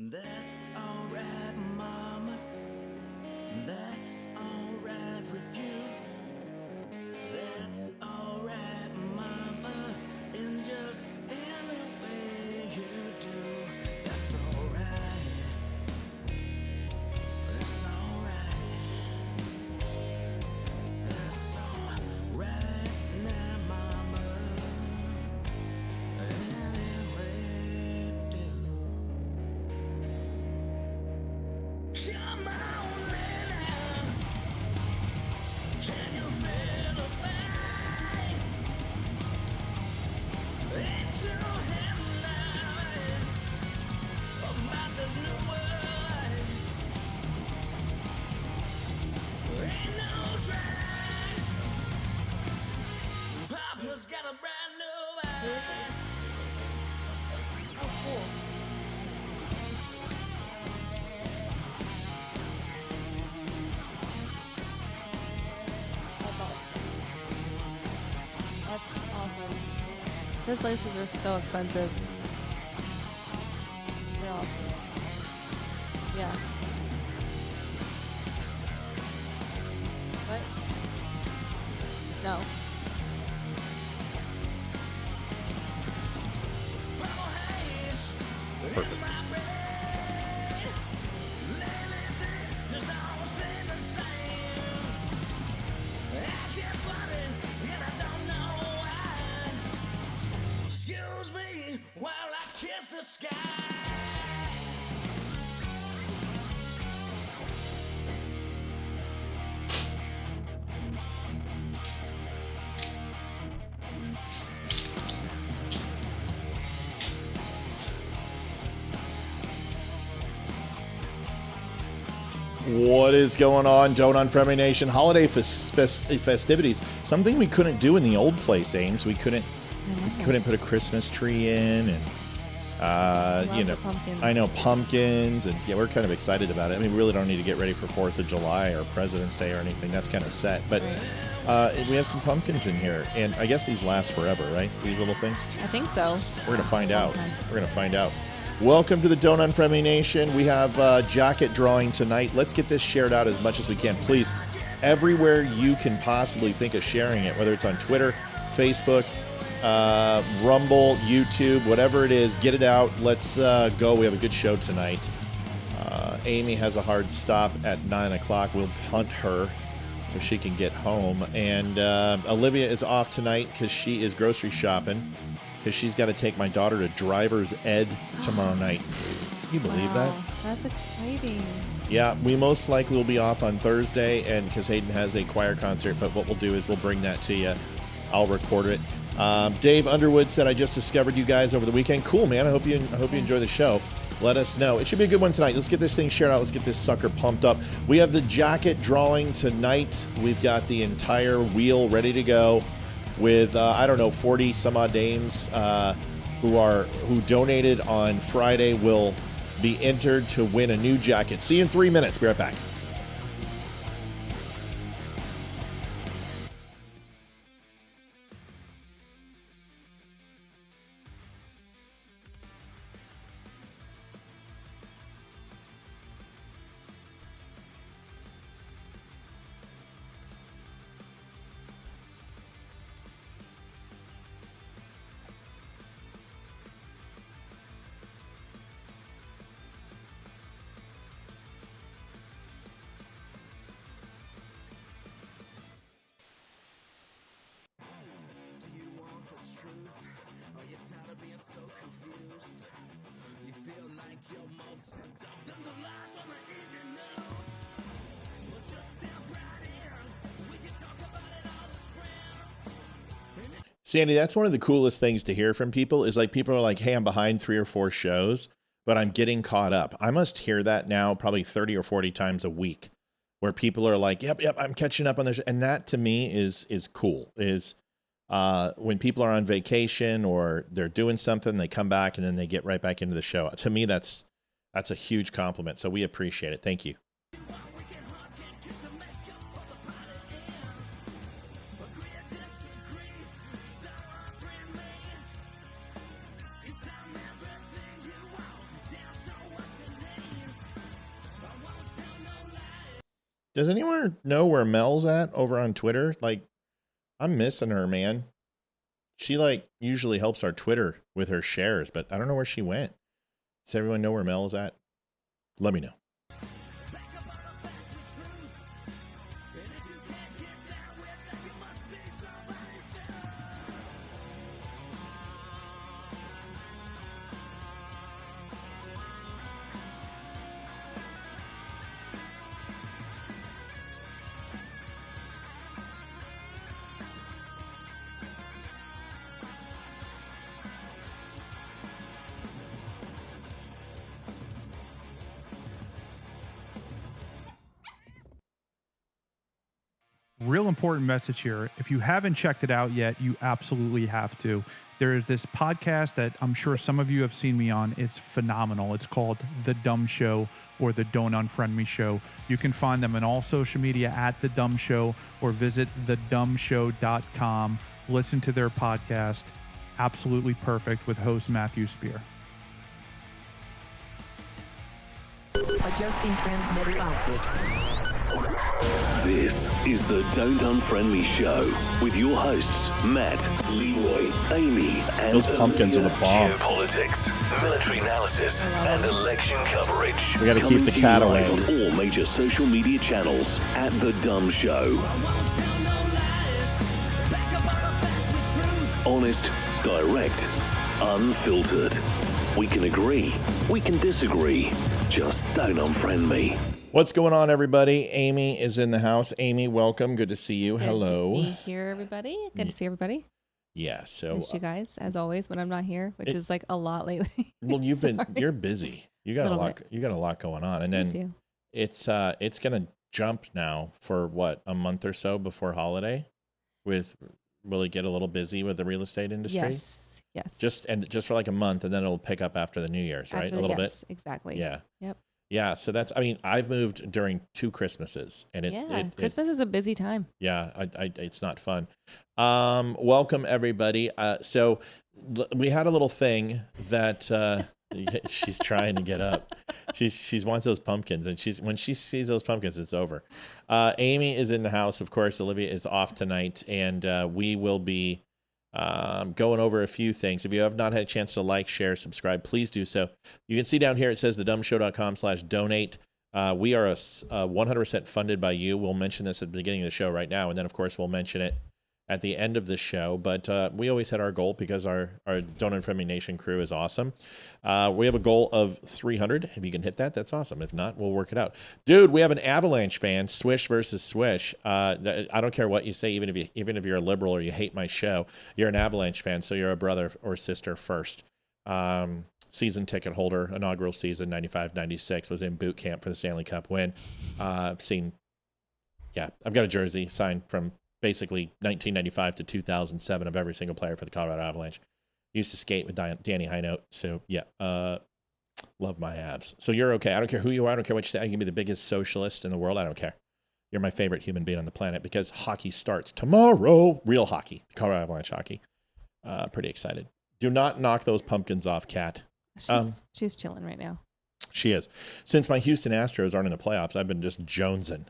That's alright, mama. That's alright with you. That's alright, mama. And just in the way you do. That's alright. That's alright. That's alright now, mama. Anyway, do. Come on now. Can you feel the pain? Into him now. About this new world. Ain't no train. Papa's got a brand new eye. Oh, cool. That's awesome. Those lasers are so expensive. They're awesome. Yeah. What? No. Perfect. Excuse me while I kiss the sky. What is going on, Don't Unfriend Nation? Holiday festivities. Something we couldn't do in the old place, Ames. We couldn't put a Christmas tree in, and Pumpkins. I know pumpkins, and yeah, we're kind of excited about it. I mean, we really don't need to get ready for 4th of July or President's Day or anything. That's kind of set, but we have some pumpkins in here, and I guess these last forever, right? These little things. I think so. We're gonna find out. time. We're gonna find out. Welcome to the Don't Unfriend Me Nation. We have jacket drawing tonight. Let's get this shared out as much as we can, please. Everywhere you can possibly think of sharing it, whether it's on Twitter, Facebook, Rumble, YouTube, whatever it is, get it out. Let's go. We have a good show tonight. Amy has a hard stop at 9 o'clock. We'll punt her so she can get home. And Olivia is off tonight because she is grocery shopping, because she's got to take my daughter to driver's ed tomorrow night. Can you believe that? That's exciting. Yeah, we most likely will be off on Thursday, and because Hayden has a choir concert, but what we'll do is we'll bring that to you. I'll record it. Dave Underwood said, I just discovered you guys over the weekend. Cool, man. I hope you enjoy the show. Let us know. It should be a good one tonight. Let's get this thing shared out. Let's get this sucker pumped up. We have the jacket drawing tonight. We've got the entire wheel ready to go with, 40 some odd dames who donated on Friday will be entered to win a new jacket. See you in 3 minutes. Be right back. Sandy, that's one of the coolest things to hear from people is like people are like, hey, I'm behind 3 or 4 shows, but I'm getting caught up. I must hear that now probably 30 or 40 times a week where people are like, yep, I'm catching up on this. And that to me is cool, is when people are on vacation or they're doing something, they come back and then they get right back into the show. To me, that's a huge compliment. So we appreciate it. Thank you. Does anyone know where Mel's at over on Twitter? Like, I'm missing her, man. She like usually helps our Twitter with her shares, but I don't know where she went. Does everyone know where Mel is at? Let me know. Real important message here. If you haven't checked it out yet, you absolutely have to. There is this podcast that I'm sure some of you have seen me on. It's phenomenal. It's called The Dumb Show or The Don't Unfriend Me Show. You can find them on all social media at The Dumb Show or visit thedumbshow.com. Listen to their podcast. Absolutely perfect with host Matthew Spear. Adjusting transmitter output. This is the Don't Unfriend Me Show with your hosts, Matt, Leroy, Amy, and Those pumpkins are the bomb. Geopolitics, military analysis, and election coverage. We gotta keep the cat away. On all major social media channels at The Dumb Show. Honest, direct, unfiltered. We can agree, we can disagree. Just don't unfriend me. What's going on, everybody? Amy is in the house. Amy, welcome. Good to see you. Good Hello. to be here, everybody. Good to see everybody. Yeah. So Missed you guys as always when I'm not here, which is like a lot lately. well, you're busy. You got a lot. Bit. You got a lot going on, and I then do. it's gonna jump now for what, a month or so before holiday. Will it get a little busy with the real estate industry? Yes. Just for like a month, and then it'll pick up after the New Year's, right? A little bit. Exactly. Yeah. Yep. Yeah. So I've moved during 2 Christmases, and Christmas is a busy time. Yeah, it's not fun. Welcome everybody. So we had a little thing that she's trying to get up. She wants those pumpkins, and when she sees those pumpkins, it's over. Amy is in the house, of course. Olivia is off tonight, and we will be going over a few things. If you have not had a chance to like, share, subscribe, please do so. You can see down here it says thedumbshow.com/donate. We are 100% funded by you. We'll mention this at the beginning of the show right now, and then of course we'll mention it at the end of the show. But we always had our goal because our Don't Unfriend Me Nation crew is awesome. We have a goal of 300. If you can hit that, that's awesome. If not, we'll work it out. Dude, we have an Avalanche fan, Swish versus Swish. I don't care what you say, even if you're a liberal or you hate my show, you're an Avalanche fan, so you're a brother or sister first. Season ticket holder, inaugural season, 95-96, was in boot camp for the Stanley Cup win. I've got a jersey signed from basically 1995 to 2007 of every single player for the Colorado Avalanche. Used to skate with Danny Heinote, so yeah, love my Avs. So you're okay. I don't care who you are. I don't care what you say. I can be the biggest socialist in the world. I don't care. You're my favorite human being on the planet because hockey starts tomorrow. Real hockey, Colorado Avalanche hockey. Pretty excited. Do not knock those pumpkins off, Kat. She's chilling right now. She is. Since my Houston Astros aren't in the playoffs, I've been just jonesing.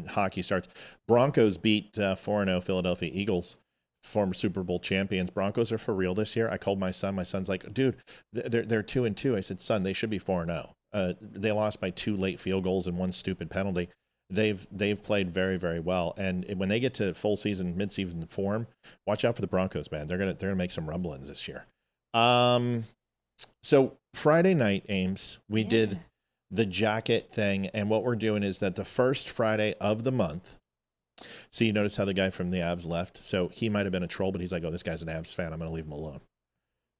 Hockey starts. Broncos beat 4-0 Philadelphia Eagles, former Super Bowl champions. Broncos are for real this year. I called my son. My son's like, dude, they're 2-2. I said, son, they should be 4-0. They lost by 2 late field goals and 1 stupid penalty. They've played very, very well. And when they get to full season, mid-season form, watch out for the Broncos, man. They're gonna make some rumblings this year. So Friday night, Ames, we did the jacket thing, and what we're doing is that the first Friday of the month. See, you notice how the guy from the Avs left? So he might have been a troll, but he's like, oh, this guy's an Avs fan. I'm going to leave him alone.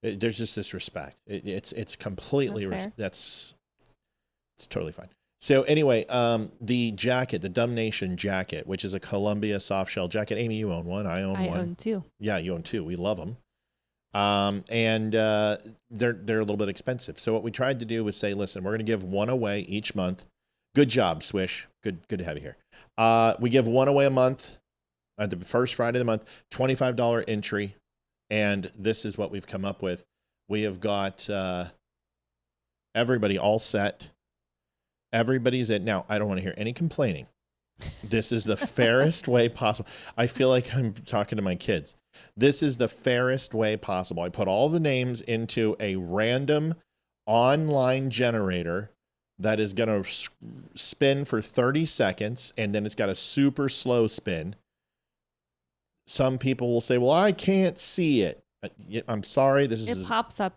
There's just this respect. It's completely, it's totally fine. So anyway, the jacket, the Dumb Nation jacket, which is a Columbia soft shell jacket. Amy, you own one. I own one. I own 2. Yeah, you own 2. We love them. And they're a little bit expensive. So what we tried to do was say, listen, we're going to give one away each month. Good job, Swish. Good to have you here. We give one away a month at the first Friday of the month, $25 entry. And this is what we've come up with. We have got everybody all set. Everybody's at now. I don't want to hear any complaining. This is the fairest way possible. I feel like I'm talking to my kids. This is the fairest way possible. I put all the names into a random online generator that is going to spin for 30 seconds, and then it's got a super slow spin. Some people will say, well, I can't see it. I'm sorry. It pops up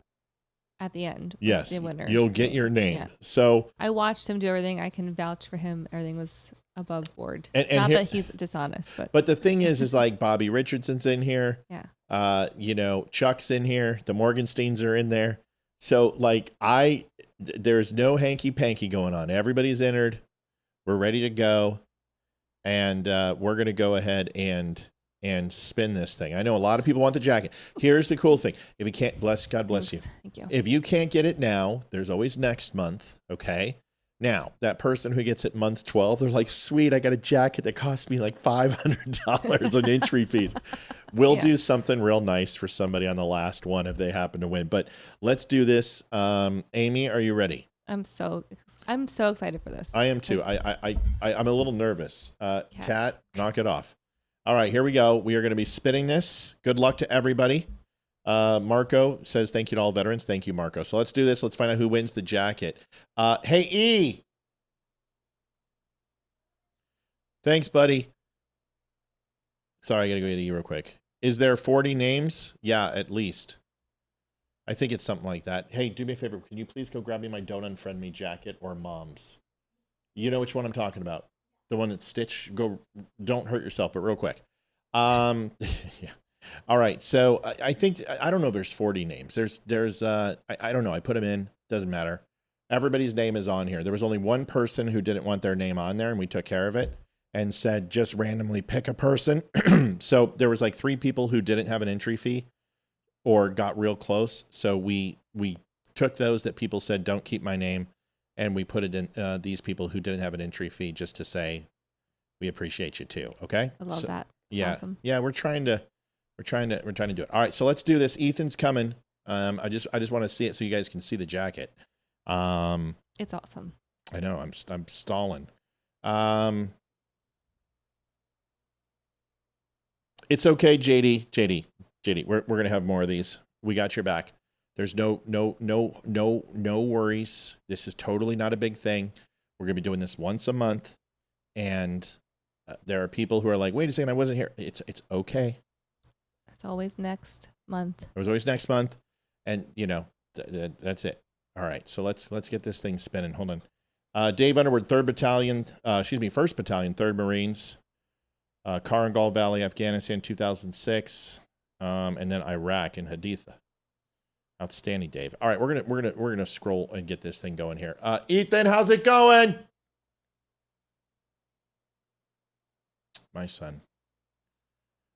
at the end. Yes, the winners. you'll get your name. Yeah. So I watched him do everything. I can vouch for him. Everything was above board. And Not here, that he's dishonest, but. But the thing is like Bobby Richardson's in here. Yeah. You know, Chuck's in here. The Morgensteins are in there. So like there's no hanky panky going on. Everybody's entered. We're ready to go. And we're going to go ahead and spin this thing. I know a lot of people want the jacket. Here's the cool thing. If you can't, God bless you. Thank you. If you can't get it now, there's always next month. Okay. Now, that person who gets it month 12, they're like, sweet, I got a jacket that cost me like $500 on entry fees. We'll do something real nice for somebody on the last one if they happen to win. But let's do this. Amy, are you ready? I'm so excited for this. I am too. I'm a little nervous. Kat, knock it off. All right, here we go. We are going to be spinning this. Good luck to everybody. Marco says thank you to all veterans. Thank you, Marco. So let's do this. Let's find out who wins the jacket. Hey, E. Thanks, buddy. Sorry, I got to go get E real quick. Is there 40 names? Yeah, at least. I think it's something like that. Hey, do me a favor. Can you please go grab me my Don't Unfriend Me jacket or Mom's? You know which one I'm talking about. The one that's stitched. Go, don't hurt yourself, but real quick. Yeah. All right. So I think, I don't know if there's 40 names. I don't know. I put them in. Doesn't matter. Everybody's name is on here. There was only one person who didn't want their name on there, and we took care of it and said, just randomly pick a person. So there was like 3 people who didn't have an entry fee or got real close. So we took those that people said, don't keep my name. And we put it in these people who didn't have an entry fee just to say, we appreciate you too. Okay. I love that. That's yeah. awesome. Yeah. We're trying to do it. All right. So let's do this. Ethan's coming. I just want to see it so you guys can see the jacket. It's awesome. I know I'm stalling. It's okay, JD. We're going to have more of these. We got your back. There's no worries. This is totally not a big thing. We're going to be doing this once a month. And there are people who are like, wait a second, I wasn't here. It's okay. It's always next month. It was always next month. And you know, that's it. All right. So let's get this thing spinning. Hold on. Dave Underwood, 1st Battalion, 3rd Marines, Karangal Valley, Afghanistan, 2006. And then Iraq and Haditha. Outstanding, Dave. All right, we're gonna scroll and get this thing going here. Ethan, how's it going? My son.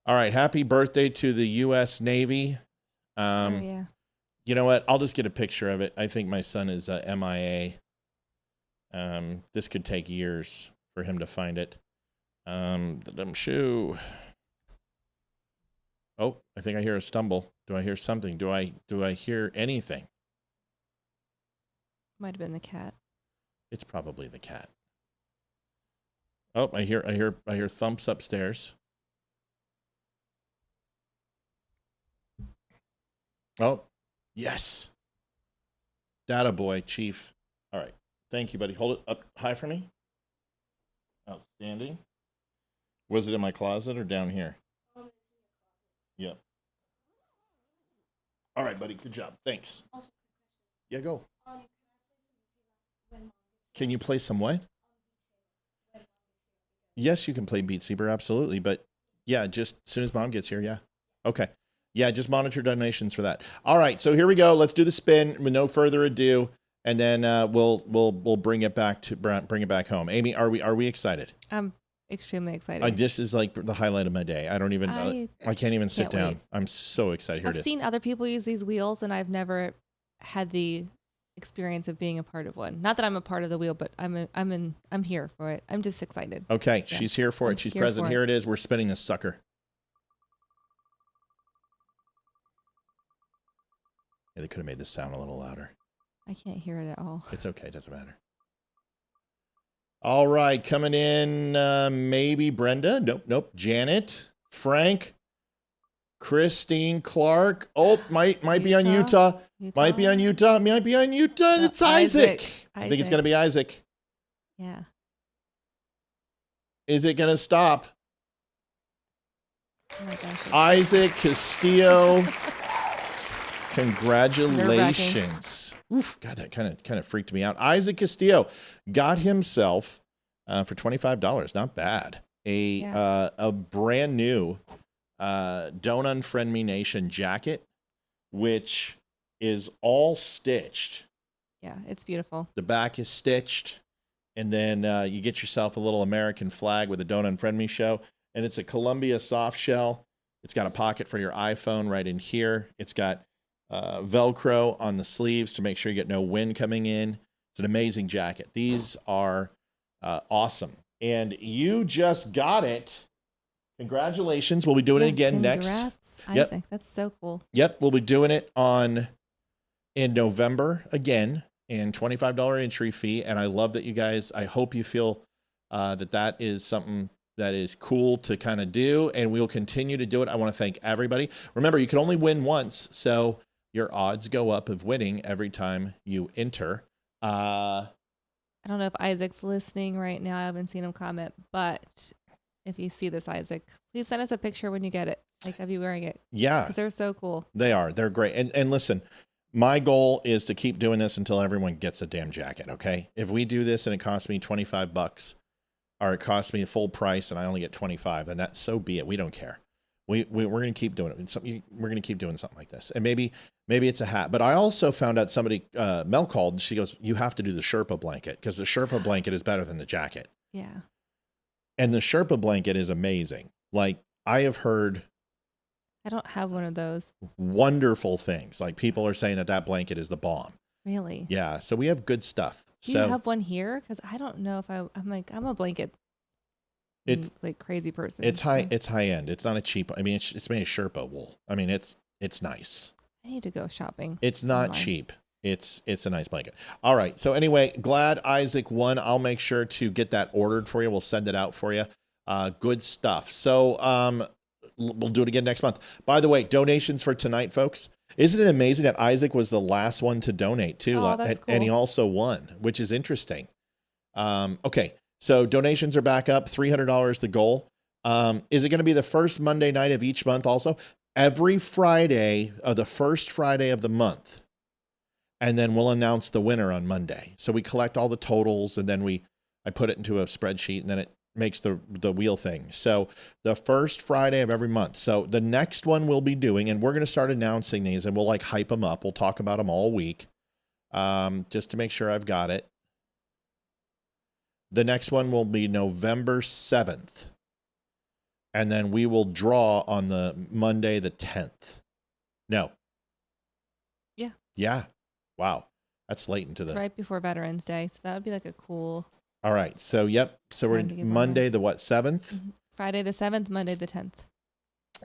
All right, happy birthday to the U.S. Navy. Yeah. You know what? I'll just get a picture of it. I think my son is MIA. This could take years for him to find it. The dumb shoe. Oh, I think I hear a stumble. Do I hear something? Do I hear anything? Might have been the cat. It's probably the cat. Oh, I hear thumps upstairs. Oh, yes. Data boy, Chief. All right. Thank you, buddy. Hold it up high for me. Outstanding. Was it in my closet or down here? Yep. All right, buddy. Good job. Thanks. Yeah, go. Can you play some what? Yes, you can play Beat Saber, absolutely. But yeah, just as soon as Mom gets here, yeah. Okay. Yeah, just monitor donations for that. All right, so here we go. Let's do the spin with no further ado, and then we'll bring it back home. Amy, are we excited? I'm extremely excited. This is like the highlight of my day. I don't even. I can't even sit down. Wait. I'm so excited. Here I've seen other people use these wheels, and I've never had the experience of being a part of one. Not that I'm a part of the wheel, but I'm here for it. I'm just excited. Okay, yeah. She's here for it. She's present. Here it is. We're spinning this sucker. Yeah, they could have made this sound a little louder. I can't hear it at all. It's okay. It doesn't matter. All right, coming in, maybe Brenda. Nope. Janet, Frank, Christine Clark. Oh, might be on Utah. Might be on Utah. And it's Isaac. I think it's going to be Isaac. Yeah. Is it going to stop? Oh my gosh. Isaac Castillo. Congratulations. Oof, God, that kind of freaked me out. Isaac Castillo got himself for $25. Not bad. A brand new Don't Unfriend Me Nation jacket, which is all stitched. Yeah, it's beautiful. The back is stitched, and then you get yourself a little American flag with a Don't Unfriend Me show, and it's a Columbia soft shell. It's got a pocket for your iPhone right in here. It's got Velcro on the sleeves to make sure you get no wind coming in. It's an amazing jacket. These are awesome, and you just got it. Congratulations. We'll be doing it again next. Isaac. Yep. That's so cool. Yep. We'll be doing it in November again, and $25 entry fee. And I love that you guys, I hope you feel that is something that is cool to kind of do, and we'll continue to do it. I want to thank everybody. Remember, you can only win once, so your odds go up of winning every time you enter. I don't know if Isaac's listening right now. I haven't seen him comment, but if you see this, Isaac, please send us a picture when you get it, like of you wearing it. Yeah. Because they're so cool. They are. They're great. And listen, my goal is to keep doing this until everyone gets a damn jacket, okay? If we do this and it costs me $25, or it costs me full price and I only get 25, then that's so be it. We don't care. We're going to keep doing it. We're going to keep doing something like this. And maybe it's a hat. But I also found out somebody, Mel called, and she goes, you have to do the Sherpa blanket, because the Sherpa blanket is better than the jacket. Yeah. And the Sherpa blanket is amazing. Like, I have heard, I don't have one of those. Wonderful things. Like, people are saying that blanket is the bomb. Really? Yeah. So we have good stuff. Do you have one here? Because I don't know if I'm a blanket. It's like crazy person. It's high end. It's not a cheap. I mean, it's made of Sherpa wool. I mean, it's nice. I need to go shopping. It's not cheap. It's a nice blanket. All right. So anyway, glad Isaac won. I'll make sure to get that ordered for you. We'll send it out for you. Good stuff. So we'll do it again next month. By the way, donations for tonight, folks. Isn't it amazing that Isaac was the last one to donate too? Oh, that's cool. And he also won, which is interesting. Okay. So donations are back up. $300 the goal. Is it going to be the first Monday night of each month also? Every Friday of the first Friday of the month. And then we'll announce the winner on Monday. So we collect all the totals, and then I put it into a spreadsheet, and then it makes the wheel thing. So the first Friday of every month. So the next one we'll be doing, and we're going to start announcing these, and we'll like hype them up. We'll talk about them all week, just to make sure I've got it. The next one will be November 7th. And then we will draw on the Monday, the 10th. No. Yeah. Yeah. Wow. That's late into it's right before Veterans Day. So that would be like a cool. All right. So, yep. So we're Monday, the what, 7th? Mm-hmm. Friday the 7th, Monday the 10th.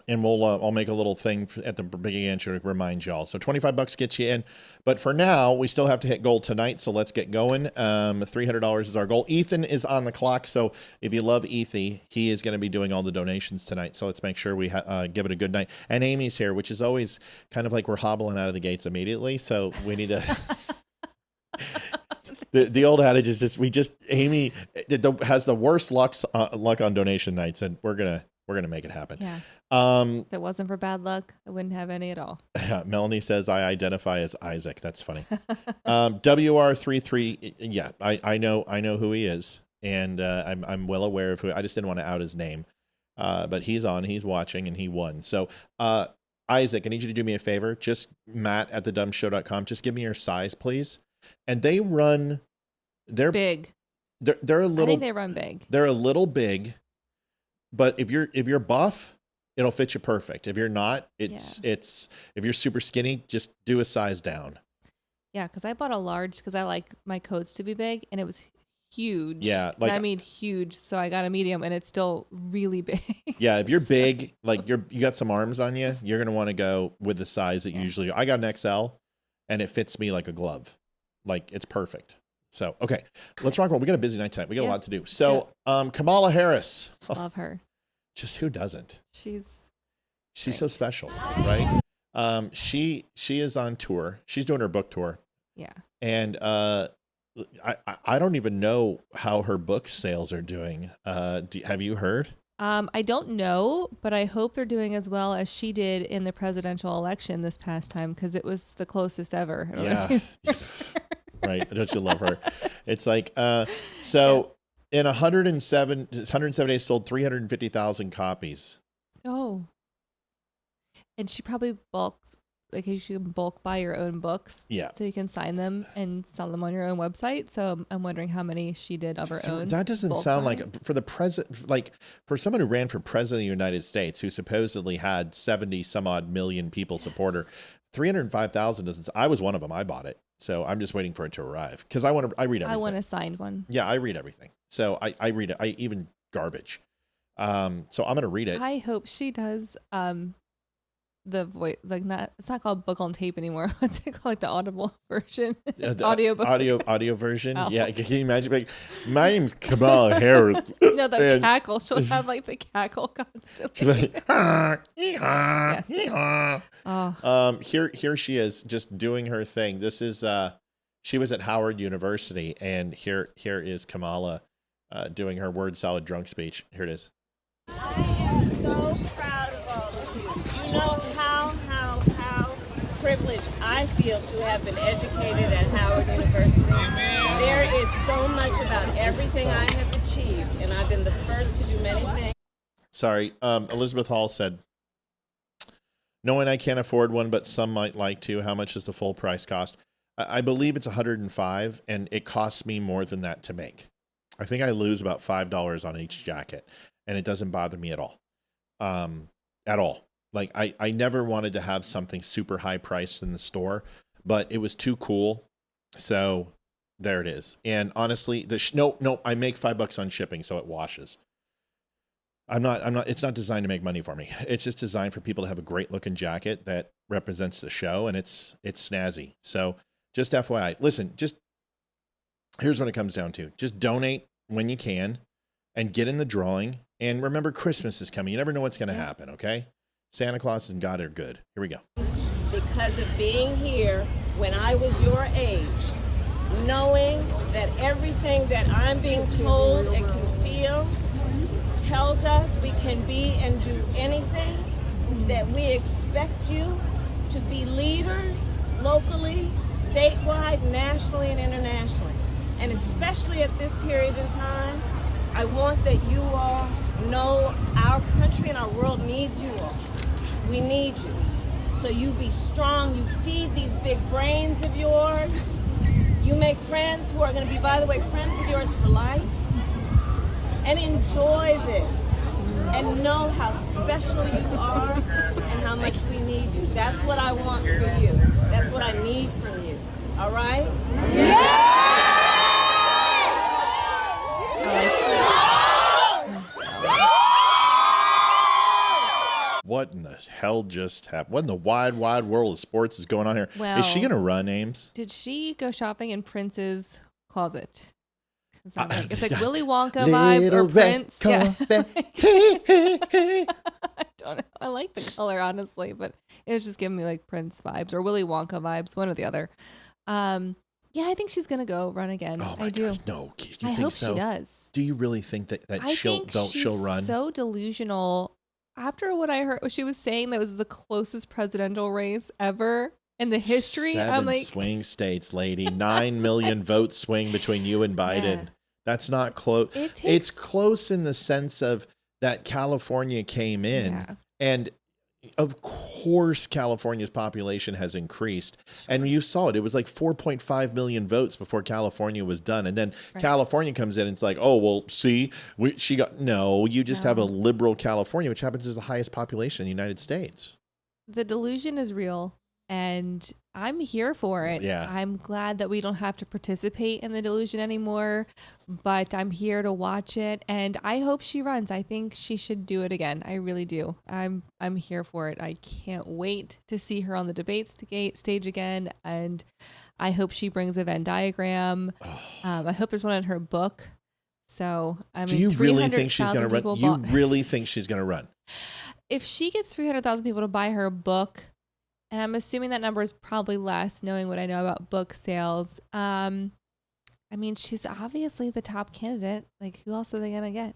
And I'll make a little thing at the beginning to remind y'all. So $25 gets you in. But for now, we still have to hit goal tonight. So let's get going. $300 is our goal. Ethan is on the clock. So if you love Ethy, he is going to be doing all the donations tonight. So let's make sure we give it a good night. And Amy's here, which is always kind of like we're hobbling out of the gates immediately. So we need to... The old adage is Amy has the worst luck on donation nights, and we're gonna make it happen. Yeah. If it wasn't for bad luck, I wouldn't have any at all. Melanie says I identify as Isaac. That's funny. WR33. Yeah, I know who he is, and I'm well aware of who. I just didn't want to out his name, but he's watching, and he won. So Isaac, I need you to do me a favor. Just Matt at thedumbshow.com. Just give me your size, please. And they're big. They're a little. I think they run big. They're a little big, but if you're buff, it'll fit you perfect. If you're not, it's if you're super skinny, just do a size down. Yeah, because I bought a large because I like my coats to be big, and it was huge. Yeah, I mean huge. So I got a medium, and it's still really big. Yeah, if you're big, like you got some arms on you, you're gonna want to go with the size that you usually. I got an XL, and it fits me like a glove. Like, it's perfect. So, okay, let's rock and roll. We got a busy night tonight. We got a lot to do. So, Kamala Harris. Love her. Just who doesn't? She's so special, right? She is on tour. She's doing her book tour. Yeah. And I don't even know how her book sales are doing. Have you heard? I don't know, but I hope they're doing as well as she did in the presidential election this past time, because it was the closest ever. Yeah. Right. Don't you love her? It's like, so in 107 days sold 350,000 copies. Oh. And she probably you can bulk buy your own books. Yeah. So you can sign them and sell them on your own website. So I'm wondering how many she did of her own. That doesn't sound like, for the president, like for someone who ran for president of the United States, who supposedly had 70 some odd million people support her, 305,000 doesn't. I was one of them. I bought it. So I'm just waiting for it to arrive because I read everything. I want a signed one. Yeah, I read everything. So I read it. I even garbage. So I'm going to read it. I hope she does the voice, like, not, it's not called book on tape anymore. What's it called? Like the audible version? The Audiobook. Audio version. Oh. Yeah. Can you imagine? Like, my name's Kamala Harris. No, the cackle. She'll have like the cackle constantly. Yes. Oh. Here she is just doing her thing. This is she was at Howard University, and here is Kamala doing her word salad drunk speech. Here it is. I am so proud of all of you. You know how privileged I feel to have been educated at Howard University. There is so much about everything I have achieved, and I've been the first to do many things. Sorry, Elizabeth Hall said, knowing I can't afford one, but some might like to, how much does the full price cost? I believe it's $105, and it costs me more than that to make. I think I lose about $5 on each jacket, and it doesn't bother me at all. At all. Like, I never wanted to have something super high priced in the store, but it was too cool. So there it is. And honestly, no, I make $5 on shipping, so it washes. I'm not, it's not designed to make money for me. It's just designed for people to have a great looking jacket that represents the show, and it's snazzy. So just FYI, listen, here's what it comes down to. Just donate when you can and get in the drawing. And remember, Christmas is coming. You never know what's going to happen, okay? Santa Claus and God are good. Here we go. Because of being here when I was your age, knowing that everything that I'm being told and can feel tells us we can be and do anything, that we expect you to be leaders locally, statewide, nationally, and internationally. And especially at this period in time, I want that you all know our country and our world needs you all. We need you. So you be strong. You feed these big brains of yours. You make friends who are going to be, by the way, friends of yours for life. And enjoy this. And know how special you are and how much we need you. That's what I want for you. That's what I need from you. All right? Yeah! What in the hell just happened? What in the wide world of sports is going on here? Well, is she going to run, Ames? Did she go shopping in Prince's closet? It's like Willy Wonka vibes or Prince. Yeah. I don't know. I like the color, honestly, but it was just giving me like Prince vibes or Willy Wonka vibes, one or the other. Yeah, I think she's gonna go run again. Oh my I do. gosh, no. Do you I think hope so? she does. Do you really think that I think she'll run? So delusional. After what I heard, what she was saying, that was the closest presidential race ever in the history. 7 I'm like, swing states, lady. 9 million vote swing between you and Biden. Yeah. That's not close. It's close in the sense of that California came in, and of course California's population has increased, and you saw it. It was like 4.5 million votes before California was done, and then California comes in and it's like, oh well, see, she got you just have a liberal California, which happens is the highest population in the United States. The delusion is real, and I'm here for it. Yeah. I'm glad that we don't have to participate in the delusion anymore, but I'm here to watch it, and I hope she runs. I think she should do it again. I really do. I'm here for it. I can't wait to see her on the debate stage again, and I hope she brings a Venn diagram. I hope there's one in her book. So, I mean, do you really think she's going to run? You bought... really think she's going to run? If she gets 300,000 people to buy her book, and I'm assuming that number is probably less, knowing what I know about book sales. I mean, she's obviously the top candidate. Like, who else are they going to get?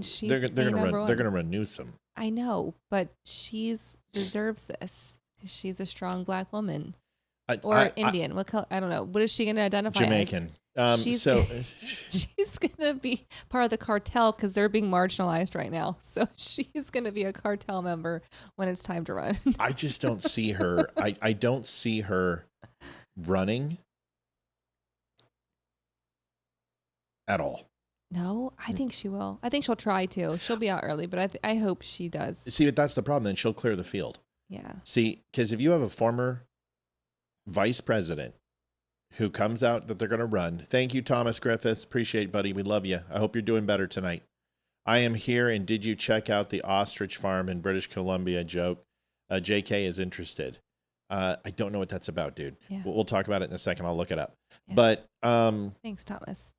She's they're going to run. They're going to run Newsom. I know, but she's deserves this because she's a strong Black woman or Indian. What color? I don't know. What is she going to identify Jamaican. as? She's going to be part of the cartel because they're being marginalized right now. So she's going to be a cartel member when it's time to run. I just don't see her. I don't see her running at all. No, I think she will. I think she'll try to. She'll be out early, but I hope she does. See, but that's the problem. Then she'll clear the field. Yeah. See, because if you have a former vice president who comes out that they're going to run, thank you, Thomas Griffiths. Appreciate it, buddy. We love you. I hope you're doing better tonight. I am here, and did you check out the ostrich farm in British Columbia joke? JK is interested. I don't know what that's about, dude. Yeah. We'll talk about it in a second. I'll look it up. Yeah. But thanks, Thomas.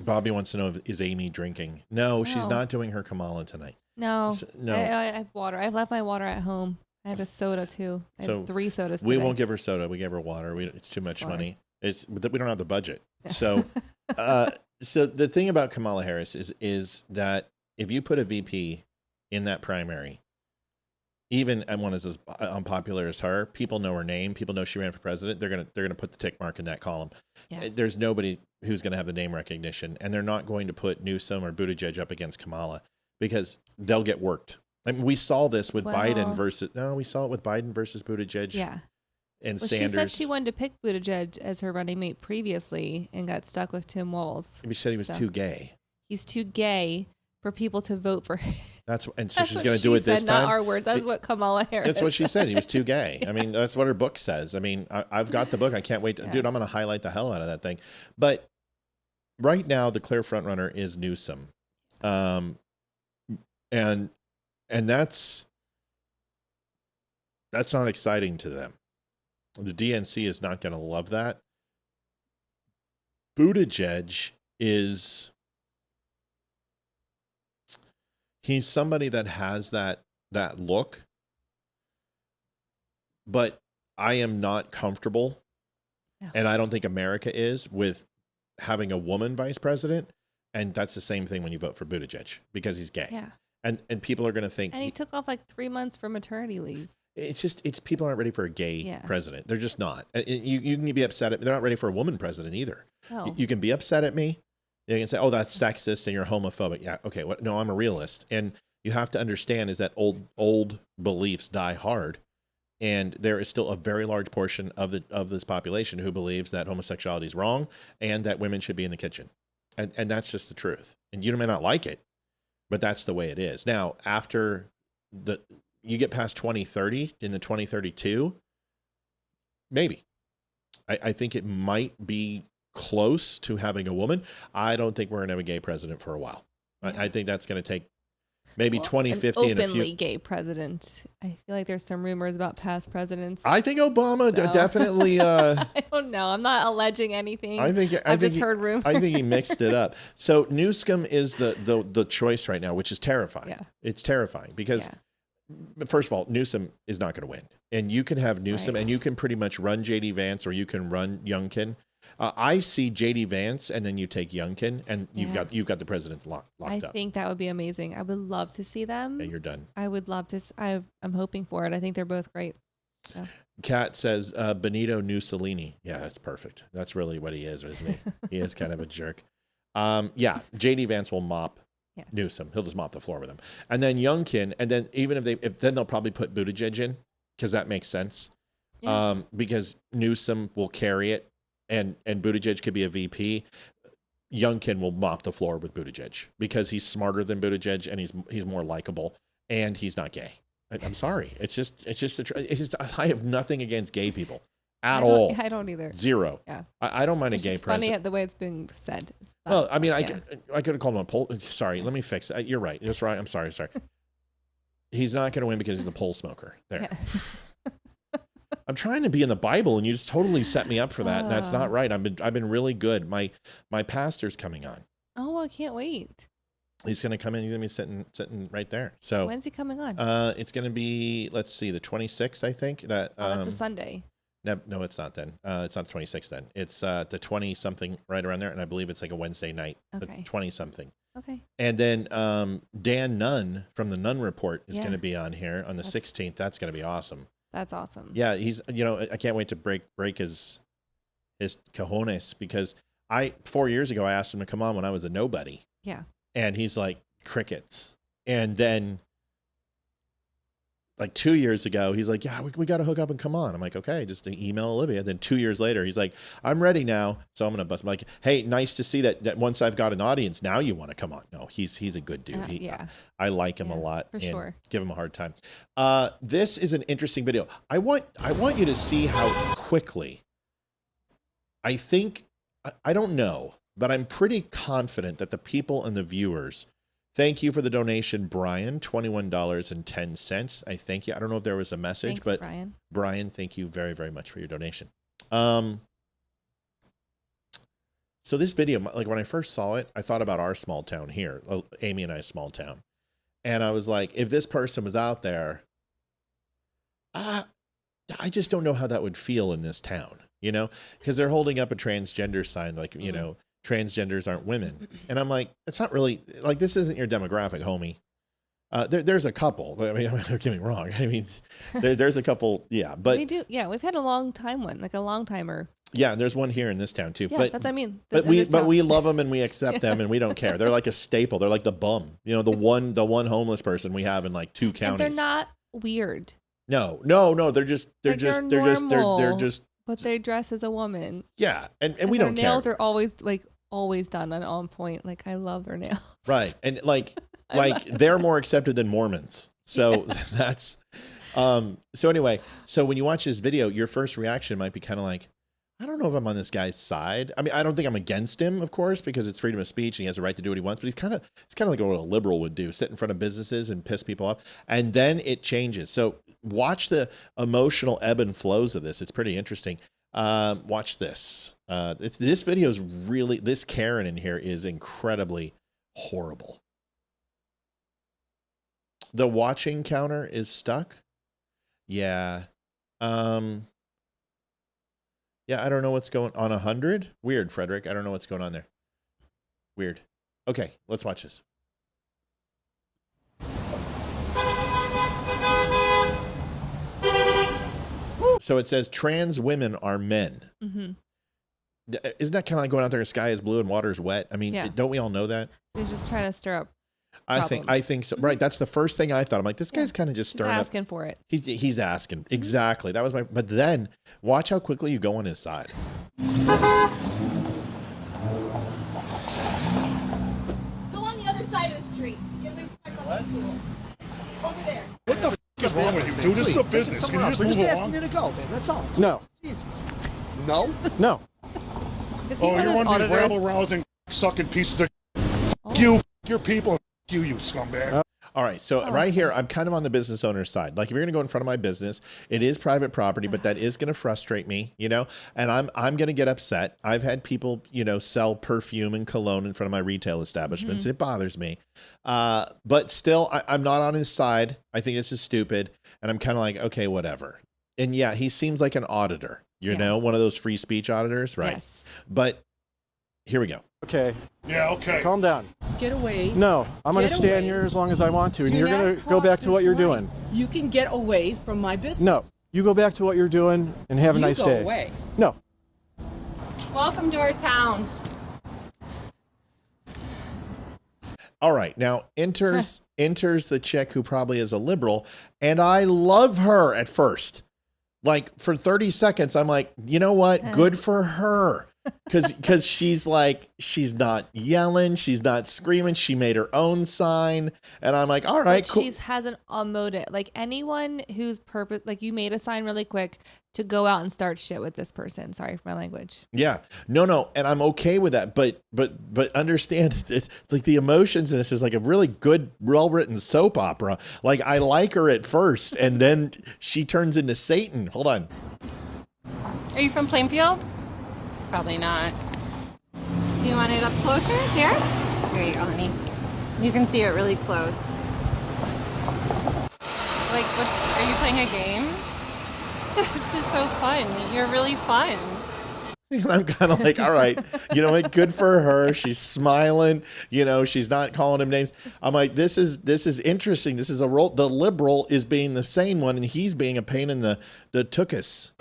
Bobby wants to know, is Amy drinking? No, she's not doing her Kamala tonight. No. No. I have water. I left my water at home. I have a soda, too. I have 3 sodas today. We won't give her soda. We give her water. It's too much money. We don't have the budget. So so the thing about Kamala Harris is that if you put a VP in that primary, even one as unpopular as her, people know her name. People know she ran for president. They're gonna put the tick mark in that column. Yeah. There's nobody who's gonna have the name recognition, and they're not going to put Newsom or Buttigieg up against Kamala because they'll get worked. I mean, we saw this with Biden versus Buttigieg. Yeah. And Sanders. She said she wanted to pick Buttigieg as her running mate previously and got stuck with Tim Walz. He said he was too gay. He's too gay for people to vote for him. So she's going to do it this time. Not our words. That's what Kamala Harris. That's what she said. He was too gay. I mean, that's what her book says. I mean, I've got the book. I can't wait. Dude, I'm going to highlight the hell out of that thing. But right now, the clear front runner is Newsom, and that's not exciting to them. The DNC is not going to love that. Buttigieg he's somebody that has that look, but I am not comfortable, and I don't think America is, with having a woman vice president, and that's the same thing when you vote for Buttigieg, because he's gay. Yeah. And people are going to think... And he took off like 3 months for maternity leave. It's people aren't ready for a gay president. They're just not. You can be upset at... They're not ready for a woman president either. No. You can be upset at me. You can say, oh, that's sexist and you're homophobic. Yeah, okay. No, I'm a realist. And you have to understand is that old beliefs die hard. And there is still a very large portion of this population who believes that homosexuality is wrong and that women should be in the kitchen. And that's just the truth. And you may not like it, but that's the way it is. Now, after you get past 2030 into 2032, maybe. I think it might be close to having a woman. I don't think we're going to have a gay president for a while. I think that's going to take maybe 2050 an openly gay president. I feel like there's some rumors about past presidents. I think Obama definitely. I don't know. I'm not alleging anything. I've just heard rumors. I think he mixed it up. So Newsom is the choice right now, which is terrifying. Yeah. It's terrifying because, first of all, Newsom is not going to win, and you can have Newsom, and you can pretty much run JD Vance, or you can run Youngkin. I see JD Vance, and then you take Youngkin, and you've got the president locked up. I think that would be amazing. I would love to see them. And you're done. I would love to. I'm hoping for it. I think they're both great. So. Kat says Benito Mussolini. Yeah, that's perfect. That's really what he is, isn't he? He is kind of a jerk. JD Vance will mop Newsom. He'll just mop the floor with him, and then Youngkin, and then even then they'll probably put Buttigieg in because that makes sense. Yeah. Because Newsom will carry it. And Buttigieg could be a VP. Youngkin will mop the floor with Buttigieg because he's smarter than Buttigieg and he's more likable and he's not gay. I'm sorry. It's just I have nothing against gay people at all. I don't either. Zero. Yeah. I don't mind a gay president. Funny the way it's been said. Well, I mean, I could have called him a poll. Sorry, let me fix it. You're right. That's right. I'm sorry. He's not going to win because he's the pole smoker. There. I'm trying to be in the Bible, and you just totally set me up for that. And that's not right. I've been really good. My pastor's coming on. Oh, I can't wait. He's going to come in. He's going to be sitting right there. So when's he coming on? It's going to be, let's see, the 26th, I think. That's a Sunday. No, it's not then. It's not the 26th then. It's the 20-something right around there, and I believe it's like a Wednesday night, the 20-something. Okay. And then Dan Nunn from the Nunn Report is going to be on here on the 16th. That's going to be awesome. That's awesome. Yeah, he's, I can't wait to break his cojones, because 4 years ago I asked him to come on when I was a nobody. Yeah. And he's like, crickets. And then like 2 years ago, he's like, yeah, we got to hook up and come on. I'm like, okay, just email Olivia. Then 2 years later, he's like, I'm ready now. So I'm going to bust. I'm like, hey, nice to see that once I've got an audience, now you want to come on. No, he's a good dude. I like him a lot. For sure. Give him a hard time. This is an interesting video. I want you to see how quickly, I think, I don't know, but I'm pretty confident that the people and the viewers, thank you for the donation, Brian, $21.10. I thank you. I don't know if there was a message. Thanks, but Brian, thank you very, very much for your donation. So this video, like when I first saw it, I thought about our small town here, Amy and I's small town. And I was like, if this person was out there, I just don't know how that would feel in this town, because they're holding up a transgender sign, like, transgenders aren't women. And I'm like, it's not really, like, this isn't your demographic, homie. There's a couple. I mean, don't get me wrong. I mean, there's a couple, but we do. Yeah, we've had a long time one, like a long timer. Yeah, there's one here in this town too. Yeah, but, that's what I mean. But we love them and we accept them and we don't care. They're like a staple. They're like the bum. The one homeless person we have in like 2 counties. And they're not weird. No. They're just But they dress as a woman. Yeah, and we don't care. Their nails are always done and on point. Like, I love their nails. Right, and like they're more accepted than Mormons. So that's so anyway. So when you watch this video, your first reaction might be kind of like, I don't know if I'm on this guy's side. I mean, I don't think I'm against him, of course, because it's freedom of speech and he has a right to do what he wants. But he's kind of like what a liberal would do: sit in front of businesses and piss people off. And then it changes. So watch the emotional ebb and flows of this. It's pretty interesting. Watch this. This video is really, this Karen in here is incredibly horrible. The watching counter is stuck. Yeah. Yeah, I don't know what's going on. 100? Weird, Frederick. I don't know what's going on there. Weird. Okay, let's watch this. So it says trans women are men. Mm-hmm. Isn't that kind of like going out there, sky is blue and water is wet? I mean, don't we all know that? He's just trying to stir up problems. I think so. Right. That's the first thing I thought. I'm like, this guy's kind of just stirring up. He's asking for it. He's asking. Exactly. That was but then watch how quickly you go on his side. Go on the other side of the street. Get away from my school. Over there. What the f*** is wrong with you, dude? This is a business. Can you just move along? We're just asking you to go, man. That's all. No. Jesus. No? No. Is he Oh, one you're of those one of these auditors? rabble-rousing, sucking pieces of you, your people, you scumbag. All right, so right here, I'm kind of on the business owner's side. Like, if you're going to go in front of my business, it is private property, but that is going to frustrate me, and I'm going to get upset. I've had people, sell perfume and cologne in front of my retail establishments. Mm-hmm. It bothers me. But still, I'm not on his side. I think this is stupid, and I'm kind of like, okay, whatever. And yeah, he seems like an auditor, one of those free speech auditors, right? Yes. But here we go. Okay. Yeah, okay. Calm down. Get away. No, I'm going to stand here as long as I want to, and you're going to go back to what you're doing. You can get away from my business. No, you go back to what you're doing and have a nice day. Go away. No. Welcome to our town. All right, now enters the chick who probably is a liberal, and I love her at first. Like, for 30 seconds, I'm like, you know what? Good for her. Because she's like, she's not yelling, she's not screaming, she made her own sign, and I'm like, all right, But cool. she has a motive. Like anyone whose purpose, like you made a sign really quick to go out and start shit with this person. Sorry for my language. Yeah, no, and I'm okay with that, but understand, like the emotions in this is like a really good, well written soap opera. Like I like her at first, and then she turns into Satan. Hold on. Are you from Plainfield? Probably not. Do you want it up closer? Here? Here you go, honey. You can see it really close. Like, are you playing a game? This is so fun. You're really fun. And I'm kind of like, all right, you know what? Good for her. She's smiling. You know, she's not calling him names. I'm like, this is interesting. This is a role. The liberal is being the sane one, and he's being a pain in the tuchus.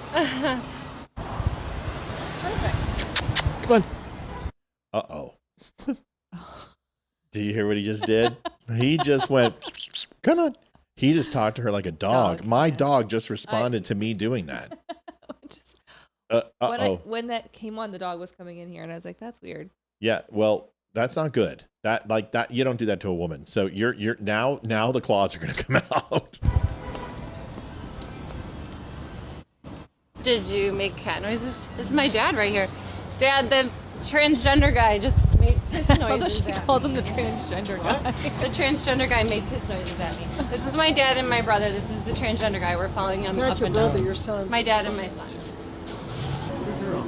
Come on. Uh-oh. Do you hear what he just did? He just went, come on. He just talked to her like a dog. My dog just responded to me doing that. When that came on, the dog was coming in here, and I was like, "That's weird." Yeah, well, that's not good. That you don't do that to a woman. So you're now the claws are gonna come out. Did you make cat noises? This is my dad right here. Dad, the transgender guy just made kiss noises. Although she calls him the transgender guy. The transgender guy made kiss noises at me. This is my dad and my brother. This is the transgender guy. We're following him Not up your and brother, down. your son. My dad and my son.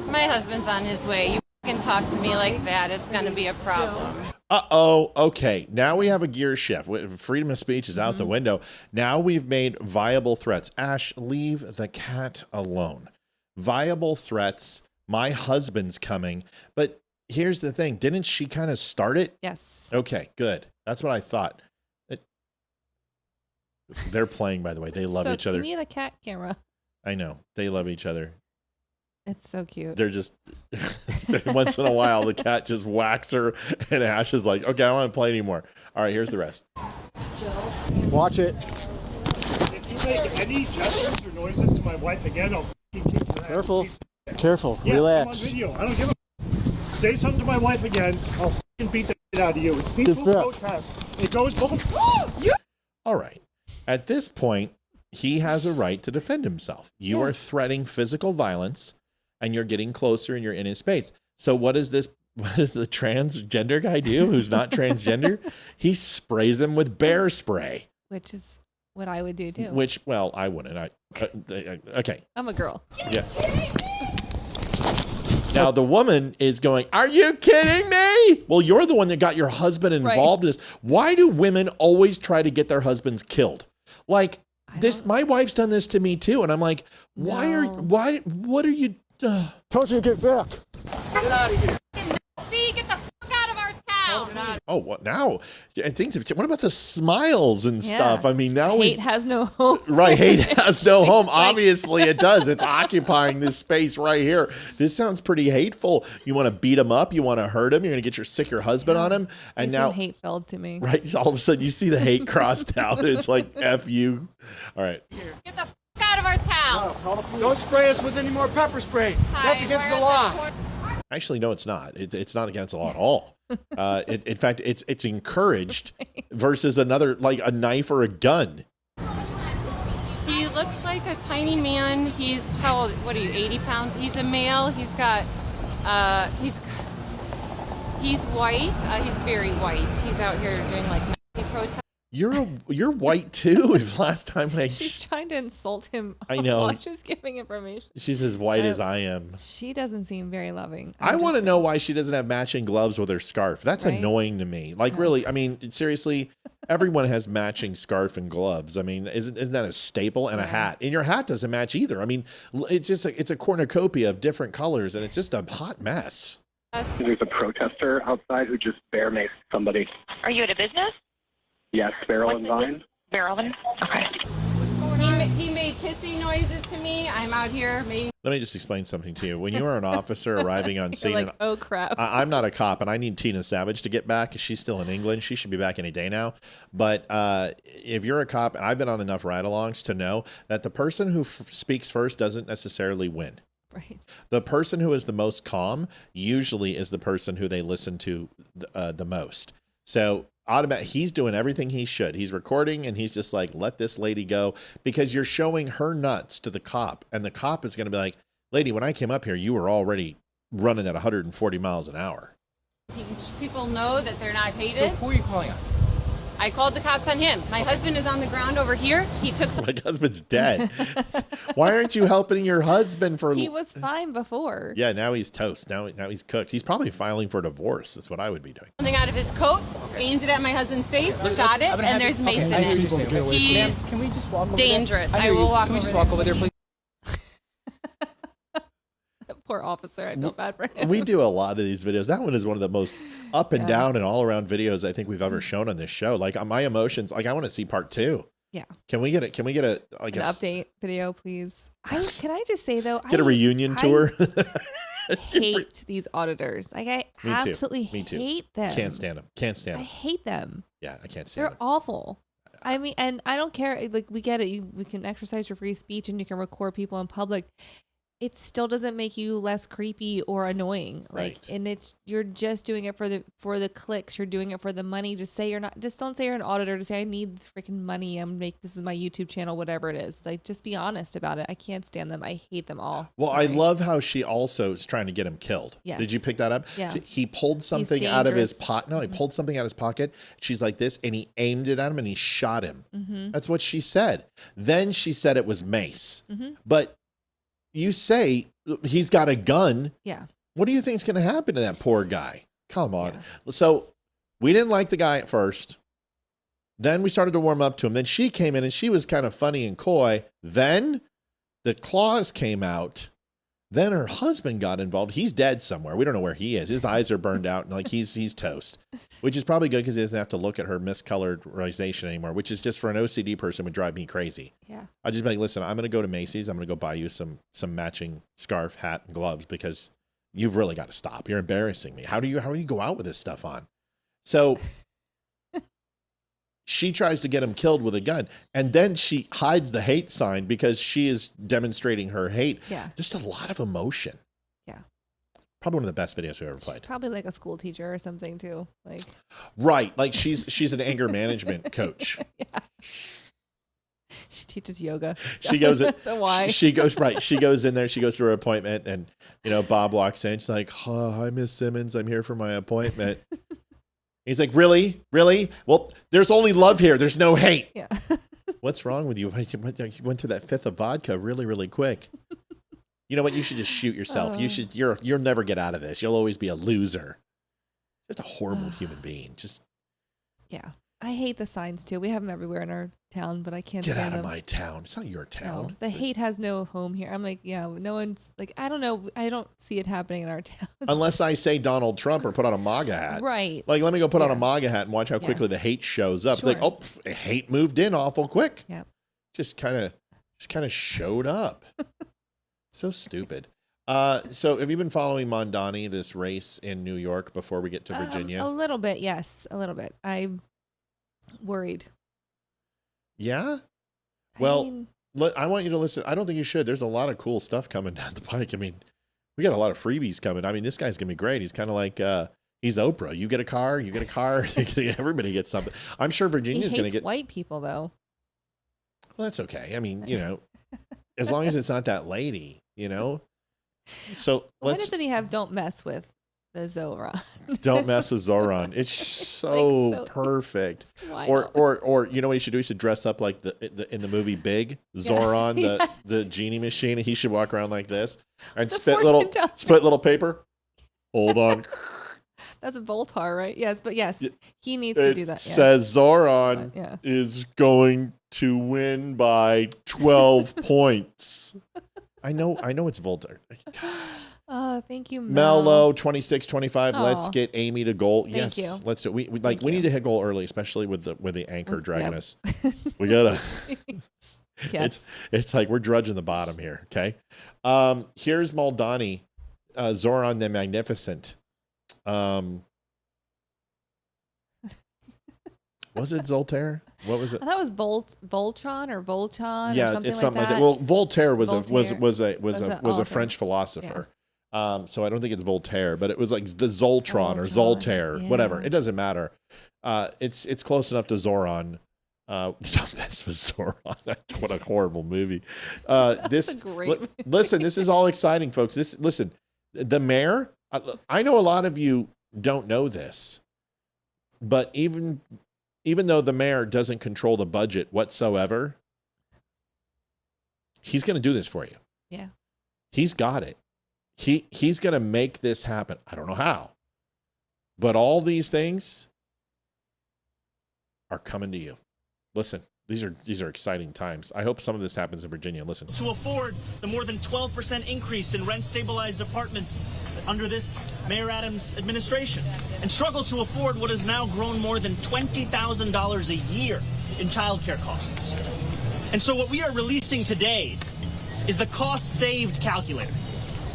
My husband's on his way. You can talk to me like that. It's going to be a problem. Uh-oh. Okay. Now we have a gear shift. Freedom of speech is out the window. Now we've made viable threats. Ash, leave the cat alone. Viable threats. My husband's coming. But here's the thing. Didn't she kind of start it? Yes. Okay, good. That's what I thought. They're playing, by the way. They love each other. You need a cat camera. I know. They love each other. It's so cute. They're just, once in a while, the cat just whacks her, and Ash is like, okay, I don't want to play anymore. All right, here's the rest. Watch it. If you make any gestures or noises to my wife again, I'll kick your ass. Careful. Careful. Yeah, Relax. I'm on video. I don't give a. Say something to my wife again, I'll beat the shit out of you. It's peaceful protest. It goes both. All right. At this point, he has a right to defend himself. You are threatening physical violence, and you're getting closer, and you're in his space. So what does the transgender guy do who's not transgender? He sprays him with bear spray. Which is what I would do too. Which, well, I wouldn't. Okay. I'm a girl. Yeah. Now the woman is going, are you kidding me? Well, you're the one that got your husband involved in this. Why do women always try to get their husbands killed? Like this, my wife's done this to me too. And I'm like, what are you? Told you to get back. Get out of here. See, get the fuck out of our town. Oh, what now? I think. What about the smiles and stuff? I mean, now hate has no home. Right, hate has no home. Obviously, it does. It's occupying this space right here. This sounds pretty hateful. You want to beat him up. You want to hurt him. You're going to get your husband on him. And now, hate filled to me. Right, all of a sudden, you see the hate crossed out. It's like F you. All right. Get the fuck out of our town. Don't spray us with any more pepper spray. That's against the law. Actually, no, it's not. It's not against the law at all. In fact, it's encouraged versus another, like a knife or a gun. He looks like a tiny man. He's how old? What are you? 80 pounds. He's a male. He's got. He's white. He's very white. He's out here doing like Nazi protests. You're white too. If last time She's trying to insult him. I know. While she's giving information. She's as white as I am. She doesn't seem very loving. I want to know why she doesn't have matching gloves with her scarf. That's annoying to me. Like, really, I mean, seriously, everyone has matching scarf and gloves. I mean, isn't that a staple? And a hat. And your hat doesn't match either. I mean, it's just it's a cornucopia of different colors, and it's just a hot mess. There's a protester outside who just bear maced somebody. Are you at a business? Yes, Barrel and Vine. Barrel and okay. He made kissing noises to me. I'm out here. Let me just explain something to you. When you are an officer arriving on scene, like, oh crap! I'm not a cop, and I need Tina Savage to get back. She's still in England. She should be back any day now. But if you're a cop, and I've been on enough ride-alongs to know that the person who speaks first doesn't necessarily win. Right. The person who is the most calm usually is the person who they listen to the most. So he's doing everything he should. He's recording and he's just like, let this lady go, because you're showing her nuts to the cop. And the cop is going to be like, lady, when I came up here, you were already running at 140 miles an hour. People know that they're not hated. So who are you calling on? I called the cops on him. My husband is on the ground over here. He took some. My husband's dead. Why aren't you helping your husband for... He was fine before. Yeah, now he's toast. Now he's cooked. He's probably filing for divorce. That's what I would be doing. Something out of his coat, aimed it at my husband's face, shot it, and there's mace in it. He's Can we just walk over dangerous. There? I will walk Can we over just there. walk over there, please? Poor officer. I feel bad for him. We do a lot of these videos. That one is one of the most up and down and all around videos I think we've ever shown on this show. Like my emotions, like I want to see part 2. Yeah. Can we get an update video, please? Can I just say though, a reunion tour? I hate these auditors. Like I absolutely hate them. Can't stand them. Can't stand them. I hate them. Yeah, I can't stand They're them. awful. I mean, and I don't care. Like we get it. We can exercise your free speech and you can record people in public. It still doesn't make you less creepy or annoying. Like, right. And you're just doing it for the clicks. You're doing it for the money. Just don't say you're an auditor. Just say I need freaking money. This is my YouTube channel, whatever it is. Like, just be honest about it. I can't stand them. I hate them all. Well, Sorry. I love how she also is trying to get him killed. Yes. Did you pick that up? Yeah. He pulled something out of his pocket. No, he pulled something out of his pocket. She's like this, and he aimed it at him, and he shot him. Mm-hmm. That's what she said. Then she said it was mace. Mm-hmm. But you say he's got a gun. Yeah. What do you think is going to happen to that poor guy? Come on. Yeah. So we didn't like the guy at first. Then we started to warm up to him. Then she came in and she was kind of funny and coy. Then the claws came out. Then her husband got involved. He's dead somewhere. We don't know where he is. His eyes are burned out and like he's toast, which is probably good because he doesn't have to look at her miscolorization anymore, which is just for an OCD person would drive me crazy. Yeah. I'd just be like, listen, I'm going to go to Macy's. I'm going to go buy you some matching scarf, hat, and gloves because you've really got to stop. You're embarrassing me. How do you go out with this stuff on? So she tries to get him killed with a gun, and then she hides the hate sign because she is demonstrating her hate. Yeah. Just a lot of emotion. Yeah. Probably one of the best videos we've ever She's played. probably like a school teacher or something too. Like. Right. Like she's an anger management coach. Yeah. She teaches yoga. She goes Why? She goes right. She goes in there. She goes to her appointment, and Bob walks in. She's like, "Oh, hi, Miss Simmons. I'm here for my appointment." He's like, really? Well, there's only love here. There's no hate. Yeah. What's wrong with you? You went through that fifth of vodka really, really quick. You know what? You should just shoot yourself. You'll never get out of this. You'll always be a loser. Just a horrible human being. Just. Yeah. I hate the signs too. We have them everywhere in our town, but I can't get stand out of them. my town. It's not your town. No, the hate has no home here. I'm like, yeah, no one's like, I don't know. I don't see it happening in our town. Unless I say Donald Trump or put on a MAGA hat. Right. Like, let me go put on a MAGA hat and watch how quickly the hate shows up. Sure. Like, oh, hate moved in awful quick. Yep. Just kind of showed up. So stupid. So have you been following Mondani, this race in New York, before we get to Virginia? A little bit, yes, a little bit. I'm worried. Yeah. Well, I want you to listen. I don't think you should. There's a lot of cool stuff coming down the pike. I mean, we got a lot of freebies coming. I mean, this guy's gonna be great. He's kind of like he's Oprah. You get a car. Everybody gets something. I'm sure Virginia's he gonna hates get white people though. Well, that's okay. I mean, as long as it's not that lady, So why doesn't he have "Don't mess with the Zoran"? Don't mess with Zoran. It's so perfect. Why or you know what he should do? He should dress up like the in the movie Big Zoran, the genie machine. He should walk around like this and spit little paper. Hold on. That's a Voltar, right? Yes, but yes, he needs to do that. It says Zoran is going to win by 12 points. I know it's Voltar. Oh, thank you, Mello 26-25. Aww. Let's get Amy to goal. Thank you. Let's do it. We need to hit goal early, especially with the anchor dragging us. We gotta. Yes. It's like we're drudging the bottom here. Okay. Here's Moldani, Zoran the Magnificent. Was it Zoltaire? What was it? I thought it was Voltron or Voltron. Yeah, or something it's something like that. that. Well, Voltaire was a author. French philosopher. So I don't think it's Voltaire, but it was like the Zoltron or Zoltaire, whatever. It doesn't matter. It's close enough to Zoran. Don't mess with Zoran. What a horrible movie. This a great movie. Listen, this is all exciting, folks. Listen, the mayor. I know a lot of you don't know this, but even though the mayor doesn't control the budget whatsoever, he's going to do this for you. Yeah, he's got it. He's going to make this happen. I don't know how, but all these things are coming to you. Listen, these are exciting times. I hope some of this happens in Virginia. Listen. To afford the more than 12% increase in rent-stabilized apartments under this Mayor Adams administration, and struggle to afford what has now grown more than $20,000 a year in childcare costs. And so what we are releasing today is the cost saved calculator,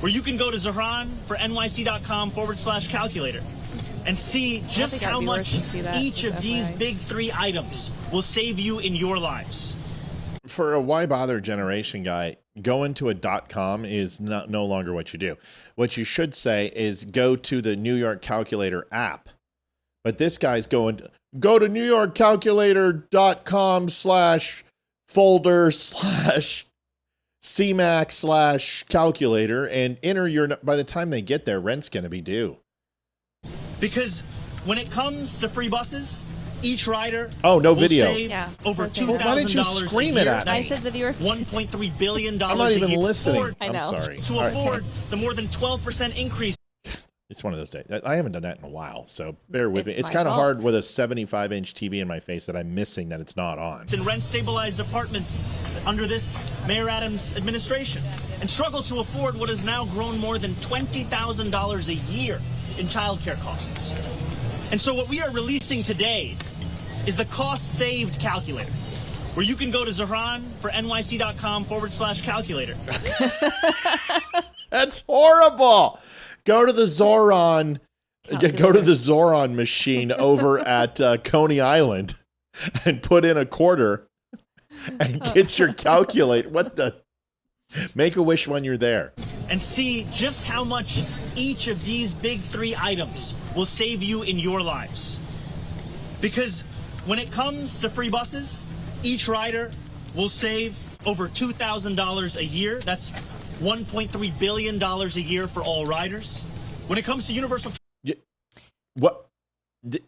where you can go to Zahran for nyc.com/calculator and see just how much each of these big three items will save you in your lives. For a why bother generation guy, going to a .com is no longer what you do. What you should say is go to the New York Calculator app. But this guy's go to newyorkcalculator.com/folder/CMAC/calculator and enter your, by the time they get there, rent's going to be due. Because when it comes to free buses, each rider will save Over over $2,000 why didn't you scream it at me? I said the viewers. $1.3 billion. I'm not even listening. I know. I'm sorry. To afford the more than 12% increase. It's one of those days. I haven't done that in a while, so bear with me. It's my kind of fault. hard with a 75-inch TV in my face that I'm missing that it's not on. In rent-stabilized apartments under this Mayor Adams administration, and struggle to afford what has now grown more than $20,000 a year in childcare costs. And so what we are releasing today is the cost saved calculator, where you can go to Zahran for nyc.com/calculator. That's horrible. Go to the Zoran machine over at Coney Island and put in a quarter and get your calculate. Make a wish when you're there. And see just how much each of these big three items will save you in your lives. Because when it comes to free buses, each rider will save over $2,000 a year. That's $1.3 billion a year for all riders. When it comes to universal... What? I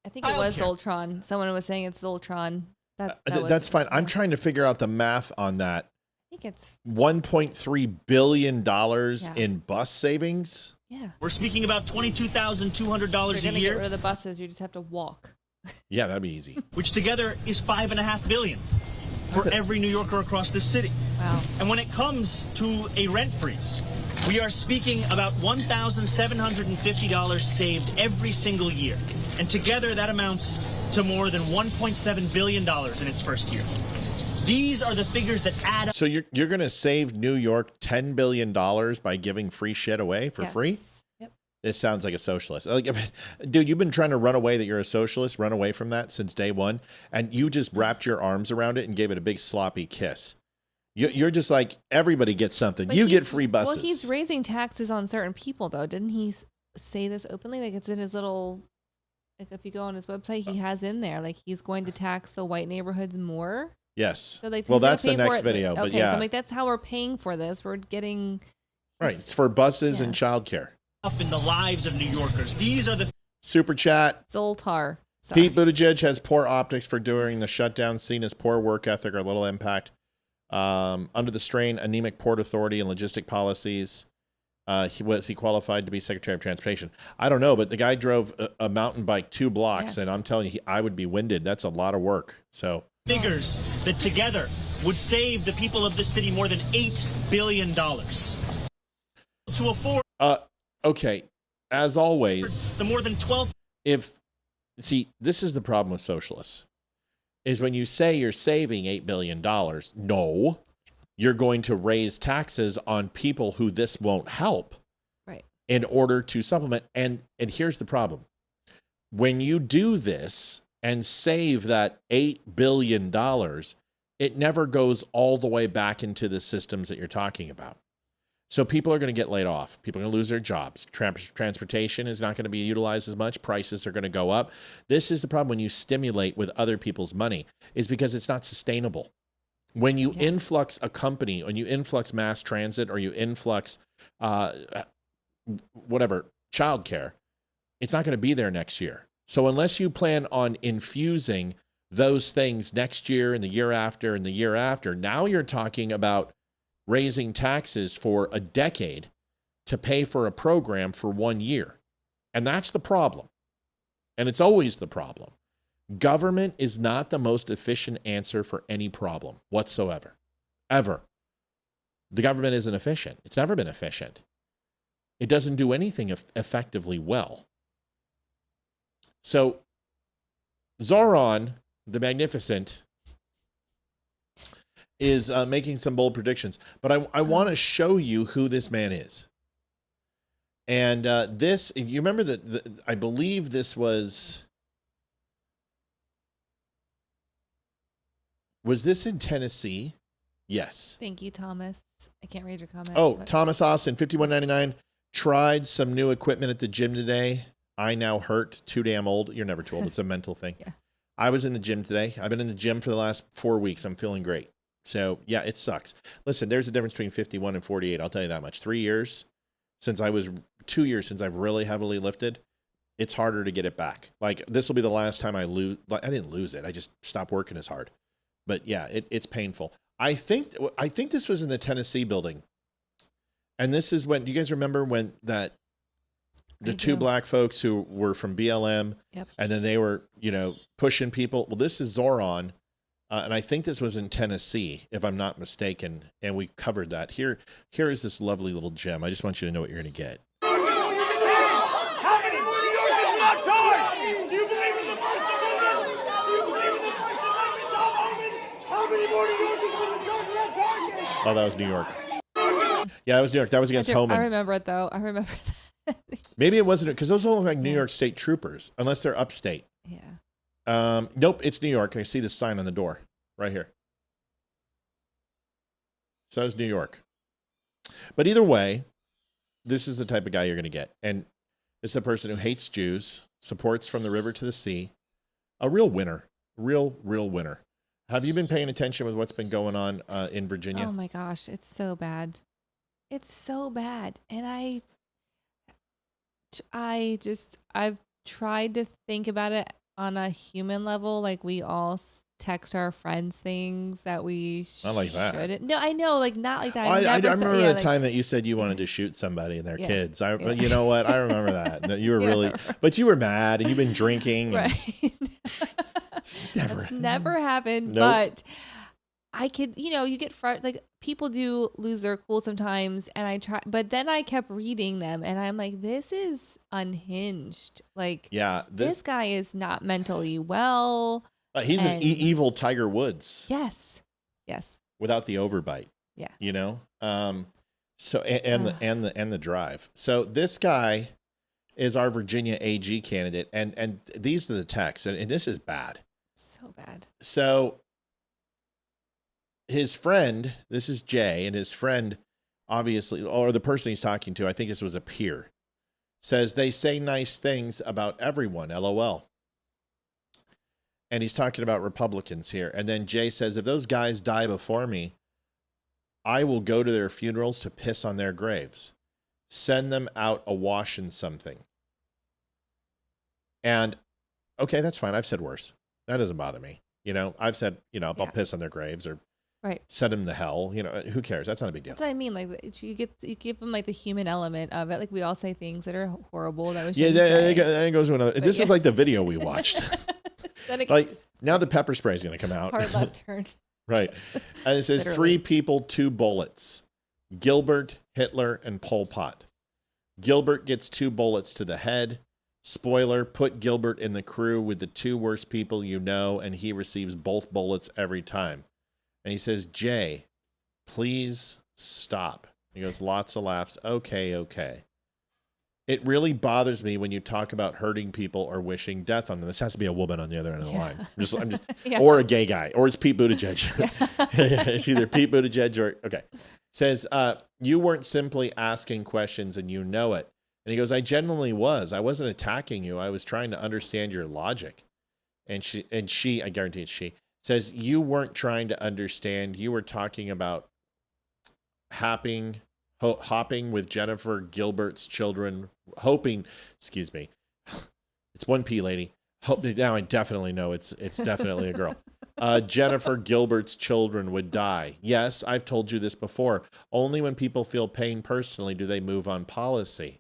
think it was Zoltron. Someone was saying it's Zoltron. That's fine. I'm trying to figure out the math on that. I think it's $1.3 billion in bus savings. Yeah. We're speaking about $22,200 a You're gonna year. get rid of the buses. You just have to walk. Yeah, that'd be easy. Which together is $5.5 billion for every New Yorker across this city. Wow. And when it comes to a rent freeze, we are speaking about $1,750 saved every single year. And together that amounts to more than $1.7 billion in its first year. These are the figures that add up. So you're going to save New York $10 billion by giving free shit away for free? Yep. This sounds like a socialist. Like, dude, you've been trying to run away that you're a socialist, run away from that since day one, and you just wrapped your arms around it and gave it a big sloppy kiss. You're just like, everybody gets something. You get free buses. Well, he's raising taxes on certain people, though. Didn't he say this openly? Like, it's in his little... Like, if you go on his website, he has in there, like, he's going to tax the white neighborhoods more. Yes. So, like, well, that's the next video, but yeah. So, I'm like, that's how we're paying for this. We're getting... Right. It's for buses and childcare. Up in the lives of New Yorkers. These are the... Super chat. Zoltar. Sorry. Pete Buttigieg has poor optics for during the shutdown, seen as poor work ethic or little impact. Under the strain, anemic Port Authority and logistic policies. Was he qualified to be Secretary of Transportation? I don't know, but the guy drove a mountain bike 2 blocks, and I'm telling you, I would be winded. That's a lot of work. So figures that together would save the people of this city more than $8 billion. To afford... Okay, as always... The more than 12... See, this is the problem with socialists, is when you say you're saving $8 billion, no... You're going to raise taxes on people who this won't help, right? In order to supplement. And here's the problem. When you do this, and save that $8 billion, it never goes all the way back into the systems that you're talking about. So people are going to get laid off. People are going to lose their jobs. Transportation is not going to be utilized as much. Prices are going to go up. This is the problem when you stimulate with other people's money, is because it's not sustainable. When you influx a company, when you influx mass transit, or you influx childcare, it's not going to be there next year. So unless you plan on infusing those things next year and the year after and the year after, now you're talking about raising taxes for a decade to pay for a program for 1 year. And that's the problem. And it's always the problem. Government is not the most efficient answer for any problem whatsoever, ever. The government isn't efficient. It's never been efficient. It doesn't do anything effectively well. So Zoran, the Magnificent, is making some bold predictions. But I want to show you who this man is. And this, you remember that I believe this was this in Tennessee? Yes. Thank you, Thomas. I can't read your comment. Oh, but... Thomas Austin, $51.99. Tried some new equipment at the gym today. I now hurt. Too damn old. You're never too old. It's a mental thing. Yeah. I was in the gym today. I've been in the gym for the last 4 weeks. I'm feeling great. So, yeah, it sucks. Listen, there's a difference between 51 and 48. I'll tell you that much. 2 years since I've really heavily lifted. It's harder to get it back. Like, this will be the last time I lose. Like, I didn't lose it. I just stopped working as hard. But yeah, it's painful. I think this was in the Tennessee building. And this is when, do you guys remember when the two black folks who were from BLM, and then they were, pushing people? Well, this is Zoran. And I think this was in Tennessee, if I'm not mistaken. And we covered that. Here is this lovely little gem. I just want you to know what you're going to get. How many more New Yorkers will not charge? Do you believe in the First Amendment? Do you believe in the First Amendment, Tom Homan? How many more New Yorkers will not charge for that target? Oh, that was New York. Yeah, that was New York. That was against Homan. I remember it, though. I remember that. Maybe it wasn't, because those look like New York State troopers, unless they're upstate. Yeah. Nope, it's New York. I see the sign on the door right here. So it's New York. But either way, this is the type of guy you're going to get. And it's a person who hates Jews, supports from the river to the sea, a real winner, real winner. Have you been paying attention with what's been going on in Virginia? Oh my gosh, it's so bad. It's so bad. And I've tried to think about it on a human level. Like, we all text our friends things that we not like that. Shouldn't. No, I know, like, not like that. I remember the time that you said you wanted to shoot somebody and their kids. You know what? I remember that. You were really, but you were mad and you've been drinking. Right. That's never happened. Nope. But I could, you get like, people do lose their cool sometimes, and I try, but then I kept reading them, and I'm like, this is unhinged. Like, this guy is not mentally well. He's an evil Tiger Woods. Yes. Without the overbite. Yeah. So and the drive. So this guy is our Virginia AG candidate, and these are the texts, and this is bad. So bad. So his friend, this is Jay, and his friend, obviously, or the person he's talking to, I think this was a peer, says they say nice things about everyone, LOL. And he's talking about Republicans here. And then Jay says, if those guys die before me, I will go to their funerals to piss on their graves. Send them out awash in something. And, okay, that's fine. I've said worse. That doesn't bother me. I've said, I'll piss on their graves or send them to hell. Who cares? That's not a big deal. That's what I mean. Like, you give them like the human element of it. Like, we all say things that are horrible. That it goes to another. This is like the video we watched. Like, now the pepper spray is going to come out. Hard left turn. Right. And it says 3 people, 2 bullets. Gilbert, Hitler, and Pol Pot. Gilbert gets 2 bullets to the head. Spoiler, put Gilbert in the crew with the 2 worst people and he receives both bullets every time. And he says, Jay, please stop. He goes, lots of laughs. Okay. It really bothers me when you talk about hurting people or wishing death on them. This has to be a woman on the other end of the line. I'm just Yeah. or a gay guy, or it's Pete Buttigieg. It's either Pete Buttigieg or, okay. Says, you weren't simply asking questions and you know it. And he goes, I genuinely was. I wasn't attacking you. I was trying to understand your logic. And she, I guarantee it's she, says, you weren't trying to understand. You were talking about hopping with Jennifer Gilbert's children, excuse me, it's 1P, lady. Now I definitely know it's definitely a girl. Jennifer Gilbert's children would die. Yes, I've told you this before. Only when people feel pain personally do they move on policy.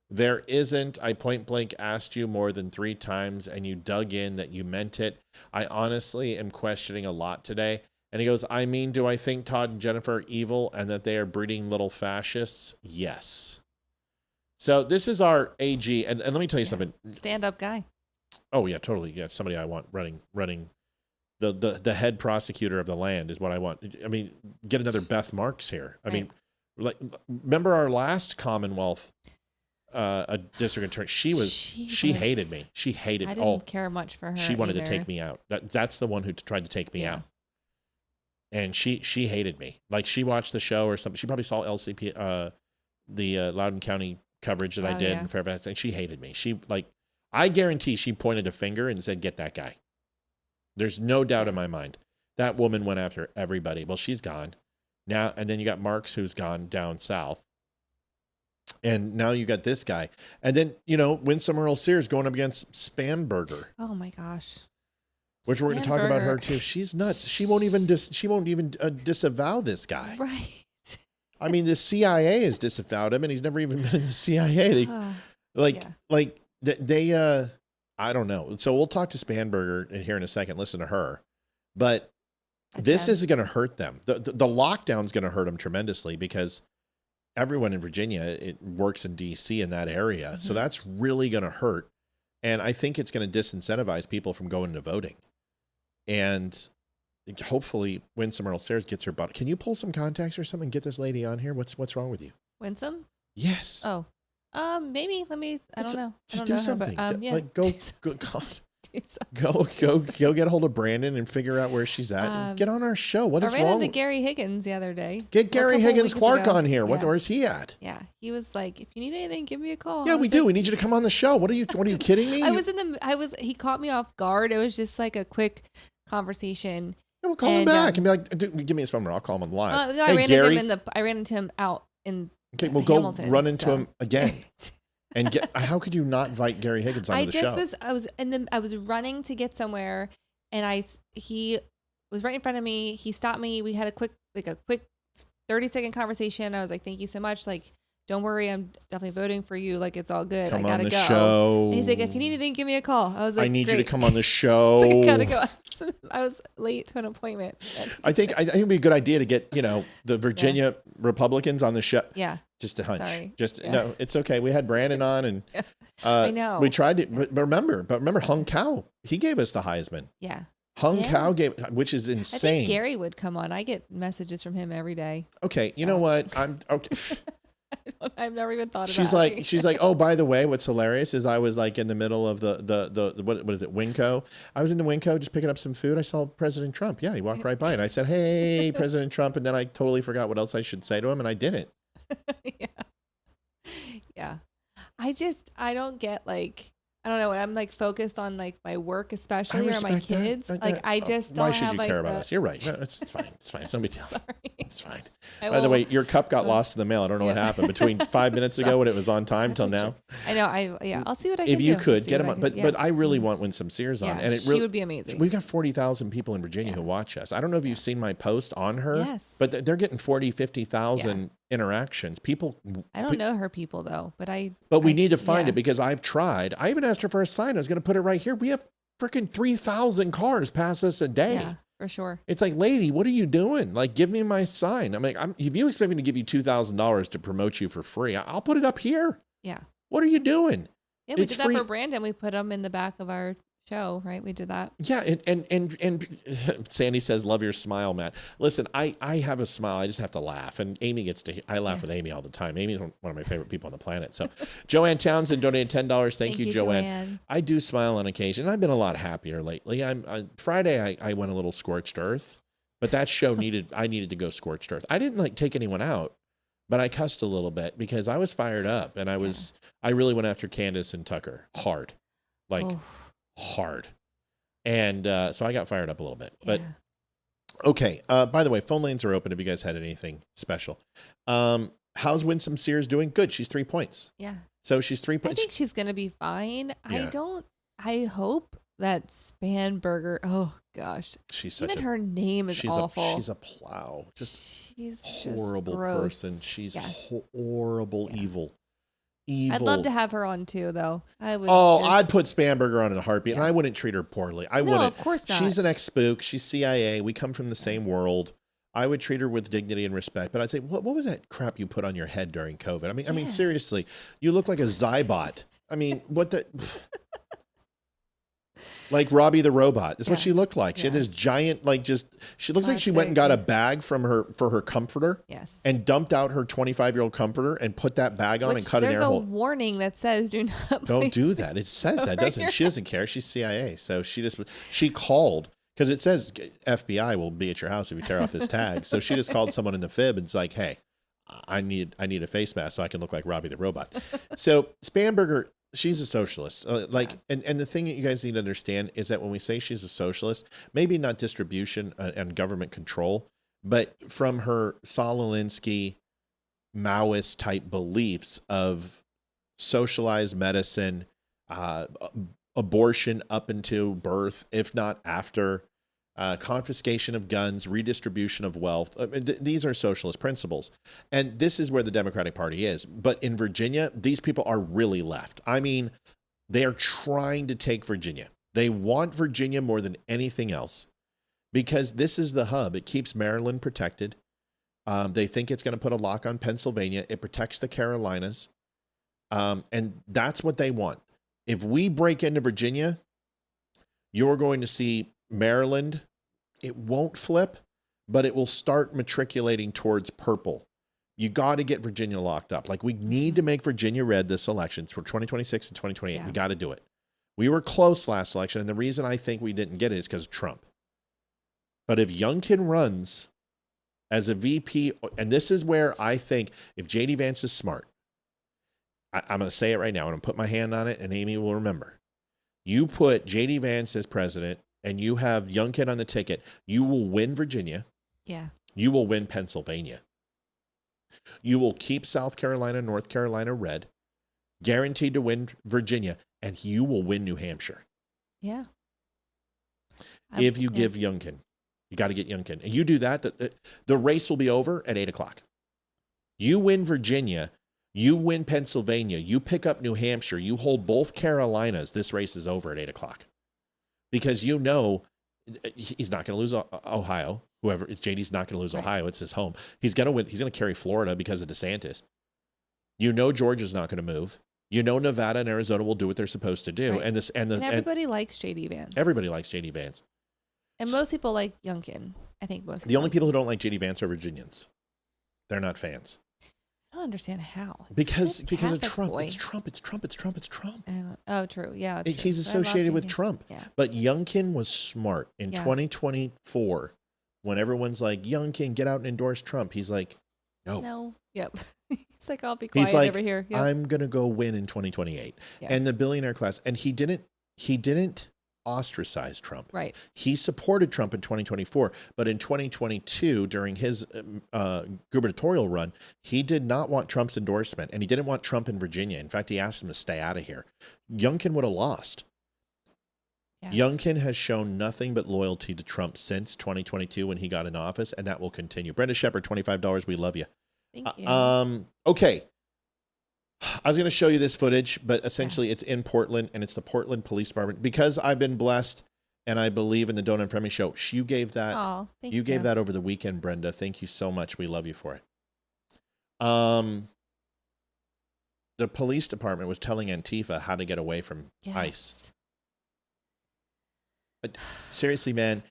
There isn't. I point blank asked you more than 3 times and you dug in that you meant it. I honestly am questioning a lot today. And he goes, I mean, do I think Todd and Jennifer are evil and that they are breeding little fascists? Yes. So this is our AG. And let me tell you something. Stand-up guy. Oh, yeah, totally. Yeah, somebody I want running the head prosecutor of the land is what I want. I mean, get another Beth Marks here. I mean, like, remember our last Commonwealth a district attorney? She hated me. She hated. I didn't care much for her. She wanted either. to take me out. That's the one who tried to take me out. And she hated me. Like, she watched the show or something. She probably saw LCP, the Loudoun County coverage that I did in Fairfax, and she hated me. She, like, I guarantee she pointed a finger and said, get that guy. There's no doubt in my mind. That woman went after everybody. Well, she's gone now. And then you got Marks, who's gone down south. And now you got this guy. And then, Winsome Earl Sears going up against Spamberger. Oh my gosh. Which we're going to talk about her too. She's nuts. She won't even disavow this guy. Right. I mean, the CIA has disavowed him, and he's never even been in the CIA. I don't know. So we'll talk to Spanberger here in a second. Listen to her, but this is going to hurt them. The lockdown is going to hurt them tremendously because everyone in Virginia, it works in DC in that area. Mm-hmm. So that's really going to hurt. And I think it's going to disincentivize people from going to voting. And hopefully Winsome Earl Sears gets her butt. Can you pull some contacts or something? Get this lady on here. What's wrong with you? Winsome? Yes. Oh, maybe. I don't know. Just do something. Like go get a hold of Brandon and figure out where she's at. And get on our show. What is wrong? I ran into Gary Higgins the other day. Get Gary Higgins Clark on here. Yeah. Where's he at? Yeah, he was like, if you need anything, give me a call. Yeah, we do. We need you to come on the show. What are you kidding me? He caught me off guard. It was just like a quick conversation. Yeah, we'll call him back and be like, give me his phone number. I'll call him on live. No, hey, I ran into him out in Hamilton, go run into him again. And how could you not invite Gary Higgins onto the show? I was running to get somewhere, and he was right in front of me. He stopped me. We had a quick 30-second conversation. I was like, "Thank you so much. Like, don't worry, I'm definitely voting for you. Like, it's all good. Come I gotta on the go." show. And he's like, "If you need anything, give me a call." I was like, "I need Great. you to come on the show." I gotta go. I was late to an appointment. I think it'd be a good idea to get the Virginia Republicans on the show. Yeah. Just a hunch. Sorry. No, it's okay. We had Brandon on, and I know we tried to. But remember, Hung Kao, he gave us the Heisman. Yeah. Hung Kao gave, which is insane. I think Gary would come on. I get messages from him every day. Okay, you know what? I'm okay. I've never even thought she's about it. She's like, oh, by the way, what's hilarious is I was like in the middle of the what is it, Winco? I was in the Winco just picking up some food. I saw President Trump. Yeah, he walked right by, and I said, hey, President Trump, and then I totally forgot what else I should say to him, and I didn't. Yeah. I don't get I don't know, when I'm focused on my work especially or my kids. I just don't Why should have you care about us? You're right. No, it's fine. It's fine. It's no big deal. It's fine. By the way, your cup got lost in the mail. I don't know what happened between 5 minutes ago when it was on time till now. I know. I'll see what I can do. If you could get him on, but I really want Winsome Sears on, and she would be amazing. We've got 40,000 people in Virginia who watch us. I don't know if you've seen my post on her. Yes. But they're getting 50,000 interactions. People. I don't know her people though, but we need to find it because I've tried. I even asked her for a sign. I was going to put it right here. We have freaking 3,000 cars pass us a day. Yeah, for sure. It's like, lady, what are you doing? Like, give me my sign. I'm like, if you expect me to give you $2,000 to promote you for free, I'll put it up here. Yeah. What are you doing? Yeah, we did that for Brandon. We put them in the back of our show, right? We did that. Yeah, and Sandy says, "Love your smile, Matt." Listen, I have a smile. I just have to laugh, and Amy gets to. I laugh with Amy all the time. Amy's one of my favorite people on the planet. So, Joanne Townsend donated $10. Thank you, Joanne. I do smile on occasion. I've been a lot happier lately. Friday. I went a little scorched earth, but that show I needed to go scorched earth. I didn't take anyone out, but I cussed a little bit because I was fired up, and I really went after Candace and Tucker hard, hard. And so I got fired up a little bit. But okay. By the way, phone lanes are open if you guys had anything special. How's Winsome Sears doing? Good. She's 3 points. Yeah. So she's 3 points. I think she's going to be fine. Yeah. I hope that Spanberger, oh gosh. Even her name is awful. She's a plow. She's horrible just person. She's horrible, evil. I'd love to have her on too, though. I'd put Spanberger on in a heartbeat, and I wouldn't treat her poorly. I wouldn't. Of course not. She's an ex-spook. She's CIA. We come from the same world. I would treat her with dignity and respect. But I'd say, what was that crap you put on your head during COVID? I mean, seriously, you look like a Zybot. I mean, what the? Like Robbie the Robot. That's what she looked like. She had this giant, she looks like she went and got a bag for her comforter. Yes. And dumped out her 25-year-old comforter and put that bag on and cut an air hole. There's a warning that says do not Don't do that. It says that, doesn't it? She doesn't care. She's CIA. So she called because it says FBI will be at your house if you tear off this tag. So she just called someone in the fib and it's like, hey, I need a face mask so I can look like Robbie the Robot. So Spanberger, she's a socialist. And the thing that you guys need to understand is that when we say she's a socialist, maybe not distribution and government control, but from her Saul Alinsky Maoist type beliefs of socialized medicine, abortion up until birth, if not after, confiscation of guns, redistribution of wealth. These are socialist principles. And this is where the Democratic Party is. But in Virginia, these people are really left. I mean, they are trying to take Virginia. They want Virginia more than anything else because this is the hub. It keeps Maryland protected. They think it's going to put a lock on Pennsylvania. It protects the Carolinas. And that's what they want. If we break into Virginia, you're going to see Maryland, it won't flip, but it will start matriculating towards purple. You got to get Virginia locked up. We need to make Virginia red this election for 2026 and 2028. Yeah. We got to do it. We were close last election, and the reason I think we didn't get it is because of Trump. But if Youngkin runs as a VP, and this is where I think if J.D. Vance is smart, I'm going to say it right now. I'm going to put my hand on it, and Amy will remember. You put J.D. Vance as president, and you have Youngkin on the ticket, you will win Virginia. Yeah. You will win Pennsylvania. You will keep South Carolina, North Carolina red, guaranteed to win Virginia, and you will win New Hampshire. Yeah. If you give Youngkin, you got to get Youngkin. And you do that, the race will be over at 8 o'clock. You win Virginia, you win Pennsylvania, you pick up New Hampshire, you hold both Carolinas, this race is over at 8 o'clock. Because you know he's not going to lose Ohio. Whoever it's JD's not going to lose Ohio. It's his home. He's going to win. He's going to carry Florida because of DeSantis. You know Georgia's not going to move. You know Nevada and Arizona will do what they're supposed to do. Right. And everybody likes JD Vance. Everybody likes JD Vance. And most people like Youngkin. I think most. The only people who don't like JD Vance are Virginians. They're not fans. I don't understand how. Because of Trump. Boy. It's Trump. Oh, true. Yeah. He's associated with Trump. Yeah. But Youngkin was smart in 2024 when everyone's like, Youngkin, get out and endorse Trump. He's like, no. Yep. He's like, I'll be quiet over here. Yep. I'm going to go win in 2028. Yeah. And the billionaire class. And he didn't ostracize Trump. Right. He supported Trump in 2024, but in 2022, during his gubernatorial run, he did not want Trump's endorsement, and he didn't want Trump in Virginia. In fact, he asked him to stay out of here. Youngkin would have lost. Yeah. Youngkin has shown nothing but loyalty to Trump since 2022 when he got in office, and that will continue. Brenda Shepard, $25. We love you. Thank you. Okay. I was going to show you this footage, but essentially it's in Portland, and it's the Portland Police Department. Because I've been blessed and I believe in the Donut Friendly Show, you gave that. Oh, thank you gave that over the weekend, Brenda. Thank you so much. We love you for it. The police department was telling Antifa how to get away from ICE. But seriously, man,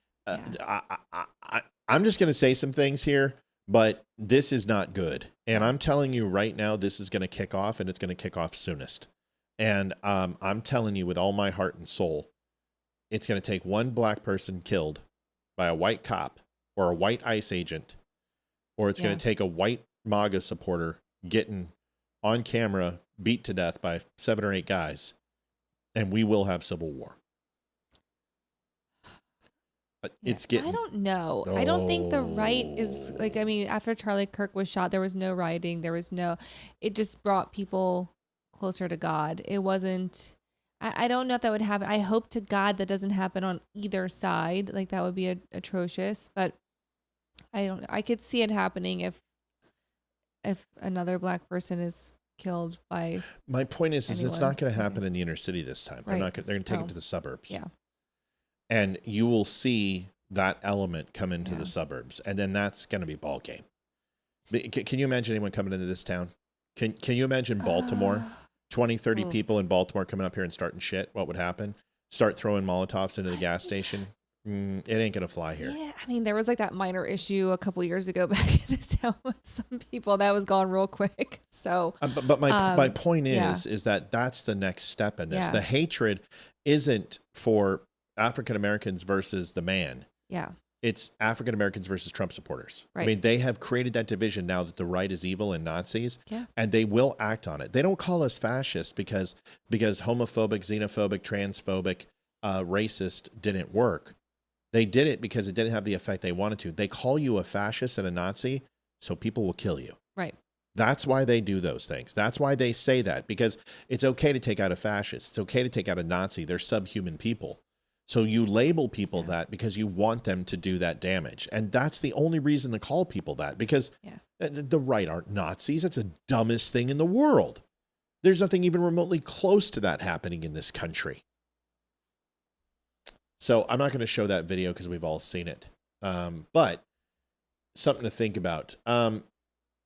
I'm just going to say some things here, but this is not good. And I'm telling you right now, this is going to kick off, and it's going to kick off soonest. And I'm telling you with all my heart and soul, it's going to take one black person killed by a white cop or a white ICE agent, or it's going to take a white MAGA supporter getting on camera beat to death by 7 or 8 guys, and we will have civil war. But it's getting... I don't know. I don't think the right is like, I mean, after Charlie Kirk was shot, there was no rioting. There was no, it just brought people closer to God. It wasn't, I don't know if that would happen. I hope to God that doesn't happen on either side. Like that would be atrocious, but I could see it happening if another black person is killed by. My point is it's not going to happen right. in the inner city this time. Right. They're going to take it to the suburbs. Yeah. And you will see that element come into the suburbs, and then that's going to be ball game. Can you imagine anyone coming into this town? Can you imagine Baltimore? 20, 30 people in Baltimore coming up here and starting shit. What would happen? Start throwing Molotovs into the gas station. It ain't gonna fly here. Yeah, I mean, there was like that minor issue a couple years ago back in this town with some people that was gone real quick. So, but my point is that that's the next step in this. Yeah. The hatred isn't for African Americans versus the man. Yeah. It's African Americans versus Trump supporters. Right. I mean, they have created that division now that the right is evil and Nazis, yeah. and they will act on it. They don't call us fascists because homophobic, xenophobic, transphobic, racist didn't work. They did it because it didn't have the effect they wanted to. They call you a fascist and a Nazi, so people will kill you. Right. That's why they do those things. That's why they say that, because it's okay to take out a fascist. It's okay to take out a Nazi. They're subhuman people. So you label people that because you want them to do that damage. And that's the only reason to call people that, because the right aren't Nazis. That's the dumbest thing in the world. There's nothing even remotely close to that happening in this country. So I'm not going to show that video because we've all seen it. But something to think about.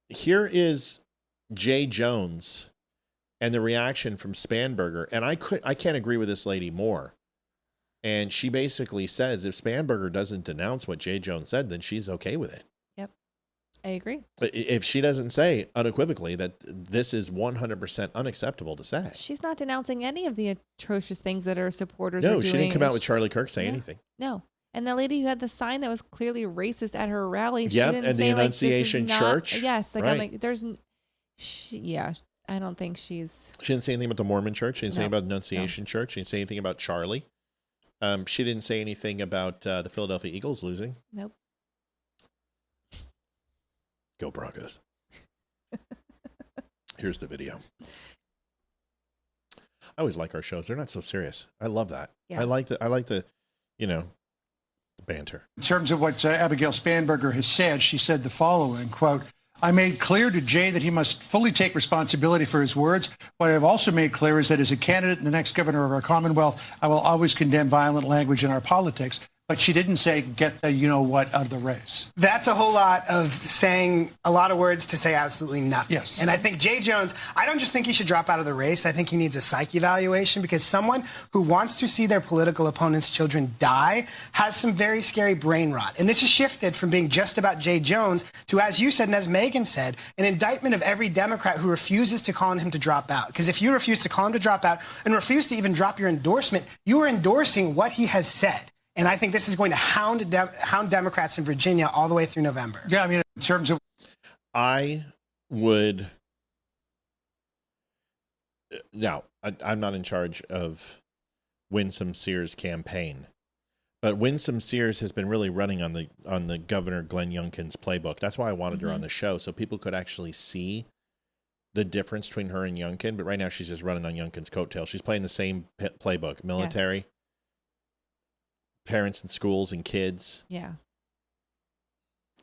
Here is Jay Jones and the reaction from Spanberger. And I can't agree with this lady more. And she basically says if Spanberger doesn't denounce what Jay Jones said, then she's okay with it. Yep. I agree. But if she doesn't say unequivocally that this is 100% unacceptable to say. She's not denouncing any of the atrocious things that her supporters are doing. No, she didn't come out with Charlie Kirk saying anything. No. And the lady who had the sign that was clearly racist at her rally, she yep, didn't and say, the Annunciation like, this is not, Church. Yes. Like, right. I'm like, I don't think she's. She didn't say anything about the Mormon Church. She didn't say anything about the Annunciation Church. She didn't say anything about Charlie. She didn't say anything about the Philadelphia Eagles losing. Nope. Go Broncos. Here's the video. I always like our shows. They're not so serious. I love that. Yeah. I like the the banter. In terms of what Abigail Spanberger has said, she said the following, quote, I made clear to Jay that he must fully take responsibility for his words. What I've also made clear is that as a candidate and the next governor of our Commonwealth, I will always condemn violent language in our politics. But she didn't say get the you-know-what out of the race. That's a whole lot of saying a lot of words to say absolutely nothing. Yes. And I think Jay Jones, I don't just think he should drop out of the race. I think he needs a psych evaluation because someone who wants to see their political opponent's children die has some very scary brain rot. And this has shifted from being just about Jay Jones to, as you said and as Megan said, an indictment of every Democrat who refuses to call on him to drop out. Because if you refuse to call him to drop out and refuse to even drop your endorsement, you are endorsing what he has said. And I think this is going to hound Democrats in Virginia all the way through November. Yeah, I mean, in terms of... I would... Now, I'm not in charge of Winsome Sears' campaign, but Winsome Sears has been really running on the Governor Glenn Youngkin's playbook. That's why I wanted her on the show, so people could actually see the difference between her and Youngkin. But right now, she's just running on Youngkin's coattail. She's playing the same playbook. Military... Yes. Parents and schools and kids. Yeah.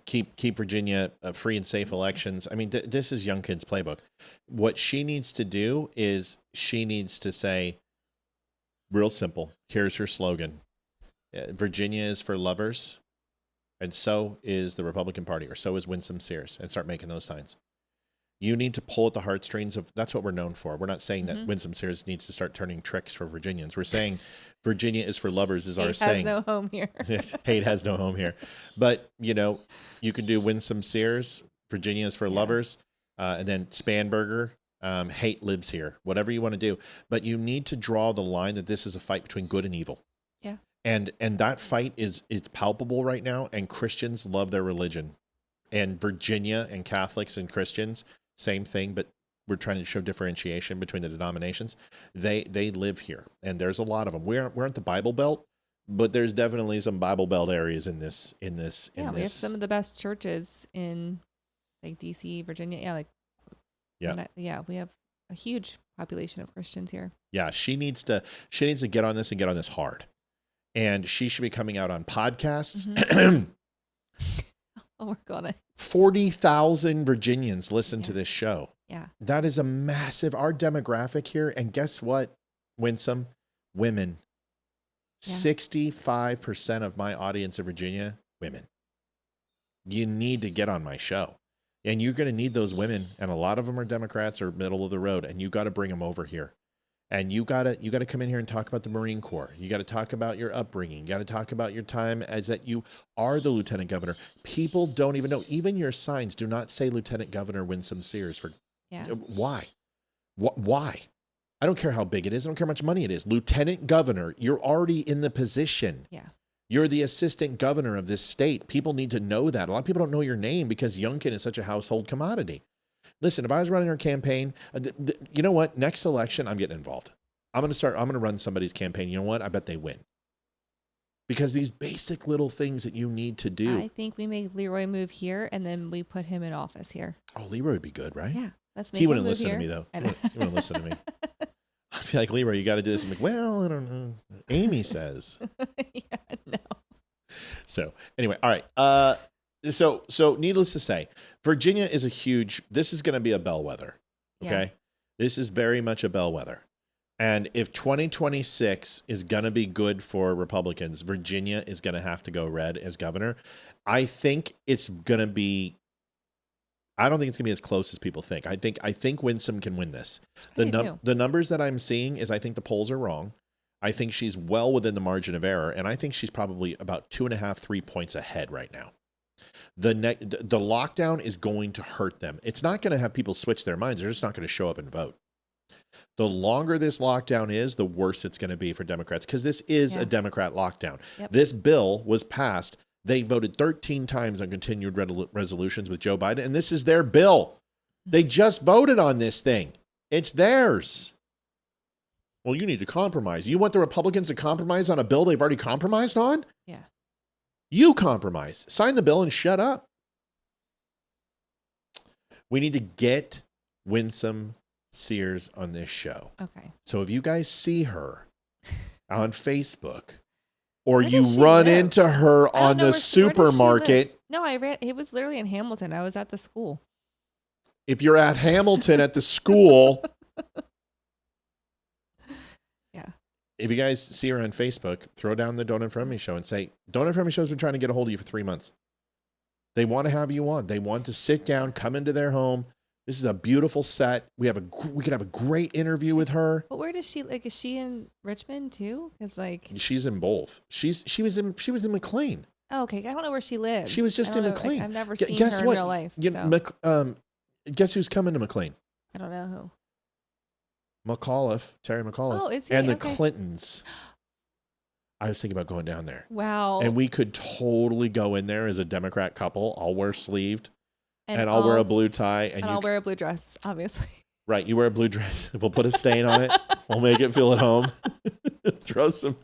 Keep Virginia free and safe elections. I mean, this is Youngkin's playbook. What she needs to do is she needs to say, real simple, here's her slogan. Virginia is for lovers, and so is the Republican Party, or so is Winsome Sears, and start making those signs. You need to pull at the heartstrings of, that's what we're known for. We're not saying Mm-hmm. that Winsome Sears needs to start turning tricks for Virginians. We're saying Virginia is for lovers is our Hate saying. has no home here. Hate has no home here. But, you know, you can do Winsome Sears, Virginia is for lovers, and then Spanberger, hate lives here. Whatever you want to do. But you need to draw the line that this is a fight between good and evil. Yeah. And that fight is palpable right now, and Christians love their religion. And Virginia and Catholics and Christians, same thing, but we're trying to show differentiation between the denominations. They live here, and there's a lot of them. We're at the Bible Belt, but there's definitely some Bible Belt areas in this. Yeah, we have some of the best churches in like DC, Virginia. Yeah, we have a huge population of Christians here. Yeah, she needs to get on this and get on this hard. And she should be coming out on podcasts. Mm-hmm. I'll work on it. 40,000 Virginians listen to this show. Yeah. That is a massive, our demographic here. And guess what, Winsome? Women. Yeah. 65% of my audience in Virginia, women. You need to get on my show. And you're going to need those women. And a lot of them are Democrats or middle of the road. And you got to bring them over here. And you gotta come in here and talk about the Marine Corps. You got to talk about your upbringing. You got to talk about your time as that you are the lieutenant governor. People don't even know. Even your signs do not say Lieutenant Governor Winsome Sears. Why? Why? I don't care how big it is. I don't care how much money it is. Lieutenant Governor, you're already in the position. Yeah. You're the assistant governor of this state. People need to know that. A lot of people don't know your name because Youngkin is such a household commodity. Listen, if I was running our campaign, you know what? Next election, I'm getting involved. I'm going to run somebody's campaign. You know what? I bet they win. Because these basic little things that you need to do. I think we make Leroy move here and then we put him in office here. Oh, Leroy would be good, right? Yeah. Let's make he him wouldn't move listen here. to me, though. He wouldn't listen to me. I'd be like, Leroy, you got to do this. I'm like, well, I don't know. Amy says. Yeah, no. So anyway, all right. So needless to say, Virginia is this is going to be a bellwether. Okay. Yeah. This is very much a bellwether. And if 2026 is going to be good for Republicans, Virginia is going to have to go red as governor. I think it's going to be, I don't think it's going to be as close as people think. I think Winsome can win this. The numbers that I'm seeing is I think the polls are wrong. I think she's well within the margin of error. And I think she's probably about 2.5, 3 points ahead right now. The lockdown is going to hurt them. It's not going to have people switch their minds. They're just not going to show up and vote. The longer this lockdown is, the worse it's going to be for Democrats because this is a Democrat lockdown. Yep. This bill was passed. They voted 13 times on continued resolutions with Joe Biden, and this is their bill. They just voted on this thing. It's theirs. Well, you need to compromise. You want the Republicans to compromise on a bill they've already compromised on? Yeah. You compromise. Sign the bill and shut up. We need to get Winsome Sears on this show. Okay. So if you guys see her on Facebook or you run into her on the supermarket. No, it was literally in Hamilton. I was at the school. If you're at Hamilton at the school. Yeah. If you guys see her on Facebook, throw down the Don't Unfriend Me show and say, Don't Unfriend Me show's been trying to get a hold of you for 3 months. They want to have you on. They want to sit down, come into their home. This is a beautiful set. We could have a great interview with her. But where does she is she in Richmond too? Because she's in both. She was in McLean. Oh, okay. I don't know where she lives. She was just in McLean. I've never seen her in real life. Guess who's coming to McLean? I don't know who. Terry McAuliffe. Oh, is he? And the Clintons. I was thinking about going down there. Wow. And we could totally go in there as a Democrat couple. I'll wear sleeved. And I'll wear a blue tie. And I'll wear a blue dress, obviously. Right. You wear a blue dress. We'll put a stain on it. We'll make it feel at home. throw some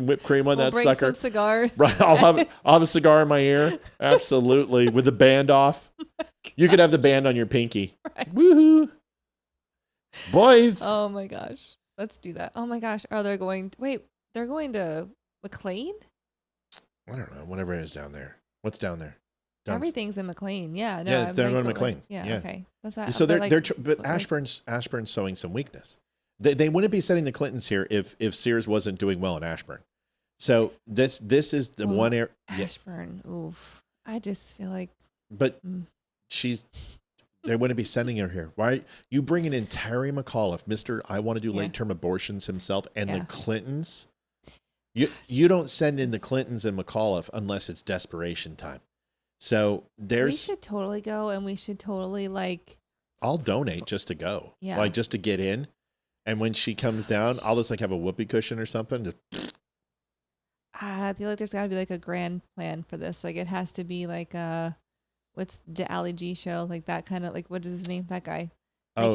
whipped cream on that bring sucker. Some cigars. Right. I'll have a cigar in my ear. Absolutely. With the band off. You could have the band on your pinky. Right. Woohoo. Boys. Oh my gosh. Let's do that. Oh my gosh. They're going to McLean? I don't know. Whatever it is down there. What's down there? Everything's in McLean. Yeah. No, yeah, they're going to McLean. Yeah. Okay. That's not, so but Ashburn's showing some weakness. They wouldn't be sending the Clintons here if Sears wasn't doing well in Ashburn. So this is the one area. Ashburn. Oof. I just feel like. But she's They wouldn't be sending her here. Why? You bringing in Terry McAuliffe, Mr. I want to do late-term abortions himself, and the Clintons. You don't send in the Clintons and McAuliffe unless it's desperation time. So we should totally go, and we should totally I'll donate just to go. Yeah. Like just to get in. And when she comes down, I'll just have a whoopee cushion or something. I feel like there's got to be a grand plan for this. It has to be what's the Ali G show? That kind of what is his name? That guy.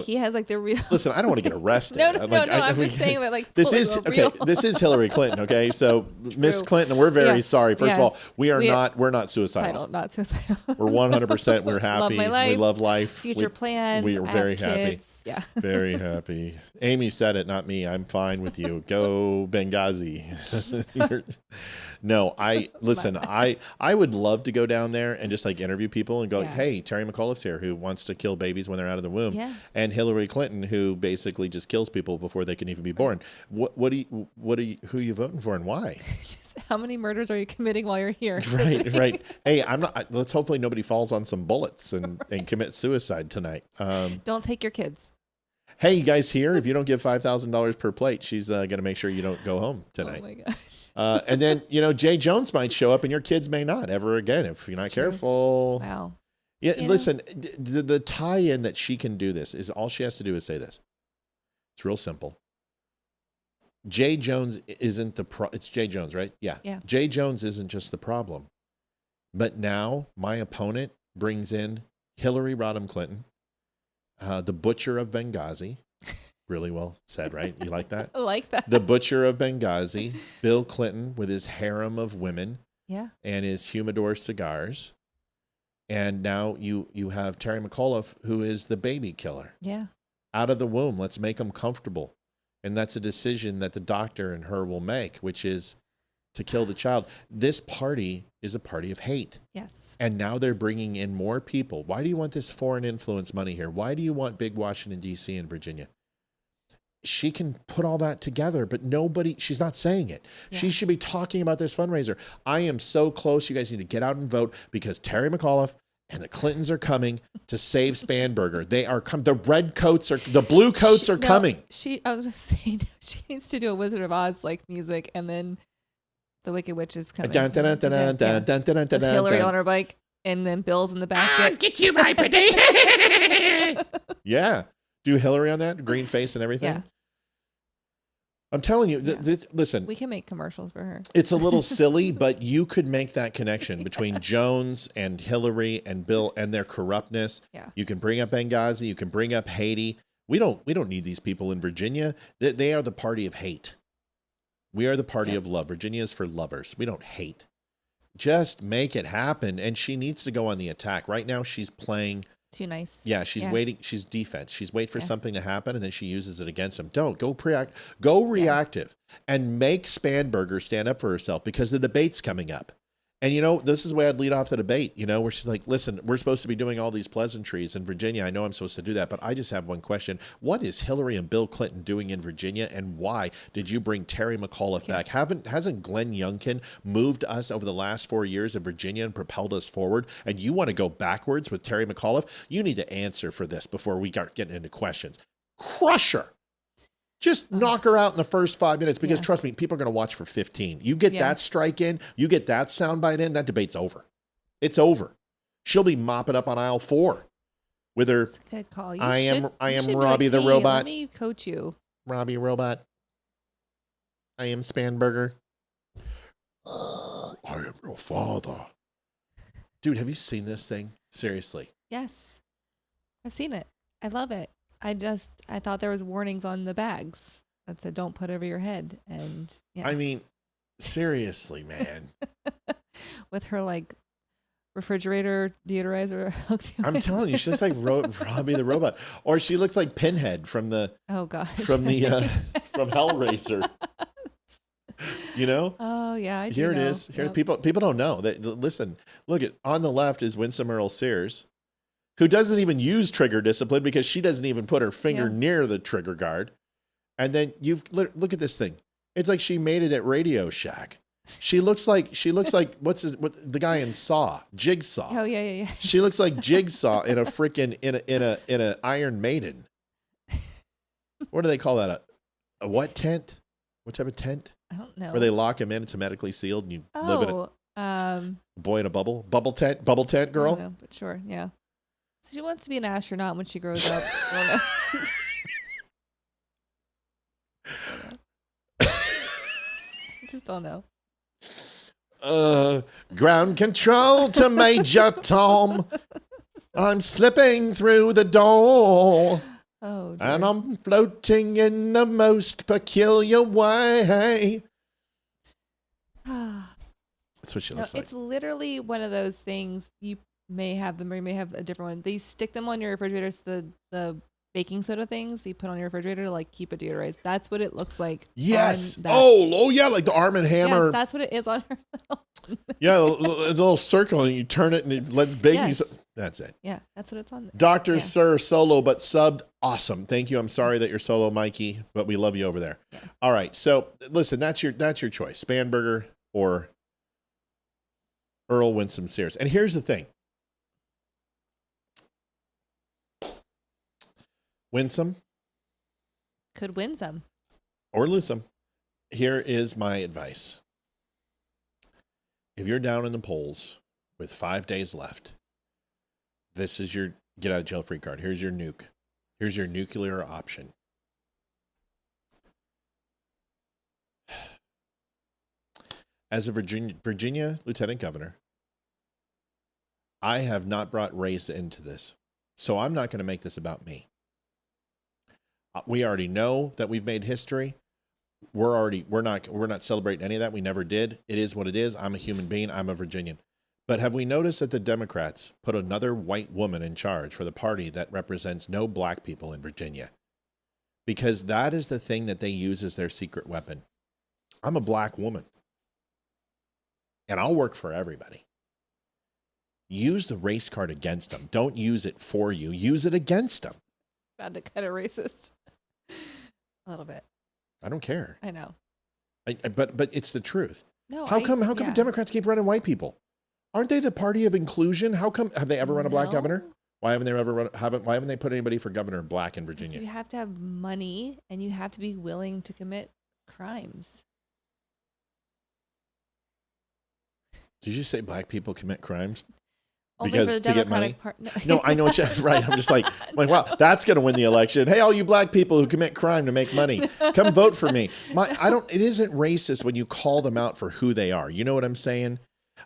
He has the real. Listen, I don't want to get arrested. No. I'm just saying that this is okay. This is Hillary Clinton. Okay, so Miss Clinton, we're very sorry. First of all, we're not suicidal. Not suicidal. We're 100%. We're happy. Love my life. We love life. Future plans. We are very happy. Yeah. Very happy. Amy said it, not me. I'm fine with you. Go Benghazi. No, listen. I would love to go down there and just interview people and go, hey, Terry McAuliffe's here who wants to kill babies when they're out of the womb. Yeah. And Hillary Clinton, who basically just kills people before they can even be born. Who are you voting for and why? Just how many murders are you committing while you're here? Right. Hey, I'm not. Let's hopefully nobody falls on some bullets and commit suicide tonight. Don't take your kids. Hey, you guys here? If you don't give $5,000 per plate, she's going to make sure you don't go home tonight. Oh my gosh. And then Jay Jones might show up, and your kids may not ever again if you're not careful. Wow. Yeah, listen, the tie-in that she can do this is all she has to do is say this. It's real simple. Jay Jones isn't it's Jay Jones, right? Yeah. Jay Jones isn't just the problem. But now my opponent brings in Hillary Rodham Clinton, the butcher of Benghazi. Really well said, right? You like that? I like that. The butcher of Benghazi, Bill Clinton with his harem of women. Yeah. And his humidor cigars. And now you have Terry McAuliffe, who is the baby killer. Yeah. Out of the womb. Let's make them comfortable. And that's a decision that the doctor and her will make, which is to kill the child. This party is a party of hate. Yes. And now they're bringing in more people. Why do you want this foreign influence money here? Why do you want big Washington, D.C. and Virginia? She can put all that together, but she's not saying it. Yeah. She should be talking about this fundraiser. I am so close. You guys need to get out and vote because Terry McAuliffe and the Clintons are coming to save Spanberger. They are coming. The blue coats are coming. I was just saying, she needs to do a Wizard of Oz music, and then the Wicked Witch is coming. With Hillary on her bike, and then Bill's in the basket. Get you right, Yeah. Do Hillary on that green face and everything. Yeah. I'm telling you, listen. We can make commercials for her. It's a little silly, but you could make that connection between Jones and Hillary and Bill and their corruptness. Yeah. You can bring up Benghazi. You can bring up Haiti. We don't need these people in Virginia. They are the party of hate. We are the party of love. Virginia is for lovers. We don't hate. Just make it happen. And she needs to go on the attack. Right now, she's playing too nice. Yeah, she's waiting. She's defense. She's waiting for something to happen, and then she uses it against him. Don't go reactive, and make Spanberger stand up for herself because the debate's coming up. And this is the way I'd lead off the debate. Where she's like, "Listen, we're supposed to be doing all these pleasantries in Virginia. I know I'm supposed to do that, but I just have one question: what is Hillary and Bill Clinton doing in Virginia, and why did you bring Terry McAuliffe back? Hasn't Glenn Youngkin moved us over the last 4 years in Virginia and propelled us forward? And you want to go backwards with Terry McAuliffe? You need to answer for this before we start getting into questions. Crush her." Just knock her out in the first 5 minutes because trust me, people are going to watch for 15. You get that strike in, you get that soundbite in, that debate's over. It's over. She'll be mopping up on aisle 4 with her. That's a good call. I am Robbie the robot. Let me coach you. Robbie robot. I am Spanberger. I am your father. Dude, have you seen this thing? Seriously. Yes. I've seen it. I love it. I thought there was warnings on the bags that said don't put over your head. And I mean, seriously, man. With her refrigerator deodorizer. I'm telling you, she looks like Robbie the robot. Or she looks like Pinhead from from Hellraiser. Oh yeah, I do Here know. it is. Here people don't know that. Listen, look at on the left is Winsome Earl Sears, who doesn't even use trigger discipline because she doesn't even put her finger near the trigger guard. And then look at this thing. It's like she made it at Radio Shack. She looks like what the guy in Saw, Jigsaw. Oh yeah. She looks like Jigsaw in a freaking in a Iron Maiden. What do they call that? A what tent? What type of tent? I don't know. Where they lock him in, it's hermetically sealed, and you live in it. Boy in a bubble tent girl. I don't know, but sure, yeah. So she wants to be an astronaut when she grows up. I don't know. I just don't know. Ground control to Major Tom. I'm slipping through the door. Oh, dear. And I'm floating in the most peculiar way. That's what she looks like. It's literally one of those things. You may have them or you may have a different one. They stick them on your refrigerators, the baking soda things you put on your refrigerator to like keep it deodorized. That's what it looks like. Yes. Oh yeah, like the Arm & Hammer. Yes, that's what it is on her little. Yeah, a little circle, and you turn it, and it lets baking. Yes. That's it. Yeah, that's what it's on. Dr. Sir solo, but subbed. Awesome. Thank you. I'm sorry that you're solo, Mikey, but we love you over there. Yeah. All right. So listen, that's your choice: Spanberger or Earl Winsome Sears. And here's the thing: Winsome could win some or lose some. Here is my advice: if you're down in the polls with 5 days left, this is your get out of jail free card. Here's your nuke. Here's your nuclear option. As a Virginia lieutenant governor, I have not brought race into this. So I'm not going to make this about me. We already know that we've made history. We're not celebrating any of that. We never did. It is what it is. I'm a human being. I'm a Virginian. But have we noticed that the Democrats put another white woman in charge for the party that represents no black people in Virginia? Because that is the thing that they use as their secret weapon. I'm a black woman. And I'll work for everybody. Use the race card against them. Don't use it for you. Use it against them. Sounded kind of racist. A little bit. I don't care. I know. But it's the truth. No. How come Democrats keep running white people? Aren't they the party of inclusion? How come have they ever run a black governor? Why haven't they put anybody for governor black in Virginia? You have to have money and you have to be willing to commit crimes. Did you say black people commit crimes? Only for the Democratic Part. No, I know what you right. I'm just like, wow, that's going to win the election. Hey, all you black people who commit crime to make money, come vote for me. It isn't racist when you call them out for who they are. You know what I'm saying?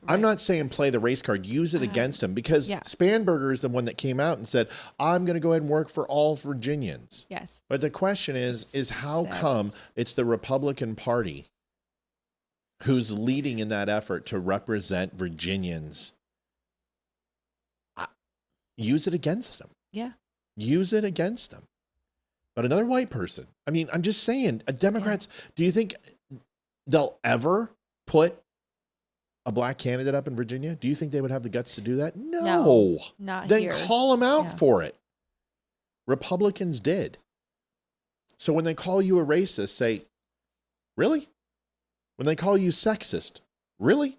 Right. I'm not saying play the race card, use it against them, because Spanberger is the one that came out and said, I'm going to go ahead and work for all Virginians. Yes. But the question is how come it's the Republican Party who's leading in that effort to represent Virginians? Use it against them. Yeah. Use it against them. But another white person, I mean, I'm just saying, Democrats, do you think they'll ever put a black candidate up in Virginia? Do you think they would have the guts to do that? No. Not then here. Call them out for it. Republicans did. So when they call you a racist, say, really? When they call you sexist, really?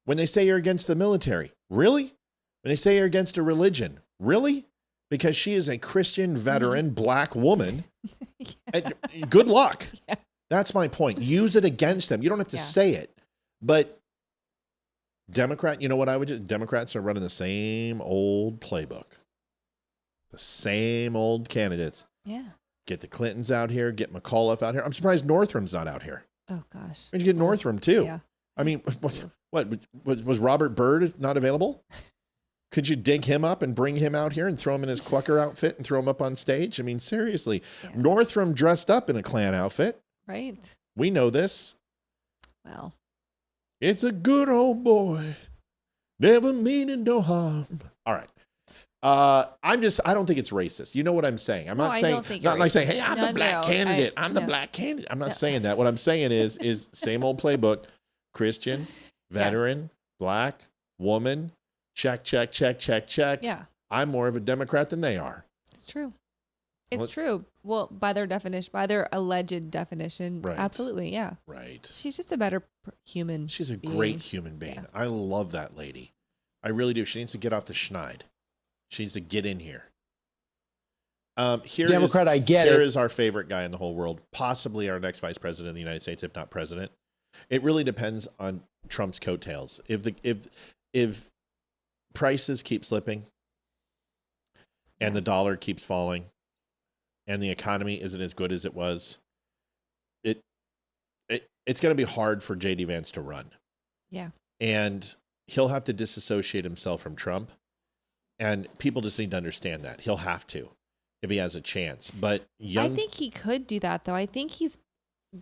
When they say you're against the military, really? When they say you're against a religion, really? Because she is a Christian veteran black woman. Good luck. Yeah. That's my point. Use it against them. You don't have to say it. But Democrat, you know what I would do? Democrats are running the same old playbook. The same old candidates. Yeah. Get the Clintons out here. Get McAuliffe out here. I'm surprised Northam's not out here. Oh, gosh. And you get Northam, too. Yeah. I mean, what was Robert Byrd not available? Could you dig him up and bring him out here and throw him in his Clucker outfit and throw him up on stage? I mean, seriously. Yeah. Northam dressed up in a Klan outfit. Right. We know this. Well. It's a good old boy. Never meaning no harm. All right. I don't think it's racist. You know what I'm saying? I'm not saying, not like saying, hey, I'm the black candidate. I'm the black candidate. I'm not saying that. What I'm saying is same old playbook. Christian, veteran, black, woman. Check, check. Yeah. I'm more of a Democrat than they are. It's true. It's true. Well, by their definition, by their alleged definition, Right. absolutely, yeah. Right. She's just a better human. She's a being. great human being. Yeah. I love that lady. I really do. She needs to get off the schneid. She needs to get in here. Democrat, I get Here it. is our favorite guy in the whole world, possibly our next vice president of the United States, if not president. It really depends on Trump's coattails. If prices keep slipping and the dollar keeps falling and the economy isn't as good as it was, it's going to be hard for JD Vance to run. Yeah. And he'll have to disassociate himself from Trump. And people just need to understand that. He'll have to if he has a chance. But I think he could do that, though. I think he's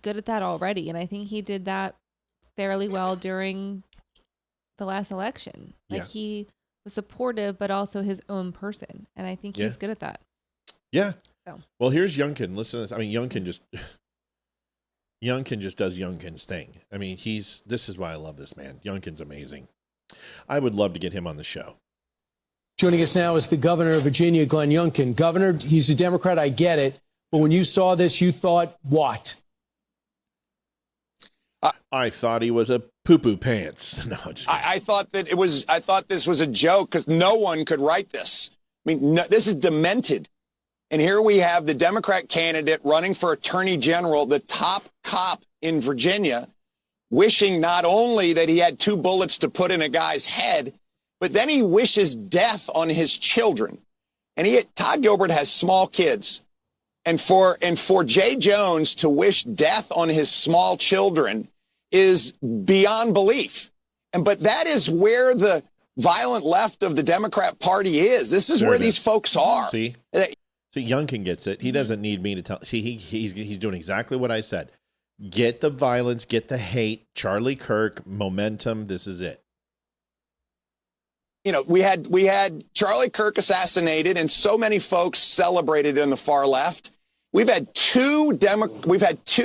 good at that already. And I think he did that fairly well during the last election. Like, he was supportive, but also his own person. And I think he's good at that. Yeah. So. Well, here's Youngkin. Listen to this. I mean, Youngkin just does Youngkin's thing. I mean, this is why I love this man. Youngkin's amazing. I would love to get him on the show. Joining us now is the governor of Virginia, Glenn Youngkin. Governor, he's a Democrat, I get it. But when you saw this, you thought what? I thought he was a poo-poo pants. No, I thought this was a joke because no one could write this. I mean, this is demented. And here we have the Democrat candidate running for attorney general, the top cop in Virginia, wishing not only that he had 2 bullets to put in a guy's head, but then he wishes death on his children. And Todd Gilbert has small kids. And for Jay Jones to wish death on his small children is beyond belief. But that is where the violent left of the Democrat Party is. This is where these folks are. See, Youngkin gets it. He doesn't need me to tell. See, he's doing exactly what I said. Get the violence, get the hate. Charlie Kirk, momentum. This is it. You know, we had Charlie Kirk assassinated, and so many folks celebrated in the far left. We've had two Democrats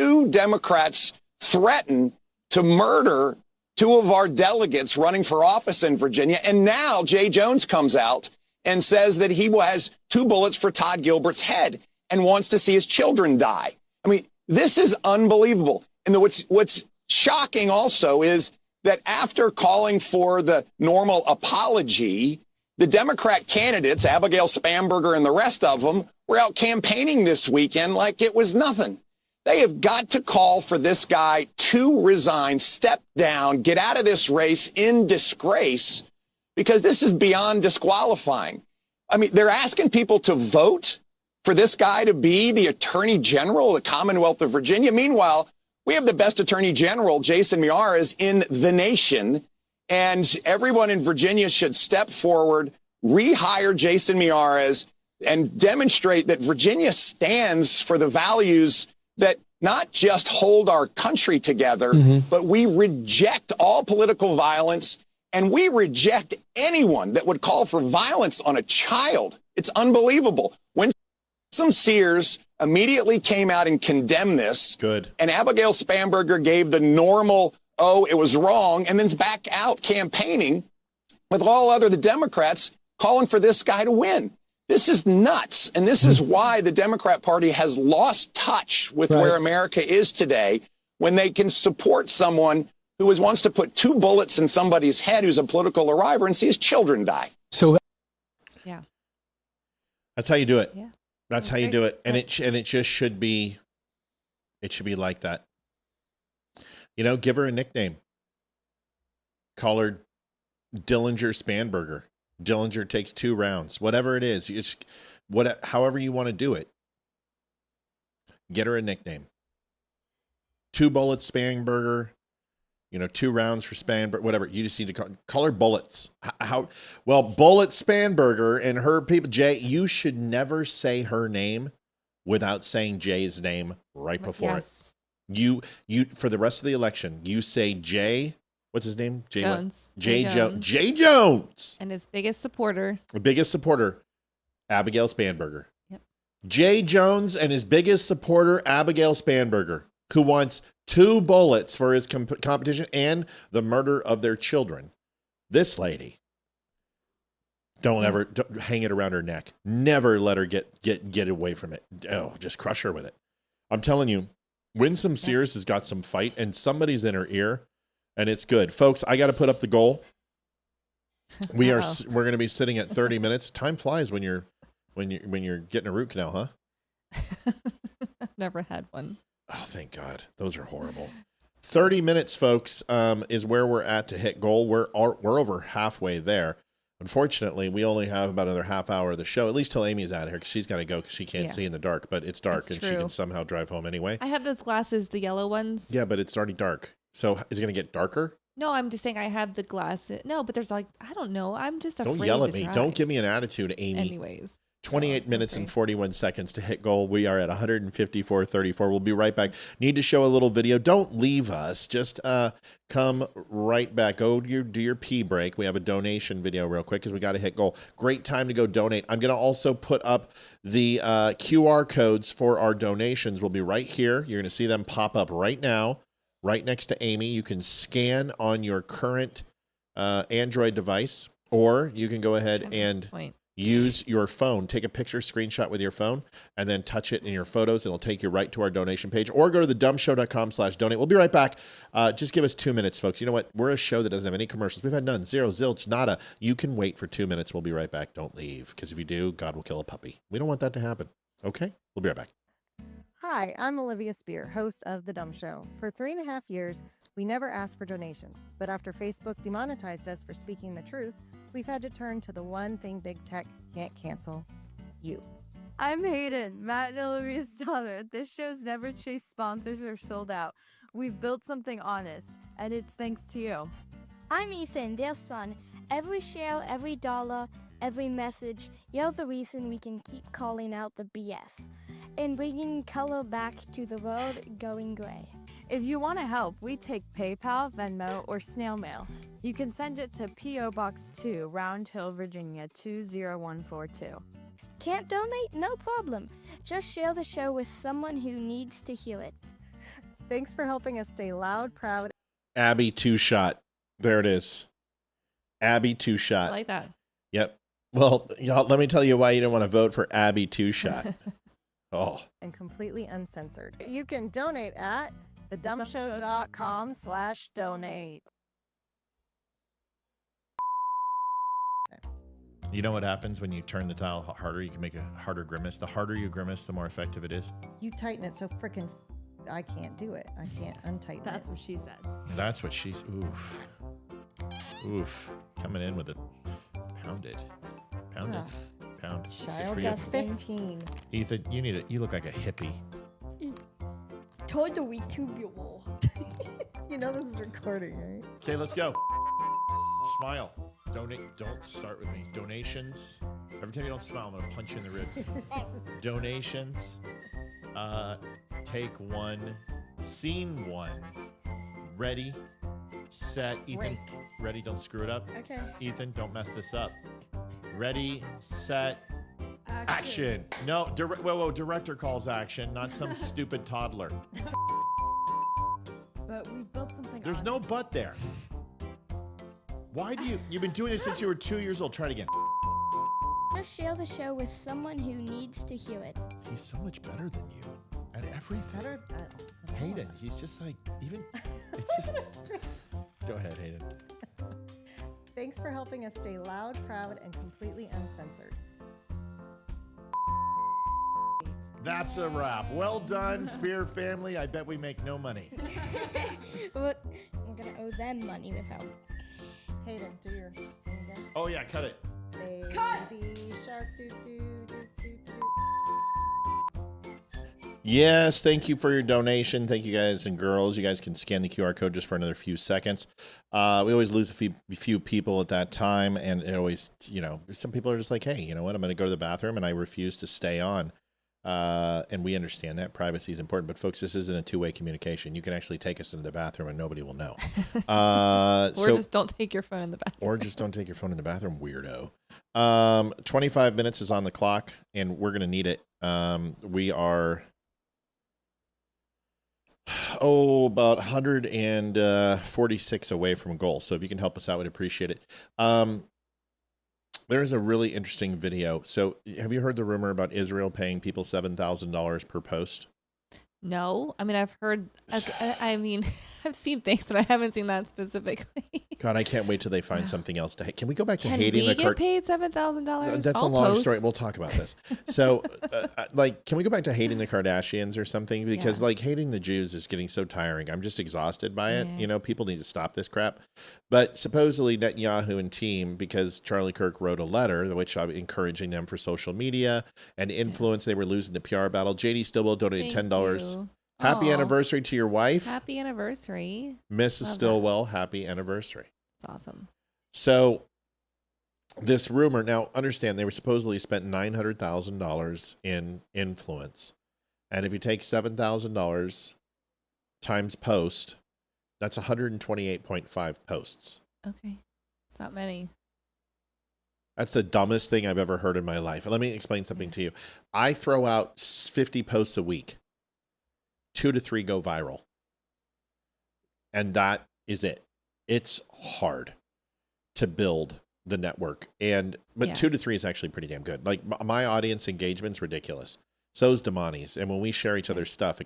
threaten to murder 2 of our delegates running for office in Virginia, and now Jay Jones comes out and says that he has 2 bullets for Todd Gilbert's head and wants to see his children die. I mean, this is unbelievable. And what's shocking also is that after calling for the normal apology, the Democrat candidates, Abigail Spanberger and the rest of them, were out campaigning this weekend like it was nothing. They have got to call for this guy to resign, step down, get out of this race in disgrace, because this is beyond disqualifying. I mean, they're asking people to vote for this guy to be the Attorney General of the Commonwealth of Virginia. Meanwhile, we have the best Attorney General, Jason Miyares, in the nation, and everyone in Virginia should step forward, rehire Jason Miyares, and demonstrate that Virginia stands for the values that not just hold our country together, but we reject all political violence, and we reject anyone that would call for violence on a child. It's unbelievable. When some Sears immediately came out and condemned this. Good. And Abigail Spanberger gave the normal, oh, it was wrong, and then's back out campaigning with the Democrats calling for this guy to win. This is nuts. And this is why the Democrat Party has lost touch with where America is today, when they can support someone who wants to put 2 bullets in somebody's head who's a political arrival and see his children die. So, yeah, that's how you do it. Yeah. That's how you do it. And it just should be, it should be like that. You know, give her a nickname. Call her Dillinger Spanberger. Dillinger takes 2 rounds. Whatever it is, however you want to do it. Get her a nickname. 2 bullets Spanberger. 2 rounds for Spanberger. Whatever. You just need to call her Bullets. Bullet Spanberger and her people. Jay, you should never say her name without saying Jay's name right before it. You for the rest of the election, you say Jay. What's his name? Jay Jones. Jay Jones. And his biggest supporter. Abigail Spanberger. Yep. Jay Jones and his biggest supporter, Abigail Spanberger, who wants 2 bullets for his competition and the murder of their children. This lady. Don't hang it around her neck. Never let her get away from it. Oh, just crush her with it. I'm telling you, Winsome Sears has got some fight, and somebody's in her ear, and it's good, folks. I got to put up the goal. We're going to be sitting at 30 minutes. Time flies when you're getting a root canal, huh? I've never had one. Oh, thank God. Those are horrible. 30 minutes, folks, is where we're at to hit goal. We're over halfway there. Unfortunately, we only have about another half hour of the show, at least till Amy's out of here, because she's got to go because she can't see in the dark, but it's dark and she can somehow drive home anyway. I have those glasses, the yellow ones. Yeah, but it's already dark. So is it going to get darker? No, I'm just saying I have the glasses. No, but there's I don't know. I'm just afraid. Don't yell at me. Drive. Don't give me an attitude, Amy. Anyways. 28 minutes and 41 seconds to hit goal. We are at 154.34. We'll be right back. Need to show a little video. Don't leave us. Just come right back. Go do your pee break. We have a donation video real quick because we got to hit goal. Great time to go donate. I'm going to also put up the QR codes for our donations. Will be right here. You're going to see them pop up right now, right next to Amy. You can scan on your current Android device, or you can go ahead and use your phone. Take a picture, screenshot with your phone, and then touch it in your photos. It'll take you right to our donation page, or go to thedumbshow.com/donate. We'll be right back. Just give us 2 minutes, folks. You know what? We're a show that doesn't have any commercials. We've had none. Zero, zilch, nada. You can wait for 2 minutes. We'll be right back. Don't leave, because if you do, God will kill a puppy. We don't want that to happen. Okay? We'll be right back. Hi, I'm Olivia Spear, host of The Dumb Show. For 3.5 years, we never asked for donations, but after Facebook demonetized us for speaking the truth, we've had to turn to the one thing big tech can't cancel: you. I'm Hayden, Matt and Olivia's daughter. This show's never chased sponsors or sold out. We've built something honest, and it's thanks to you. I'm Ethan, their son. Every share, every dollar, every message, you're the reason we can keep calling out the BS and bringing color back to the world going gray. If you want to help, we take PayPal, Venmo, or snail mail. You can send it to P.O. Box 2, Round Hill, Virginia 20142. Can't donate? No problem. Just share the show with someone who needs to hear it. Thanks for helping us stay loud, proud. Abby Two-Shot. There it is. Abby Two-Shot. I like that. Yep. Well, y'all, let me tell you why you don't want to vote for Abby Two-Shot. Oh. And completely uncensored. You can donate at thedumbshow.com/donate. You know what happens when you turn the dial harder? You can make a harder grimace. The harder you grimace, the more effective it is. You tighten it so freaking I can't do it. I can't untighten That's what she said. That's what she's... Oof. Oof. Coming in with it. Pound it. Pound it. Pound. Child gets 15. Ethan, you look like a hippie. Totally tubular. You know this is recording, right? Okay, let's go. Smile. Donate. Don't start with me. Donations. Every time you don't smile, I'm going to punch you in the ribs. Donations. Take one. Scene one. Ready. Set. Ethan. Break. Ready. Don't screw it up. Okay. Ethan, don't mess this up. Ready. Set. Action. No. Whoa. Director calls action, not some stupid toddler. But we've built something There's no but there. Why do you've been doing this since you were 2 years old. Try it again. Just share the show with someone who needs to hear it. He's so much better than you at everything. He's better at Hayden, he's just like, even, it's just, go ahead, Hayden. Thanks for helping us stay loud, proud, and completely uncensored. That's a wrap. Well done, Spear family. I bet we make no money. But I'm going to owe them money without. Hayden, do your thing again. Oh, yeah, cut it. Baby shark, doo doo doo doo doo. Yes, thank you for your donation. Thank you guys and girls. You guys can scan the QR code just for another few seconds. We always lose a few people at that time, and it always, some people are just like, hey, you know what? I'm going to go to the bathroom, and I refuse to stay on. And we understand that privacy is important, but folks, this isn't a two-way communication. You can actually take us into the bathroom and nobody will know. Just don't take your phone in the bathroom. Or just don't take your phone in the bathroom, weirdo. 25 minutes is on the clock and we're going to need it. We are, about 146 away from goal. So if you can help us out, we'd appreciate it. There's a really interesting video. So have you heard the rumor about Israel paying people $7,000 per post? No, I mean I've heard. I mean I've seen things, but I haven't seen that specifically. God, I can't wait till they find something else to hate. Can we go back to Can hating we the get paid $7,000? That's a long story. We'll talk about this. So, like, can we go back to hating the Kardashians or something? Because, like, hating the Jews is getting so tiring. I'm just exhausted by it. Yeah. You know, people need to stop this crap. But supposedly Netanyahu and team, because Charlie Kirk wrote a letter, which I'm encouraging them for social media and influence, they were losing the PR battle. JD Stillwell donated $10. Happy anniversary to your wife. Happy anniversary. Mrs. Love Stillwell, happy anniversary. That's awesome. So this rumor, now understand, they were supposedly spent $900,000 in influence. And if you take $7,000 times post, that's 128.5 posts. Okay. It's not many. That's the dumbest thing I've ever heard in my life. Let me explain something to you. I throw out 50 posts a week. 2 to 3 go viral. And that is it. It's hard to build the network. But 2 to 3 is actually pretty damn good. Like my audience engagement's ridiculous. So is Damani's. And when we share each other's stuff,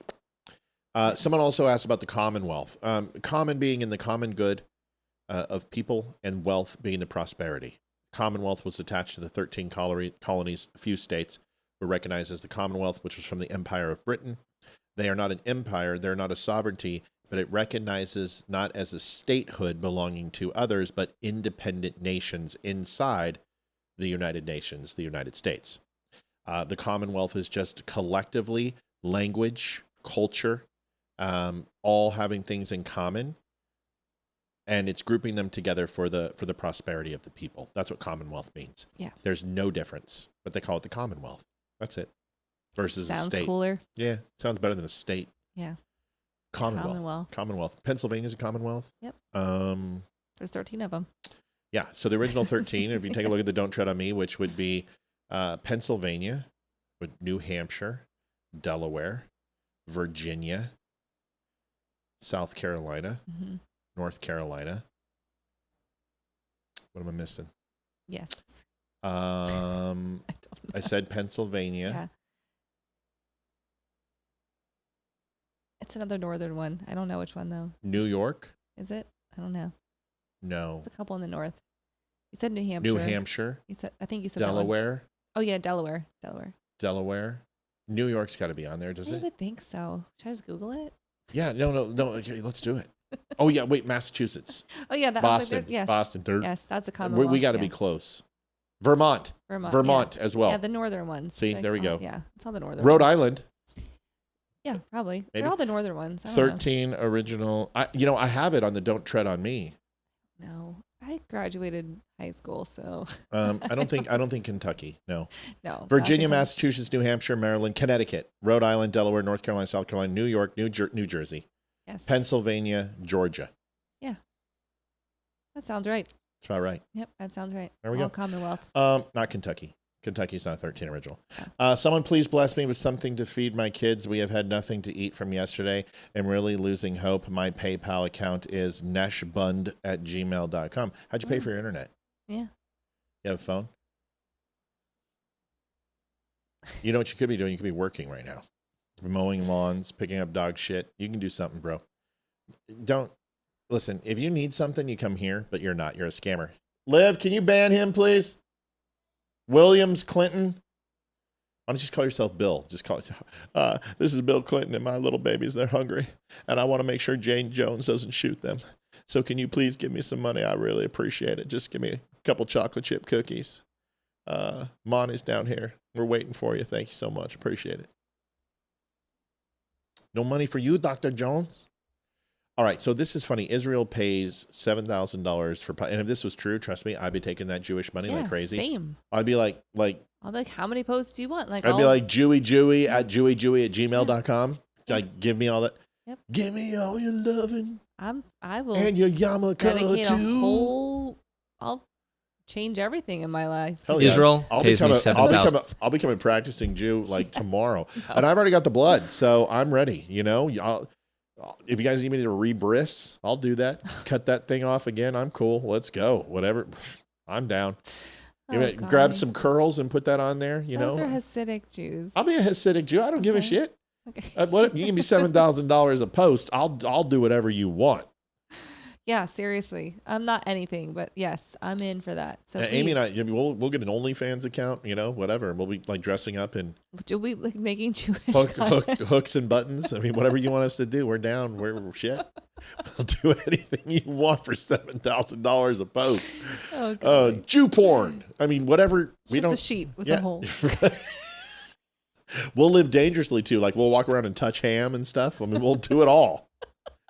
someone also asked about the Commonwealth. Common being in the common good of people, and wealth being the prosperity. Commonwealth was attached to the 13 colonies. A few states were recognized as the Commonwealth, which was from the Empire of Britain. They are not an empire. They're not a sovereignty, but it recognizes not as a statehood belonging to others, but independent nations inside the United Nations, the United States. The Commonwealth is just collectively language, culture, all having things in common, and it's grouping them together for the prosperity of the people. That's what Commonwealth means. Yeah. There's no difference, but they call it the Commonwealth. That's it. Versus a state. Sounds cooler. Yeah, sounds better than a state. Yeah. Commonwealth. Pennsylvania's a Commonwealth. Yep. There's 13 of them. Yeah, so the original 13, if you take a look at the Don't Tread on Me, which would be Pennsylvania, with New Hampshire, Delaware, Virginia, South Carolina, North Carolina. What am I missing? Yes. I said Pennsylvania. Yeah. It's another northern one. I don't know which one though. New York? Is it? I don't know. No. It's a couple in the north. You said New Hampshire. New Hampshire. I think you said Delaware. Oh yeah, Delaware. New York's got to be on there, does it? I would think so. Should I just Google it? Yeah, no. Okay, let's do it. Oh yeah, wait, Massachusetts. Oh yeah, that Boston. yes. Boston. Yes, that's a Commonwealth. We got to be close. Vermont as well. Yeah, the northern ones. See, there we go. Yeah, it's all the northern. Rhode ones. Island. Yeah, probably. Maybe. They're all the northern ones. 13 original. I have it on the Don't Tread on Me. No, I graduated high school, so. I don't think Kentucky. No. No. Virginia, Massachusetts, New Hampshire, Maryland, Connecticut, Rhode Island, Delaware, North Carolina, South Carolina, New York, New Jersey. Yes. Pennsylvania, Georgia. Yeah. That sounds right. That's about right. Yep, that sounds right. There we go. Commonwealth. Not Kentucky. Kentucky's not 13 original. Someone please bless me with something to feed my kids. We have had nothing to eat from yesterday. I'm really losing hope. My PayPal account is neshbund@gmail.com. How'd you pay for your internet? Yeah. You have a phone? You know what you could be doing? You could be working right now. Mowing lawns, picking up dog shit. You can do something, bro. Listen, if you need something, you come here, but you're not. You're a scammer. Liv, can you ban him, please? Williams Clinton. Why don't you just call yourself Bill? Just call it. This is Bill Clinton and my little babies. They're hungry. And I want to make sure Jane Jones doesn't shoot them. So can you please give me some money? I really appreciate it. Just give me a couple chocolate chip cookies. Monty's down here. We're waiting for you. Thank you so much. Appreciate it. No money for you, Dr. Jones? All right, so this is funny. Israel pays $7,000 for, and if this was true, trust me, I'd be taking that Jewish money like crazy. Same. I'd be like, I'll be like, how many posts do you want? I'd be like Jewy at jewy@gmail.com. Like, give me all that. Yep. Give me all your loving. I will. And your yarmulke too. I'll change everything in my life. Hell yeah. Israel pays me $7,000. I'll become a practicing Jew like tomorrow, and I've already got the blood, so I'm ready. You know, if you guys need me to rebris, I'll do that. Cut that thing off again. I'm cool. Let's go. Whatever. I'm down. Grab some curls and put that on there. Those are Hasidic Jews. I'll be a Hasidic Jew. I don't give a shit. Okay. What you give me $7,000 a post? I'll do whatever you want. Yeah, seriously. I'm not anything, but yes, I'm in for that. So Amy and I, we'll get an OnlyFans account, whatever, and we'll be like dressing up in. Do we like making Jewish hooks and buttons? I mean, whatever you want us to do, we're down. We're shit. We'll do anything you want for $7,000 a post. Okay. Jew porn. I mean, whatever. It's just a sheet with a hole. We'll live dangerously too. Like we'll walk around and touch ham and stuff. I mean, we'll do it all.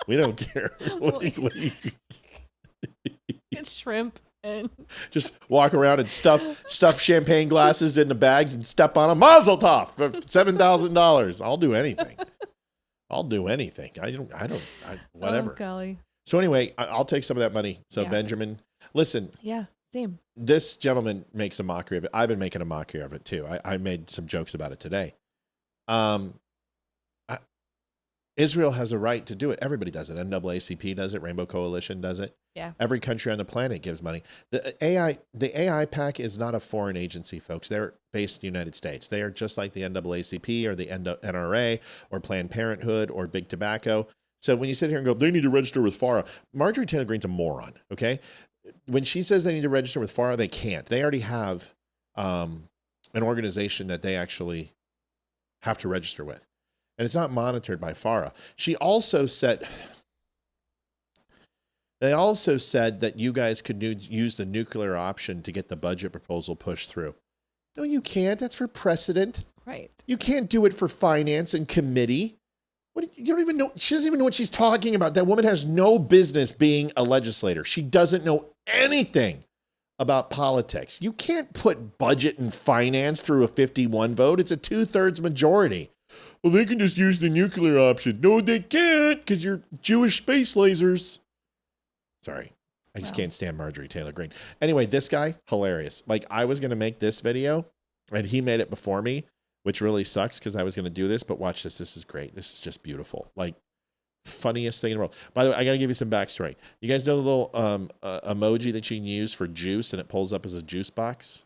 We don't care. It's shrimp and just walk around and stuff champagne glasses into bags and step on them. Mazel tov for $7,000. I'll do anything. Whatever. Oh, golly. So anyway, I'll take some of that money. So Benjamin, listen. Yeah, same. This gentleman makes a mockery of it. I've been making a mockery of it too. I made some jokes about it today. Israel has a right to do it. Everybody does it. NAACP does it. Rainbow Coalition does it. Yeah. Every country on the planet gives money. The AI PAC is not a foreign agency, folks. They're based in the United States. They are just like the NAACP or the NRA or Planned Parenthood or Big Tobacco. So when you sit here and go, they need to register with FARA, Marjorie Taylor Greene's a moron, okay? When she says they need to register with FARA, they can't. They already have an organization that they actually have to register with. And it's not monitored by FARA. They also said that you guys could use the nuclear option to get the budget proposal pushed through. No, you can't. That's for precedent. Right. You can't do it for finance and committee. You don't even know. She doesn't even know what she's talking about. That woman has no business being a legislator. She doesn't know anything about politics. You can't put budget and finance through a 51 vote. It's a 2/3 majority. Well, they can just use the nuclear option. No, they can't, because you're Jewish space lasers. Sorry. I just can't stand Marjorie Taylor Greene. Anyway, this guy, hilarious. Like, I was going to make this video, and he made it before me, which really sucks, because I was going to do this, but watch this. This is great. This is just beautiful. Like, funniest thing in the world. By the way, I got to give you some backstory. You guys know the little emoji that you can use for juice, and it pulls up as a juice box?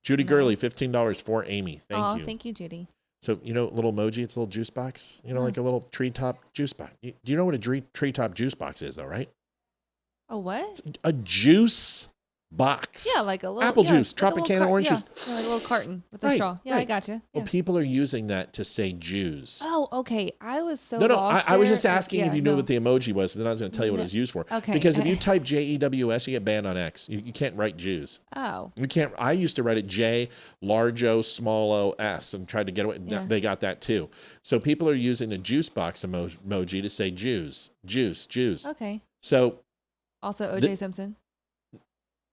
Judy Gurley, $15 for Amy. Thank you. Thank you, Judy. So, little emoji, it's a little juice box, like a little treetop juice box. Do you know what a treetop juice box is, though, right? A what? It's a juice box. Yeah, like a little apple juice, like Tropicana orange juice. Yeah, like a little carton with a straw. Yeah, I gotcha. Well, people are using that to say Jews. Oh, okay. I was so No, lost I was there. just asking if you knew what the emoji was, and then I was going to tell you what it was used for. Okay. Because if you type JEWS, you get banned on X. You can't write Jews. Oh. You can't. I used to write it J, large O, small O, S, and tried to get away. Yeah. They got that too. So people are using the juice box emoji to say Jews. Jews. Okay. So. Also, O.J. Simpson.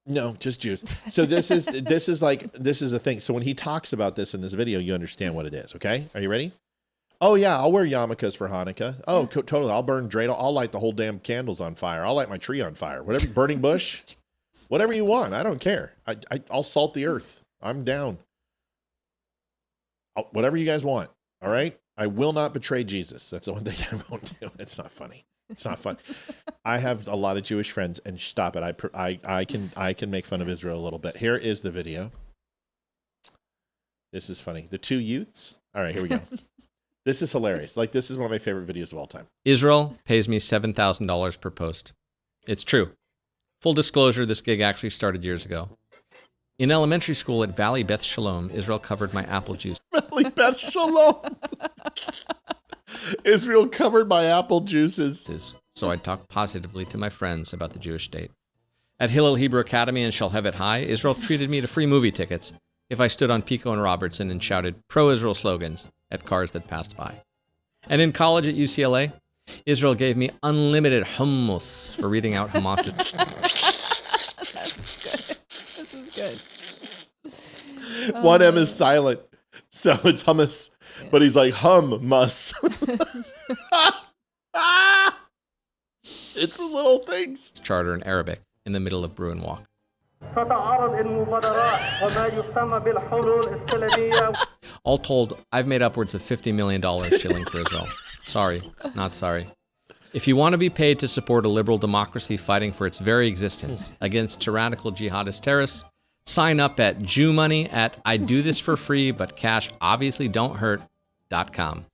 No, just Jews. So this is a thing. So when he talks about this in this video, you understand what it is. Okay, are you ready? Oh yeah, I'll wear yarmulkes for Hanukkah. Oh, totally. I'll burn dreidel. I'll light the whole damn candles on fire. I'll light my tree on fire. Whatever, burning bush, whatever you want. I don't care. I'll salt the earth. I'm down. Whatever you guys want. All right. I will not betray Jesus. That's the one thing I won't do. It's not funny. It's not fun. I have a lot of Jewish friends, and stop it. I can make fun of Israel a little bit. Here is the video. This is funny. The two youths. All right, here we go. This is hilarious. Like, this is one of my favorite videos of all time. Israel pays me $7,000 per post. It's true. Full disclosure, this gig actually started years ago. In elementary school at Valley Beth Shalom, Israel covered my apple juice. Valley Beth Shalom. Israel covered my apple juices. So I talk positively to my friends about the Jewish state. At Hillel Hebrew Academy and Shalhevet High, Israel treated me to free movie tickets if I stood on Pico and Robertson and shouted pro-Israel slogans at cars that passed by. And in college at UCLA, Israel gave me unlimited hummus for reading out Hamas. That's good. This is good. One M is silent, so it's hummus. But he's like, hummus. It's the little things. Charter in Arabic in the middle of Bruin Walk. All told, I've made upwards of $50 million shilling for Israel. Sorry, not sorry. If you want to be paid to support a liberal democracy fighting for its very existence against tyrannical jihadist terrorists, Sign up at Jew Money at I do this for free, but cash obviously don't hurt.com.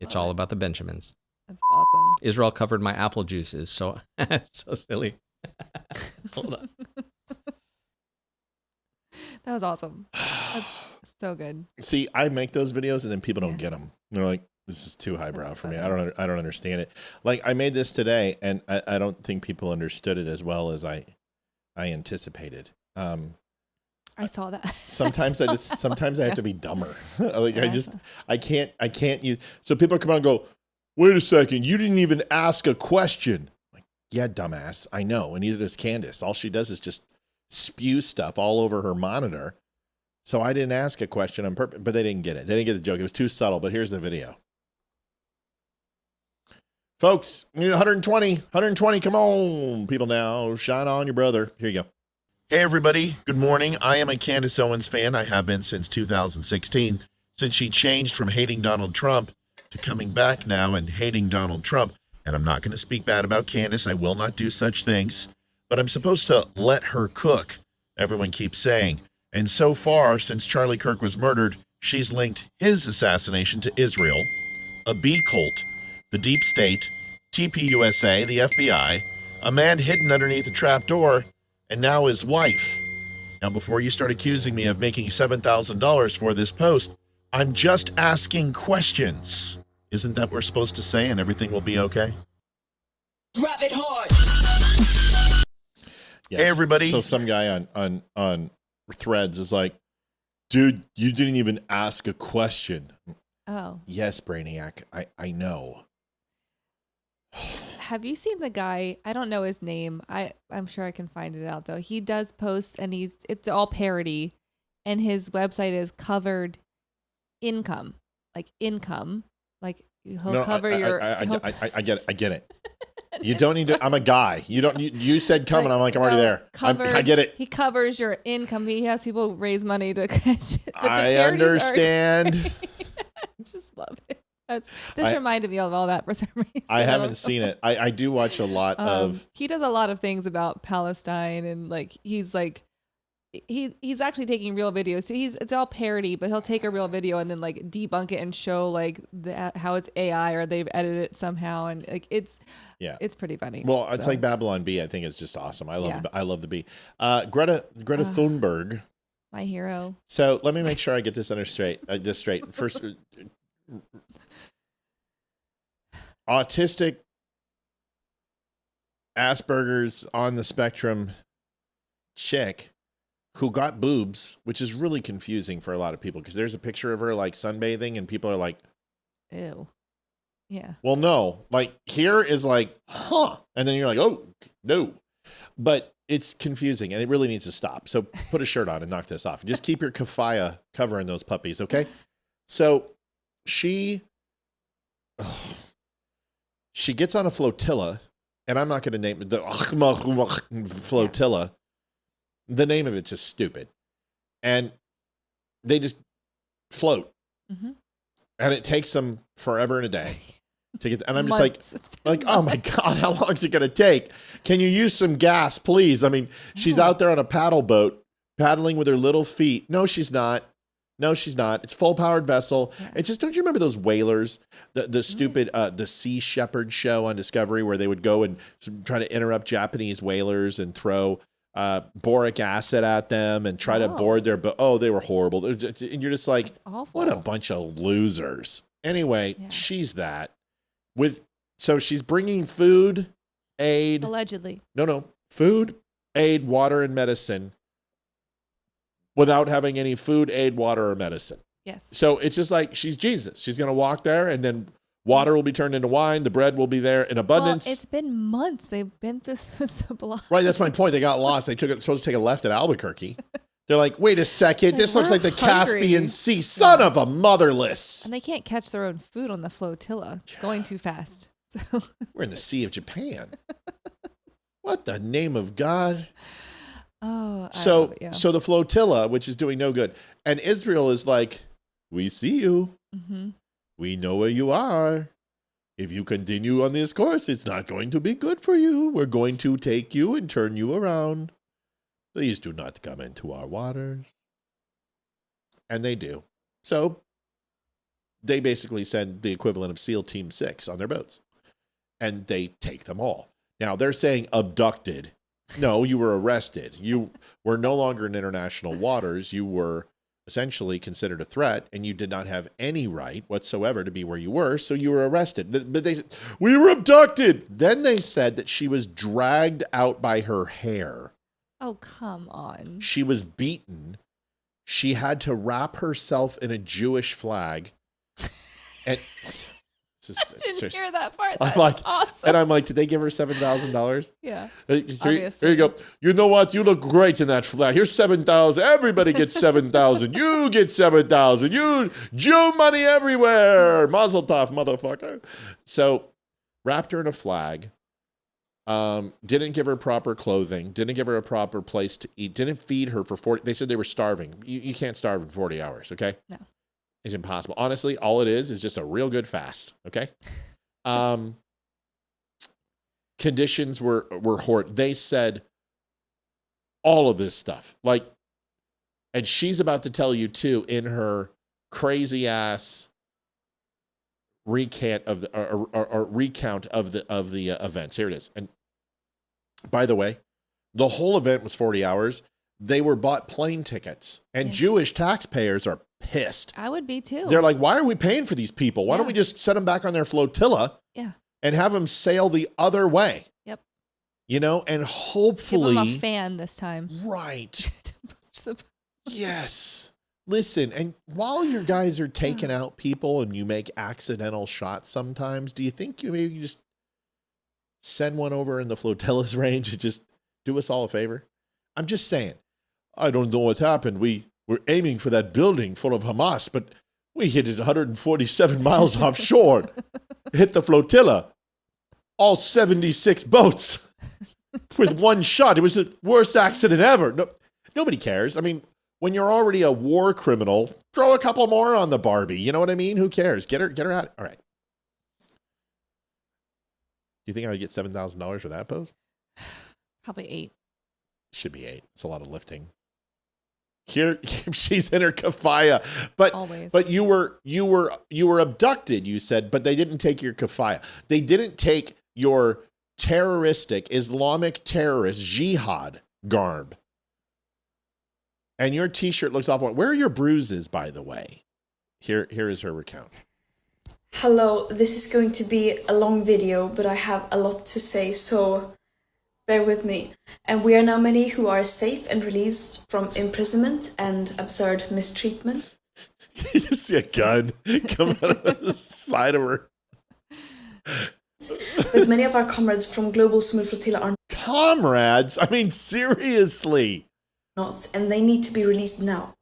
It's all about the Benjamins. That's awesome. Israel covered my apple juices, so it's so silly. Hold on. That was awesome. That's so good. See, I make those videos and then people don't get them. They're like, this is too highbrow for me. I don't understand it. Like I made this today and I don't think people understood it as well as I anticipated. I saw that. Sometimes I have to be dumber. Like I can't use. So people come out and go, wait a second, you didn't even ask a question. Like, yeah, dumbass, I know. And neither does Candace. All she does is just spew stuff all over her monitor. So I didn't ask a question on purpose, but they didn't get it. They didn't get the joke. It was too subtle, but here's the video. Folks, we need 120, come on, people now, shine on your brother. Here you go. Hey, everybody. Good morning. I am a Candace Owens fan. I have been since 2016, since she changed from hating Donald Trump to coming back now and hating Donald Trump. And I'm not going to speak bad about Candace. I will not do such things. But I'm supposed to let her cook, everyone keeps saying. And so far, since Charlie Kirk was murdered, she's linked his assassination to Israel, a bee cult, the deep state, TPUSA, the FBI, a man hidden underneath a trap door, and now his wife. Now, before you start accusing me of making $7,000 for this post, I'm just asking questions. Isn't that what we're supposed to say and everything will be okay? Drop it hard. Yes. Hey, everybody. So some guy on Threads is like, dude, you didn't even ask a question. Oh. Yes, Brainiac, I know. Have you seen the guy? I don't know his name. I'm sure I can find it out though. He does post and it's all parody and his website is covered income. Like income. Like he'll cover your I get it. You don't need to. I'm a guy. You said come, and I'm like, I'm already there. I get it. He covers your income. He has people raise money to catch it. I understand. I just love it. This reminded me of all that for some reason. I haven't seen it. I do watch a lot of. He does a lot of things about Palestine, and he's actually taking real videos too. It's all parody, but he'll take a real video and then debunk it and show how it's AI or they've edited it somehow, and it's pretty funny. Well, it's like Babylon Bee. I think it's just awesome. I love the bee. Greta Thunberg, my hero. So let me make sure I get this straight. First, autistic, Asperger's on the spectrum chick who got boobs, which is really confusing for a lot of people because there's a picture of her sunbathing and people are like, ew. Yeah. Well, no, here is huh. And then you're like, oh, no. But it's confusing and it really needs to stop. So put a shirt on and knock this off. Just keep your kafaya covering those puppies, okay? So she gets on a flotilla, and I'm not going to name it the flotilla. The name of it's just stupid. And they just float. Mm-hmm. And it takes them forever and a day to get. And I'm just oh my God, how long is it going to take? Can you use some gas, please? I mean, she's out there on a paddle boat, paddling with her little feet. No, she's not. It's full powered vessel. Yeah. It's just, don't you remember those whalers, the stupid, the Sea Shepherd show on Discovery where they would go and try to interrupt Japanese whalers and throw boric acid at them and try to board their boat. Oh, they were horrible. And you're just like, what a bunch of losers. Anyway, she's that so she's bringing food, aid. Allegedly. No. Food, aid, water, and medicine without having any food, aid, water, or medicine. Yes. So it's just like she's Jesus. She's going to walk there and then water will be turned into wine. The bread will be there in abundance. Well, it's been months. They've been through this block. Right. That's my point. They got lost. They supposed to take a left at Albuquerque. They're like, wait a second. This looks like the Caspian Sea. Son of a motherless. And they can't catch their own food on the flotilla. It's going too fast. So we're in the Sea of Japan. What the name of God? Oh, so the flotilla, which is doing no good, and Israel is like, we see you. Mm-hmm. We know where you are. If you continue on this course, it's not going to be good for you. We're going to take you and turn you around. Please do not come into our waters. And they do. So they basically send the equivalent of SEAL Team 6 on their boats. And they take them all. Now, they're saying abducted. No, you were arrested. You were no longer in international waters. You were essentially considered a threat, and you did not have any right whatsoever to be where you were, so you were arrested. But they said, we were abducted. Then they said that she was dragged out by her hair. Oh, come on. She was beaten. She had to wrap herself in a Jewish flag. And I didn't hear that part. I'm That's like, awesome. and I'm like, did they give her $7,000? Yeah. Here you go. You know what? You look great in that flag. Here's 7,000. Everybody gets 7,000. You get 7,000. You Jew money everywhere. Mazel tov, motherfucker. So wrapped her in a flag. Didn't give her proper clothing. Didn't give her a proper place to eat. Didn't feed her for 40. They said they were starving. You can't starve in 40 hours. Okay. No. It's impossible. Honestly, all it is just a real good fast. Okay. Conditions were horrid. They said all of this stuff. Like, and she's about to tell you too in her crazy ass recount of the events. Here it is. And by the way, the whole event was 40 hours. They were bought plane tickets, and Jewish taxpayers are pissed. I would be too. They're like, why are we paying for these people? Why don't we just set them back on their flotilla and have them sail the other way? Yep. You know, and hopefully... Give them a fan this time. Right. To push the... Yes. Listen, and while your guys are taking out people and you make accidental shots sometimes, do you think you maybe just send one over in the flotilla's range and just do us all a favor? I'm just saying. I don't know what happened. We were aiming for that building full of Hamas, but we hit it 147 miles offshore. Hit the flotilla. All 76 boats with one shot. It was the worst accident ever. No, nobody cares. I mean, when you're already a war criminal, throw a couple more on the Barbie. You know what I mean? Who cares? Get her out. All right. Do you think I would get $7,000 for that pose? Probably 8. Should be 8. It's a lot of lifting. Here she's in her kafaya, but always. But you were abducted. You said, but they didn't take your kafaya. They didn't take your terroristic Islamic terrorist jihad garb. And your T-shirt looks awful. Where are your bruises, by the way? Here is her recount. Hello, this is going to be a long video, but I have a lot to say, so bear with me. And we are now many who are safe and released from imprisonment and absurd mistreatment. You just see a gun come out of the side of her. But many of our comrades from Global Summit Flotilla are comrades? I mean, seriously. Not, and they need to be released now.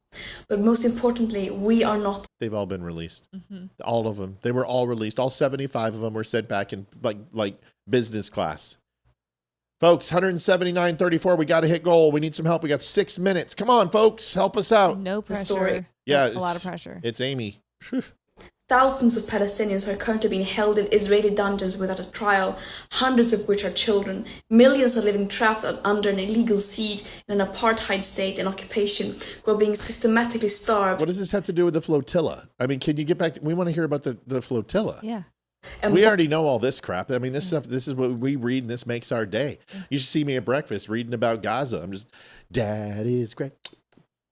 But most importantly, we are not. They've all been released. Mm-hmm. All of them. They were all released. All 75 of them were sent back in like business class. Folks, 179.34. We got to hit goal. We need some help. We got 6 minutes. Come on, folks. Help us out. No pressure. Yeah. A lot of pressure. It's Amy. Thousands of Palestinians are currently being held in Israeli dungeons without a trial, hundreds of which are children. Millions are living trapped under an illegal siege in an apartheid state and occupation, who are being systematically starved. What does this have to do with the flotilla? I mean, can you get back? We want to hear about the flotilla. Yeah. And we already know all this crap. I mean, this stuff, this is what we read, and this makes our day. You should see me at breakfast reading about Gaza. I'm just, Dad is great.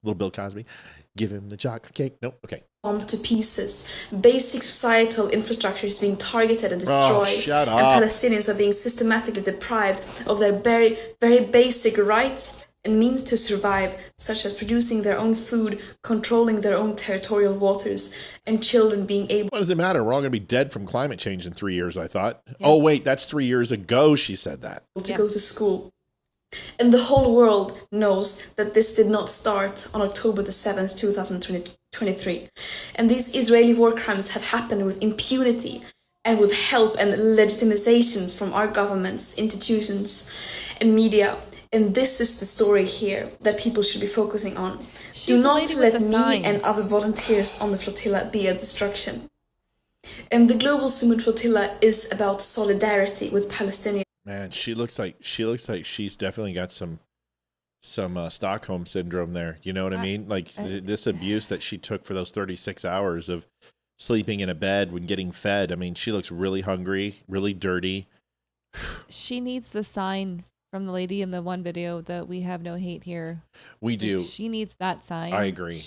Little Bill Cosby. Give him the chocolate cake. Nope. Okay. Bombed to pieces. Basic societal infrastructure is being targeted and destroyed. Oh, shut up. And Palestinians are being systematically deprived of their very, very basic rights and means to survive, such as producing their own food, controlling their own territorial waters, and children being able... What does it matter? We're all going to be dead from climate change in 3 years, I thought. Yeah. Oh, wait, that's 3 years ago she said that. ...to go to school. And the whole world knows that this did not start on October the 7th, 2023. And these Israeli war crimes have happened with impunity and with help and legitimizations from our governments, institutions, and media. And this is the story here that people should be focusing on. Do not let me and other volunteers on the flotilla be a distraction. And the Global Summit Flotilla is about solidarity with Palestinians. Man, she looks like she's definitely got some Stockholm syndrome there. You know what I mean? Like this abuse that she took for those 36 hours of sleeping in a bed when getting fed. I mean, she looks really hungry, really dirty. She needs the sign from the lady in the one video that we have no hate here. We do. She needs that sign. I agree.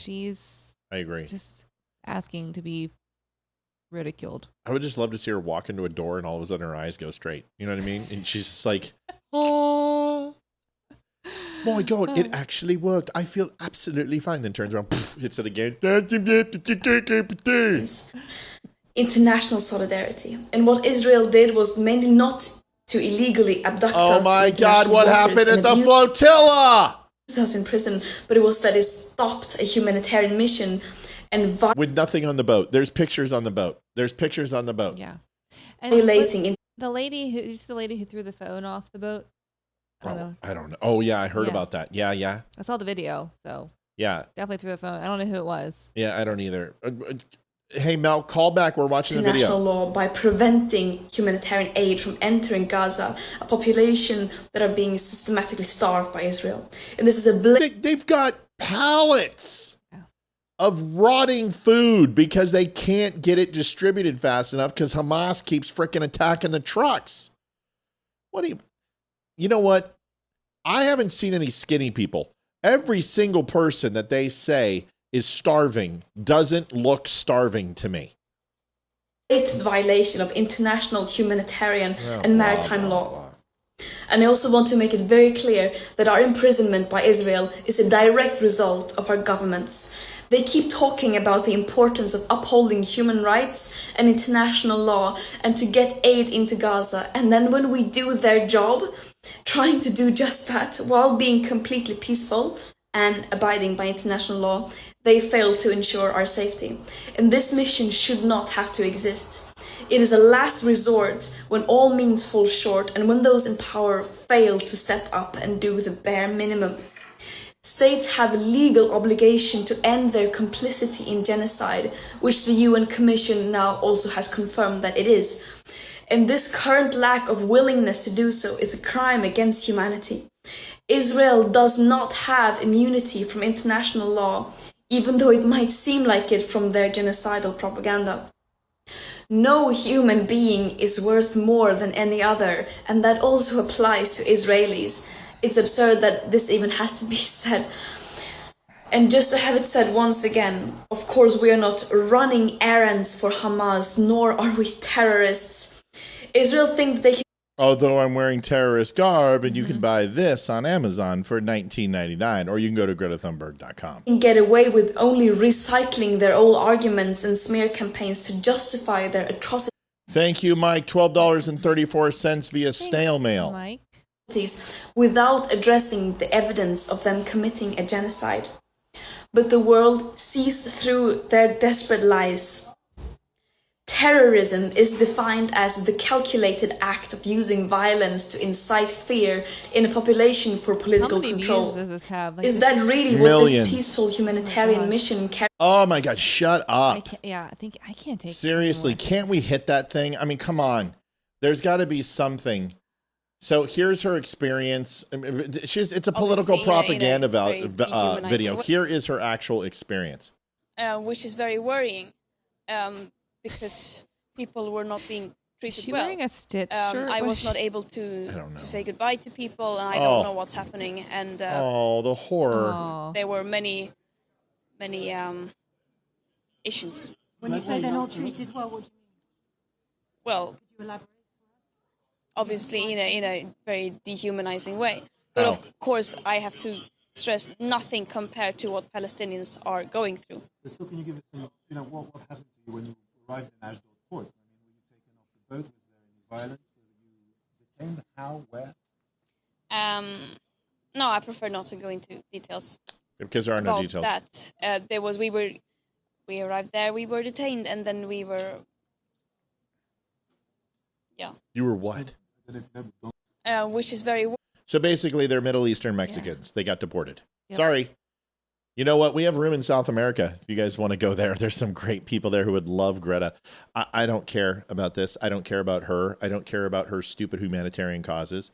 I agree. Just asking to be ridiculed. I would just love to see her walk into a door and all of a sudden her eyes go straight. You know what I mean? And she's just like, oh, my God, it actually worked. I feel absolutely fine. Then turns around, hits it again. International solidarity. And what Israel did was mainly not to illegally abduct us. Oh my God, what happened at the flotilla? Us in prison, but it was that it stopped a humanitarian mission and with nothing on the boat. There's pictures on the boat. Yeah. And violating the lady who threw the phone off the boat. I don't know. Oh yeah, I heard about that. Yeah. I saw the video, so yeah, definitely threw the phone. I don't know who it was. Yeah, I don't either. Hey Mel, call back. We're watching the video. International law by preventing humanitarian aid from entering Gaza, a population that are being systematically starved by Israel. And this is a they've got pallets of rotting food because they can't get it distributed fast enough because Hamas keeps freaking attacking the trucks. You know what? I haven't seen any skinny people. Every single person that they say is starving doesn't look starving to me. It's a violation of international humanitarian and maritime law. And I also want to make it very clear that our imprisonment by Israel is a direct result of our governments. They keep talking about the importance of upholding human rights and international law and to get aid into Gaza. And then when we do their job, trying to do just that while being completely peaceful and abiding by international law, they fail to ensure our safety. And this mission should not have to exist. It is a last resort when all means fall short and when those in power fail to step up and do the bare minimum. States have a legal obligation to end their complicity in genocide, which the UN Commission now also has confirmed that it is. And this current lack of willingness to do so is a crime against humanity. Israel does not have immunity from international law, even though it might seem like it from their genocidal propaganda. No human being is worth more than any other, and that also applies to Israelis. It's absurd that this even has to be said. And just to have it said once again, of course we are not running errands for Hamas, nor are we terrorists. Israel think they can... Although I'm wearing terrorist garb, and you can buy this on Amazon for $19.99, or you can go to GretaThunberg.com. Get away with only recycling their old arguments and smear campaigns to justify their atrocities. Thank you, Mike. $12.34 via snail mail. Mike. Without addressing the evidence of them committing a genocide. But the world sees through their desperate lies. Terrorism is defined as the calculated act of using violence to incite fear in a population for political control. Does this have? Is that really what this peaceful humanitarian mission carries? Oh my God, shut up. I can't take Seriously, it can't we hit that thing? I mean, come on. There's got to be something. So here's her experience. It's a political propaganda video. Here is her actual experience. Which is very worrying because people were not being treated well. Wearing a Stitch shirt? I was not able to say goodbye to people, and I don't know what's happening. And the horror. There were many issues. When you say they're not treated well, what do you mean? Well, could you elaborate? Obviously in a very dehumanizing way. But of course, I have to stress nothing compared to what Palestinians are going through. So can you give us some, what happened to you when you arrived in Ashdod port? I mean, were you taken off the boat? Was there any violence? Were you detained? How? Where? No, I prefer not to go into details. Because there are no details. That we arrived there, we were detained, and then we were. Yeah. You were what? Which is very... So basically, they're Middle Eastern Mexicans. They got deported. Yep. Sorry. You know what? We have room in South America. If you guys want to go there, there's some great people there who would love Greta. I don't care about this. I don't care about her. I don't care about her stupid humanitarian causes.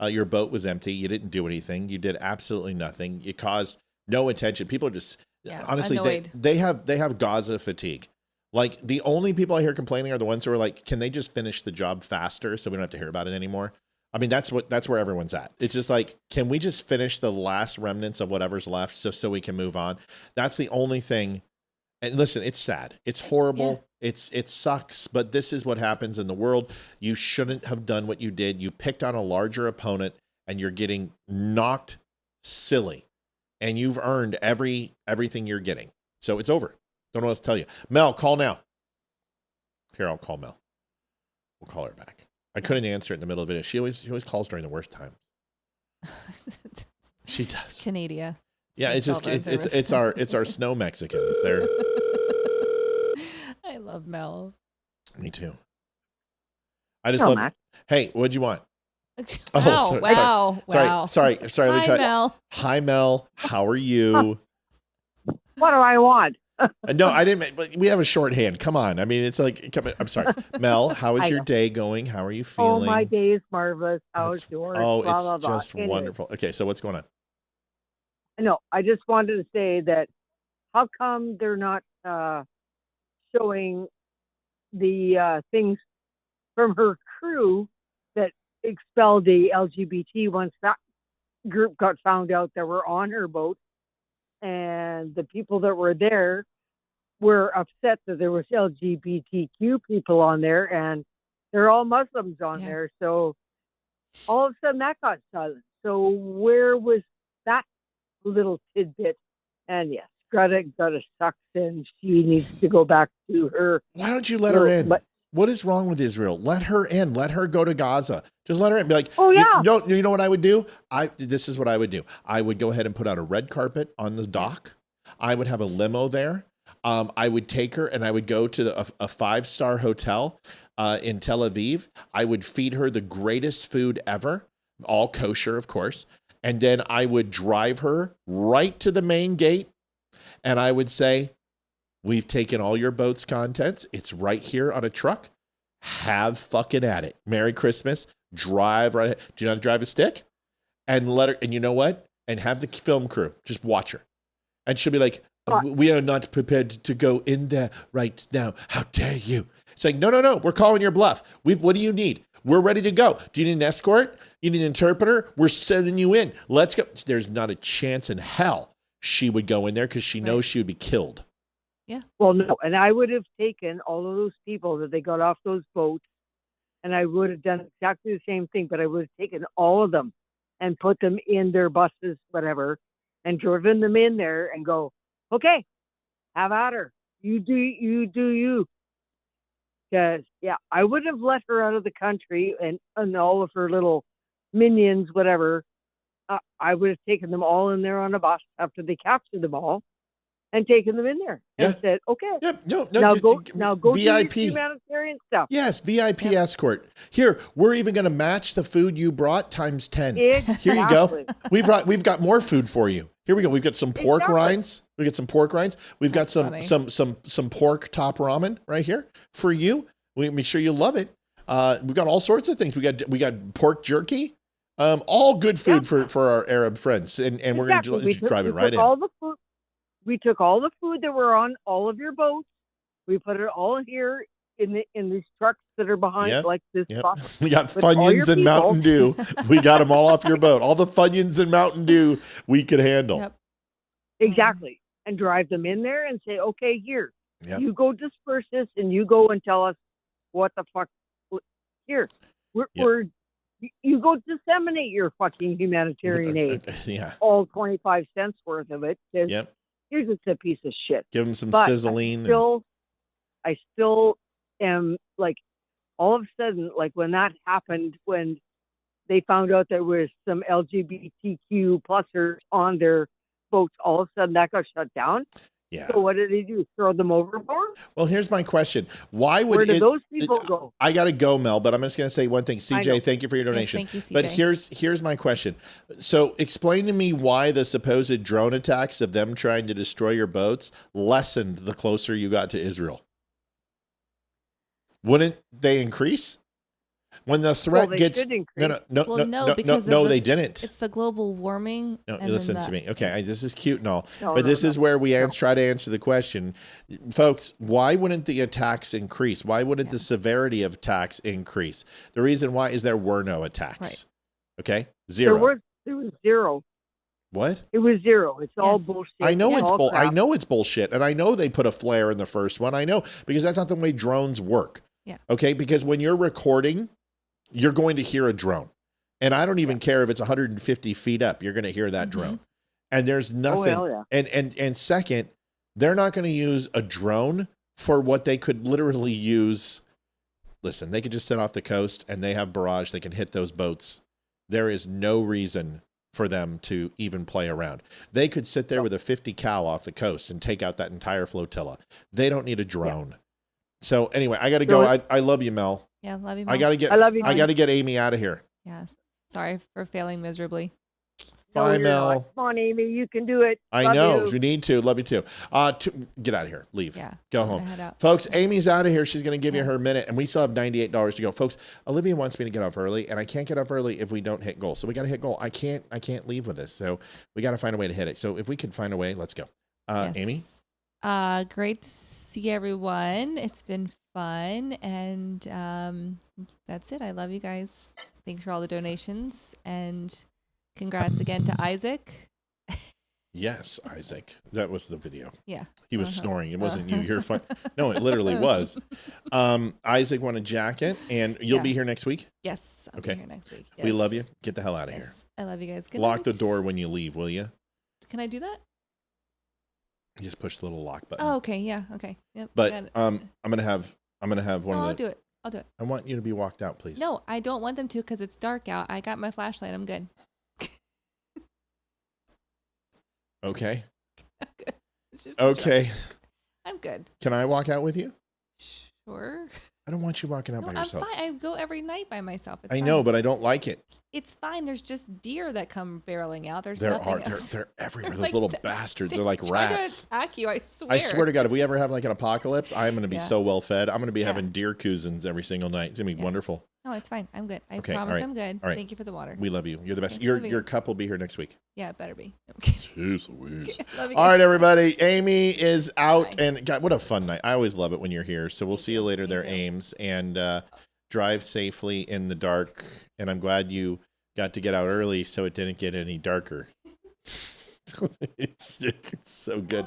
Your boat was empty. You didn't do anything. You did absolutely nothing. You caused no attention. People are just honestly they have Gaza fatigue. Like the only people I hear complaining are the ones who are like, can they just finish the job faster so we don't have to hear about it anymore? I mean, that's where everyone's at. It's just like, can we just finish the last remnants of whatever's left so we can move on? That's the only thing. And listen, it's sad. It's horrible. Yeah. It sucks, but this is what happens in the world. You shouldn't have done what you did. You picked on a larger opponent and you're getting knocked silly, and you've earned everything you're getting. So it's over. Don't know what else to tell you. Mel, call now. Here, I'll call Mel. We'll call her back. I couldn't answer it in the middle of it. She always calls during the worst times. She does. It's Canada. Yeah, it's just it's our snow Mexicans. They're I love Mel. Me too. I just love. Hey, what'd you want? Wow. Sorry. Hi, Mel. Hi, Mel. How are you? What do I want? No, I didn't. But we have a shorthand. Come on. I mean, it's like. I'm sorry, Mel. How is your day going? How are you feeling? Oh, my day is marvelous. How's yours? Oh, blah, it's blah, blah. just wonderful. Okay, so what's going on? No, I just wanted to say that. How come they're not showing the things from her crew that expelled the LGBT once that group got found out that were on her boat, and the people that were there were upset that there was LGBTQ people on there, and they're all Muslims on there. So all of a sudden that got silent. So where was that little tidbit? And yes, Greta sucks and she needs to go back to her. Why don't you let her in? What is wrong with Israel? Let her in. Let her go to Gaza. Just let her in. Be like, oh yeah. You know what I would do? This is what I would do. I would go ahead and put out a red carpet on the dock. I would have a limo there. I would take her and I would go to a 5-star hotel in Tel Aviv. I would feed her the greatest food ever, all kosher, of course. And then I would drive her right to the main gate. And I would say, we've taken all your boat's contents. It's right here on a truck. Have fucking at it. Merry Christmas. Drive right ahead. Do you know how to drive a stick? And let her, and you know what? And have the film crew just watch her. And she'll be like, we are not prepared to go in there right now. How dare you? It's like, no. We're calling your bluff. What do you need? We're ready to go. Do you need an escort? You need an interpreter? We're sending you in. Let's go. There's not a chance in hell she would go in there because she knows she would be killed. Yeah. Well, no. And I would have taken all of those people that they got off those boats, and I would have done exactly the same thing, but I would have taken all of them and put them in their buses, whatever, and driven them in there and go, okay, have at her. You do you. Because, yeah, I would have let her out of the country and all of her little minions, whatever. I would have taken them all in there on a bus after they captured them all and taken them in there and said, okay, now go VIP. do your humanitarian stuff. Yes, VIP escort. Here, we're even going to match the food you brought times 10. Exactly. Here you go. We've got more food for you. Here we go. We've got some pork rinds. We got some pork rinds. We've got some pork top ramen right here for you. We make sure you love it. We've got all sorts of things. We got pork jerky. All good food for our Arab friends, and we're going to drive it right in. All the food. We took all the food that were on all of your boats. We put it all here in these trucks that are behind like this bus. We got Funyuns and Mountain Dew. We got them all off your boat. All the Funyuns and Mountain Dew we could handle. Yep. Exactly. And drive them in there and say, okay, here, you go disperse this and you go and tell us what the fuck here. You go disseminate your fucking humanitarian aid. All 25 cents worth of it. Here's just a piece of shit. Give them some but sizzling. I still am like, all of a sudden, like when that happened, when they found out there was some LGBTQ plusers on their boats, all of a sudden that got shut down. Yeah. So what did they do? Throw them overboard? Well, here's my question. Where did those people go? I got to go, Mel, but I'm just going to say one thing. CJ, thank you for your donation. Yes, thank you, CJ. But here's my question. So explain to me why the supposed drone attacks of them trying to destroy your boats lessened the closer you got to Israel. Wouldn't they increase? When the threat they gets should increase. no, they didn't. It's the global warming. No, and listen then to me. Okay, this is cute and all, No, but no, this no. is where we try to answer the question, folks. Why wouldn't the attacks increase? Why wouldn't the severity of attacks increase? The reason why is there were no attacks. Right. Okay, zero. There was zero. What? It was zero. It's all bullshit. I know it's all I crap. know it's bullshit, and I know they put a flare in the first one. I know, because that's not the way drones work. Yeah. Okay, because when you're recording, you're going to hear a drone, and I don't even care if it's 150 feet up. You're going to hear that drone, and there's nothing. hell yeah. And second, they're not going to use a drone for what they could literally use. Listen, they could just sit off the coast, and they have barrage. They can hit those boats. There is no reason for them to even play around. They could sit there with a 50 cal off the coast and take out that entire flotilla. They don't need a drone. Yeah. So anyway, I got to go. I love you, Mel. Yeah, love you, Mel. I love you. I got to get Amy out of here. Yes. Sorry for failing miserably. Bye, Mel. Not. Come on, Amy. You can do it. I Love know. you. You need to. Love you too. Get out of here. Leave. Yeah. Go home. Folks, Amy's out of here. She's going to give you her minute, and we still have $98 to go. Folks, Olivia wants me to get off early, and I can't get off early if we don't hit goal. So we got to hit goal. I can't leave with this. So we got to find a way to hit it. So if we could find a way, let's go. Yes. Amy? Great to see everyone. It's been fun, and that's it. I love you guys. Thanks for all the donations, and congrats again to Isaac. Yes, Isaac. That was the video. Yeah. He was snoring. It wasn't you. You're fine. No, it literally was. Isaac won a jacket, and you'll be here next week? Yes. I'll be here next week. Yes. We love you. Get the hell out of here. I love you guys. Good Lock night. the door when you leave, will you? Can I do that? You just push the little lock button. Oh, okay. Yeah. Okay. Yep. But I'm gonna have one of the. I'll do it. I'll do it. I want you to be walked out, please. No, I don't want them to because it's dark out. I got my flashlight. I'm good. Okay. I'm good. It's just a okay. joke. I'm good. Can I walk out with you? Sure. I don't want you walking out No, by yourself. I'm fine. I go every night by myself. It's I fine. know, but I don't like it. It's fine. There's just deer that come barreling out. There's There nothing are. else. They're everywhere. They're Those like little that. bastards. They're like Trying to rats. attack you. I swear. I swear to God, if we ever have like an apocalypse, I'm going to be Yeah. so well fed. I'm going to be having deer cousins every single night. It's going to be wonderful. No, it's fine. I'm good. I Okay, promise all right. I'm good. All right. Thank you for the water. We love you. You're the best. Okay, love you Your guys. cup will be here next week. Yeah, it better be. I'm kidding. Jeez Louise. Okay, love you All guys. right, everybody. Amy is out, and God, what a fun night! I always love it when you're here. So we'll see you later there, Ames, and drive safely in the dark. And I'm glad you got to get out early, so it didn't get any darker. it's so good.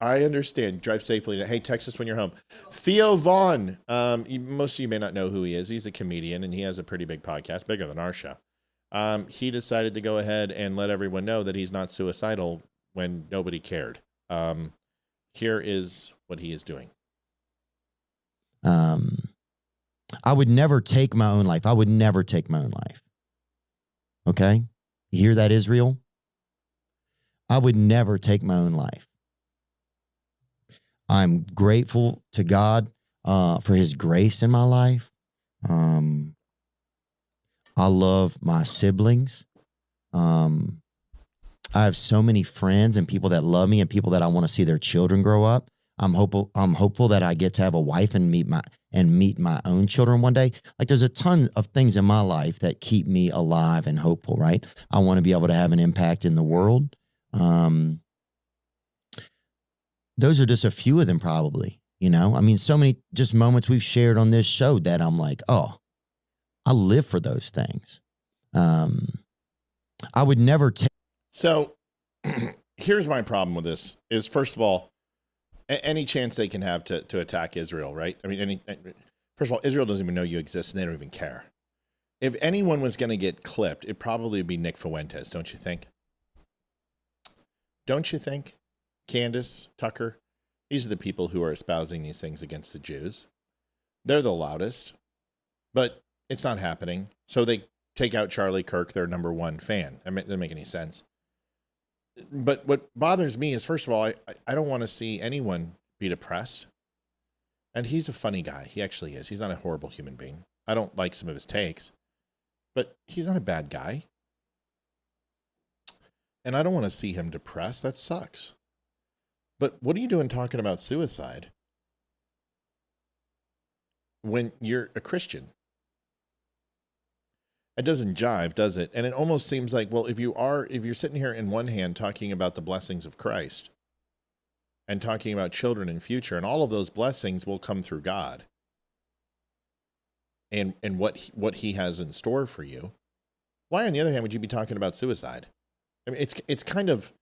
I understand. Drive safely. Hey, text us when you're home. Theo Vaughn. Most of you may not know who he is. He's a comedian, and he has a pretty big podcast, bigger than our show. He decided to go ahead and let everyone know that he's not suicidal when nobody cared. Here is what he is doing. I would never take my own life. I would never take my own life. Okay? You hear that, Israel? I would never take my own life. I'm grateful to God for his grace in my life. I love my siblings. I have so many friends and people that love me and people that I want to see their children grow up. I'm hopeful that I get to have a wife and meet my own children one day. Like there's a ton of things in my life that keep me alive and hopeful, right? I want to be able to have an impact in the world. Those are just a few of them probably, you know? I mean, so many just moments we've shared on this show that I'm like, oh, I live for those things. I would never take. So here's my problem with this is, first of all, any chance they can have to attack Israel, right? I mean, first of all, Israel doesn't even know you exist, and they don't even care. If anyone was going to get clipped, it probably would be Nick Fuentes, don't you think? Don't you think? Candace, Tucker, these are the people who are espousing these things against the Jews. They're the loudest, but it's not happening. So they take out Charlie Kirk, their number one fan. I mean, it doesn't make any sense. But what bothers me is, first of all, I don't want to see anyone be depressed. And he's a funny guy. He actually is. He's not a horrible human being. I don't like some of his takes, but he's not a bad guy. And I don't want to see him depressed. That sucks. But what are you doing talking about suicide? when you're a Christian. It doesn't jive, does it? And it almost seems like, well, if you're sitting here in one hand talking about the blessings of Christ and talking about children and future, and all of those blessings will come through God and what he has in store for you. Why, on the other hand, would you be talking about suicide? I mean, it's kind of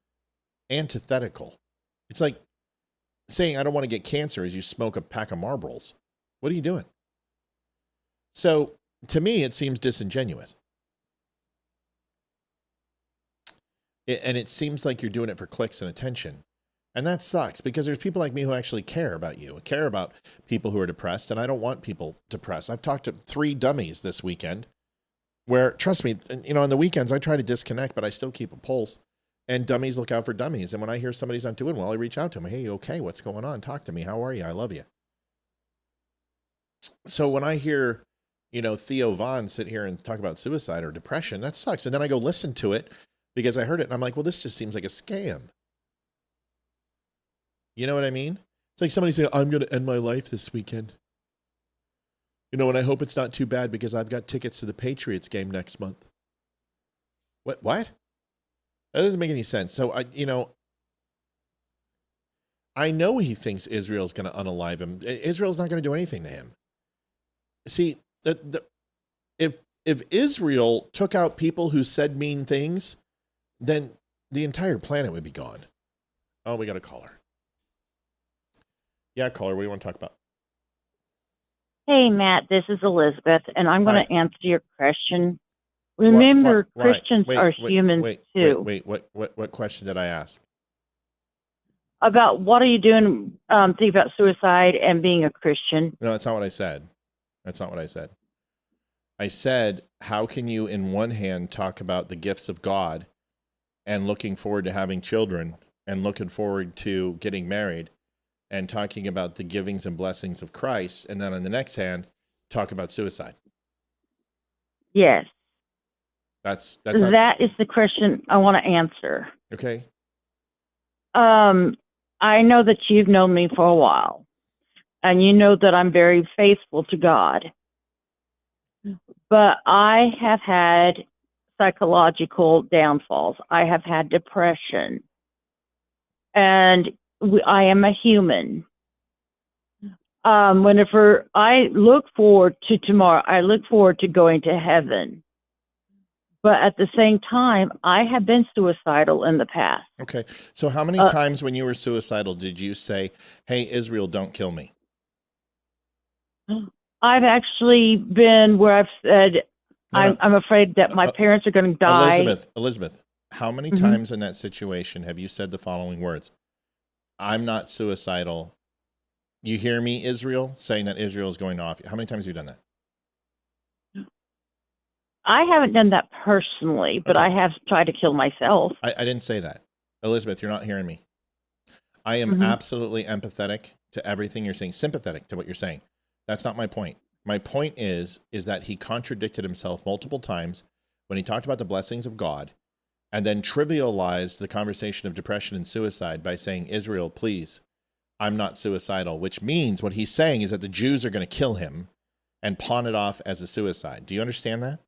antithetical. It's like saying, I don't want to get cancer as you smoke a pack of Marlboros. What are you doing? So, to me, it seems disingenuous. And it seems like you're doing it for clicks and attention. And that sucks, because there's people like me who actually care about you, care about people who are depressed, and I don't want people depressed. I've talked to 3 dummies this weekend where, trust me, on the weekends I try to disconnect, but I still keep a pulse. And dummies look out for dummies. And when I hear somebody's not doing well, I reach out to them. Hey, you okay? What's going on? Talk to me. How are you? I love you. So when I hear, Theo Vaughn sit here and talk about suicide or depression, that sucks. And then I go listen to it because I heard it and I'm like, well, this just seems like a scam. You know what I mean? It's like somebody saying, I'm going to end my life this weekend. And I hope it's not too bad because I've got tickets to the Patriots game next month. What? That doesn't make any sense. So, I know he thinks Israel's going to unalive him. Israel's not going to do anything to him. See, if Israel took out people who said mean things, then the entire planet would be gone. Oh, we got a caller. Yeah, caller, what do you want to talk about? Hey, Matt, this is Elizabeth, and I'm going to answer your question. Remember, Christians are humans too. Wait, what question did I ask? About what are you doing thinking about suicide and being a Christian? No, that's not what I said. I said, how can you in one hand talk about the gifts of God and looking forward to having children and looking forward to getting married and talking about the givings and blessings of Christ, and then on the next hand, talk about suicide? Yes. That is the question I want to answer. Okay. I know that you've known me for a while, and you know that I'm very faithful to God. But I have had psychological downfalls. I have had depression, and I am a human. Whenever I look forward to tomorrow, I look forward to going to heaven. But at the same time, I have been suicidal in the past. Okay. So how many times when you were suicidal did you say, hey, Israel, don't kill me? I've actually been where I've said, I'm afraid that my parents are going to die. Elizabeth, how many times in that situation have you said the following words? I'm not suicidal. You hear me, Israel, saying that Israel is going off. How many times have you done that? I haven't done that personally, but I have tried to kill myself. I didn't say that. Elizabeth, you're not hearing me. I am absolutely empathetic to everything you're saying, sympathetic to what you're saying. That's not my point. My point is that he contradicted himself multiple times when he talked about the blessings of God and then trivialized the conversation of depression and suicide by saying, Israel, please, I'm not suicidal, which means what he's saying is that the Jews are going to kill him and pawn it off as a suicide. Do you understand that?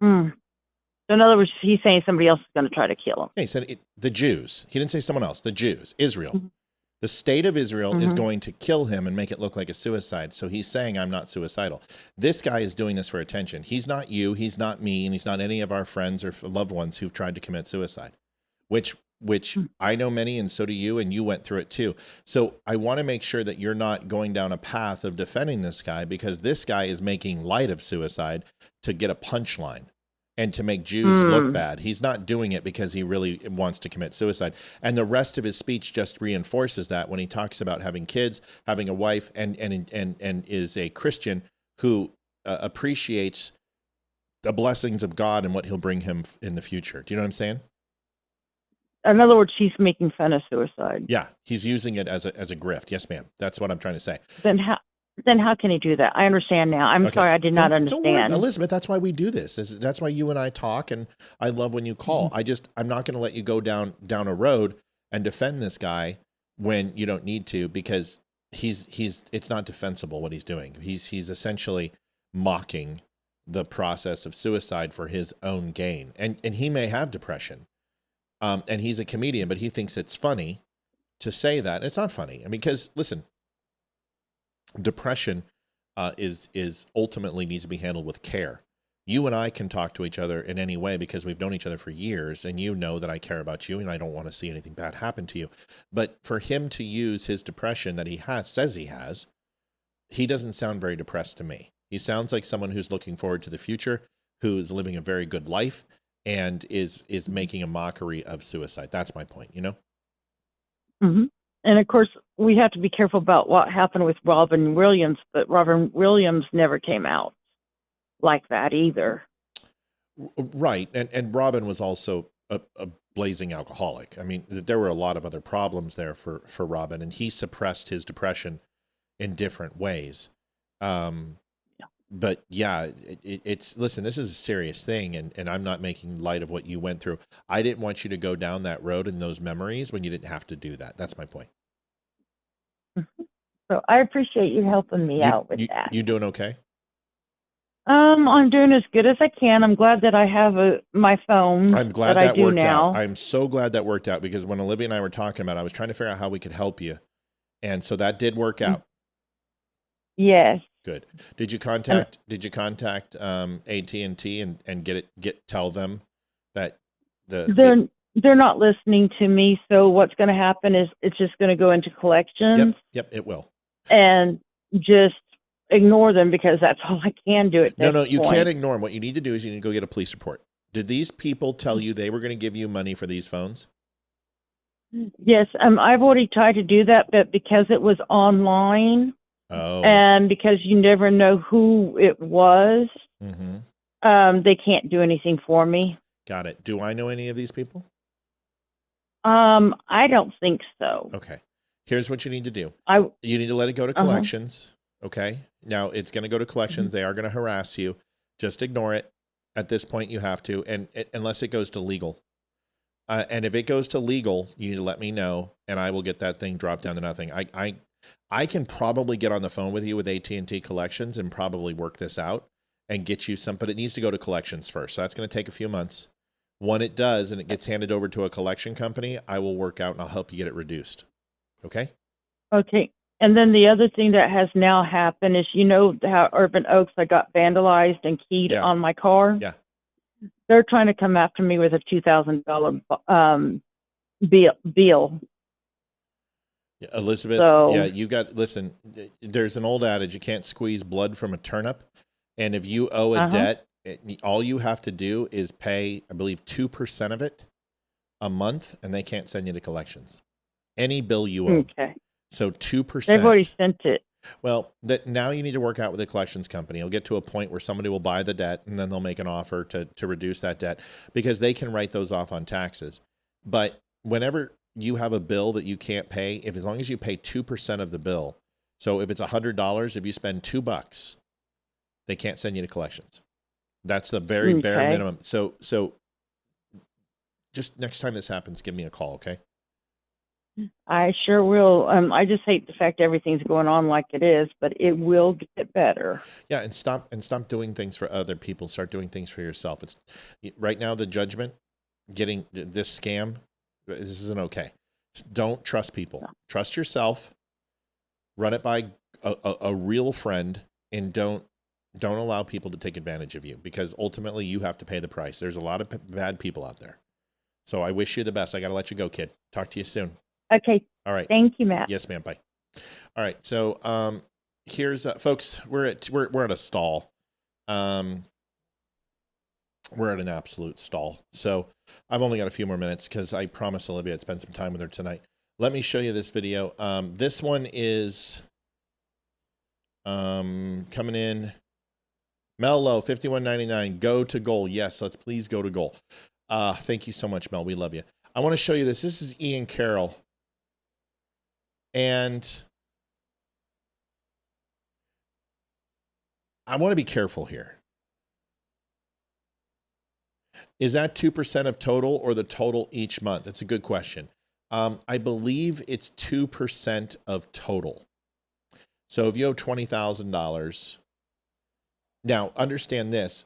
So in other words, he's saying somebody else is going to try to kill him. Yeah, he said the Jews. He didn't say someone else. The Jews, Israel. The state of Israel is going to kill him and make it look like a suicide. So he's saying, I'm not suicidal. This guy is doing this for attention. He's not you. He's not me. And he's not any of our friends or loved ones who've tried to commit suicide, which I know many, and so do you, and you went through it too. So I want to make sure that you're not going down a path of defending this guy, because this guy is making light of suicide to get a punchline and to make Jews look bad. He's not doing it because he really wants to commit suicide. And the rest of his speech just reinforces that when he talks about having kids, having a wife, and is a Christian who appreciates the blessings of God and what he'll bring him in the future. Do you know what I'm saying? In other words, he's making fun of suicide. Yeah, he's using it as a grift. Yes, ma'am. That's what I'm trying to say. Then how can he do that? I understand now. I'm sorry, I did not understand. Don't worry, Elizabeth, that's why we do this. That's why you and I talk, and I love when you call. I'm not going to let you go down a road and defend this guy when you don't need to, because it's not defensible what he's doing. He's essentially mocking the process of suicide for his own gain. And he may have depression. And he's a comedian, but he thinks it's funny to say that. It's not funny. I mean, because listen, depression is ultimately needs to be handled with care. You and I can talk to each other in any way because we've known each other for years, and you know that I care about you and I don't want to see anything bad happen to you. But for him to use his depression that says he has, he doesn't sound very depressed to me. He sounds like someone who's looking forward to the future, who's living a very good life, and is making a mockery of suicide. That's my point, you know? Mm-hmm. And of course, we have to be careful about what happened with Robin Williams, but Robin Williams never came out like that either. Right. And Robin was also a blazing alcoholic. I mean, there were a lot of other problems there for Robin, and he suppressed his depression in different ways. But yeah, it's listen, this is a serious thing, and I'm not making light of what you went through. I didn't want you to go down that road in those memories when you didn't have to do that. That's my point. So I appreciate you helping me out with that. You doing okay? I'm doing as good as I can. I'm glad that I have my phone. I'm glad that that I do worked now. out. I'm so glad that worked out, because when Olivia and I were talking about it, I was trying to figure out how we could help you. And so that did work out. Yes. Good. Did you contact AT&T and tell them that they're not listening to me, so what's going to happen is it's just going to go into collections. Yep, it will. And just ignore them, because that's all I can do at this No, you point. can't ignore them. What you need to do is you need to go get a police report. Did these people tell you they were going to give you money for these phones? Yes, I've already tried to do that, but because it was online, and because you never know who it was, they can't do anything for me. Got it. Do I know any of these people? I don't think so. Okay. Here's what you need to do. You need to let it go to Uh-huh. collections. Okay. Now it's going to go to collections. They are going to harass you. Just ignore it. At this point, you have to, and unless it goes to legal. And if it goes to legal, you need to let me know, and I will get that thing dropped down to nothing. I can probably get on the phone with you with AT&T collections and probably work this out and get you some, but it needs to go to collections first. So that's going to take a few months. When it does and it gets handed over to a collection company, I will work out and I'll help you get it reduced. Okay? Okay. And then the other thing that has now happened is, you know how Urban Oaks, I got vandalized and keyed on my car? Yeah. They're trying to come after me with a $2,000 bill. Yeah, Elizabeth, listen, there's an old adage, you can't squeeze blood from a turnip. And if you owe a debt, all you have to do is pay, I believe, 2% of it a month, and they can't send you to collections. Any bill you owe. Okay. So 2%. They've already sent it. Well, now you need to work out with the collections company. You'll get to a point where somebody will buy the debt, and then they'll make an offer to reduce that debt, because they can write those off on taxes. But whenever you have a bill that you can't pay, as long as you pay 2% of the bill, so if it's $100, if you spend $2, they can't send you to collections. That's the very bare minimum. So just next time this happens, give me a call, okay? I sure will. I just hate the fact everything's going on like it is, but it will get better. Yeah, and stop doing things for other people. Start doing things for yourself. It's right now the judgment, getting this scam, this isn't okay. Don't trust people. Trust yourself. Run it by a real friend, and don't allow people to take advantage of you, because ultimately you have to pay the price. There's a lot of bad people out there. So I wish you the best. I got to let you go, kid. Talk to you soon. Okay. All right. Thank you, Matt. Yes, ma'am. Bye. All right. So here's folks, we're at a stall. We're at an absolute stall. So I've only got a few more minutes because I promised Olivia I'd spend some time with her tonight. Let me show you this video. This one is coming in. Mel Lowe, $51.99. Go to goal. Yes, let's please go to goal. Thank you so much, Mel. We love you. I want to show you this. This is Ian Carroll. And I want to be careful here. Is that 2% of total or the total each month? That's a good question. I believe it's 2% of total. So if you owe $20,000, now understand this,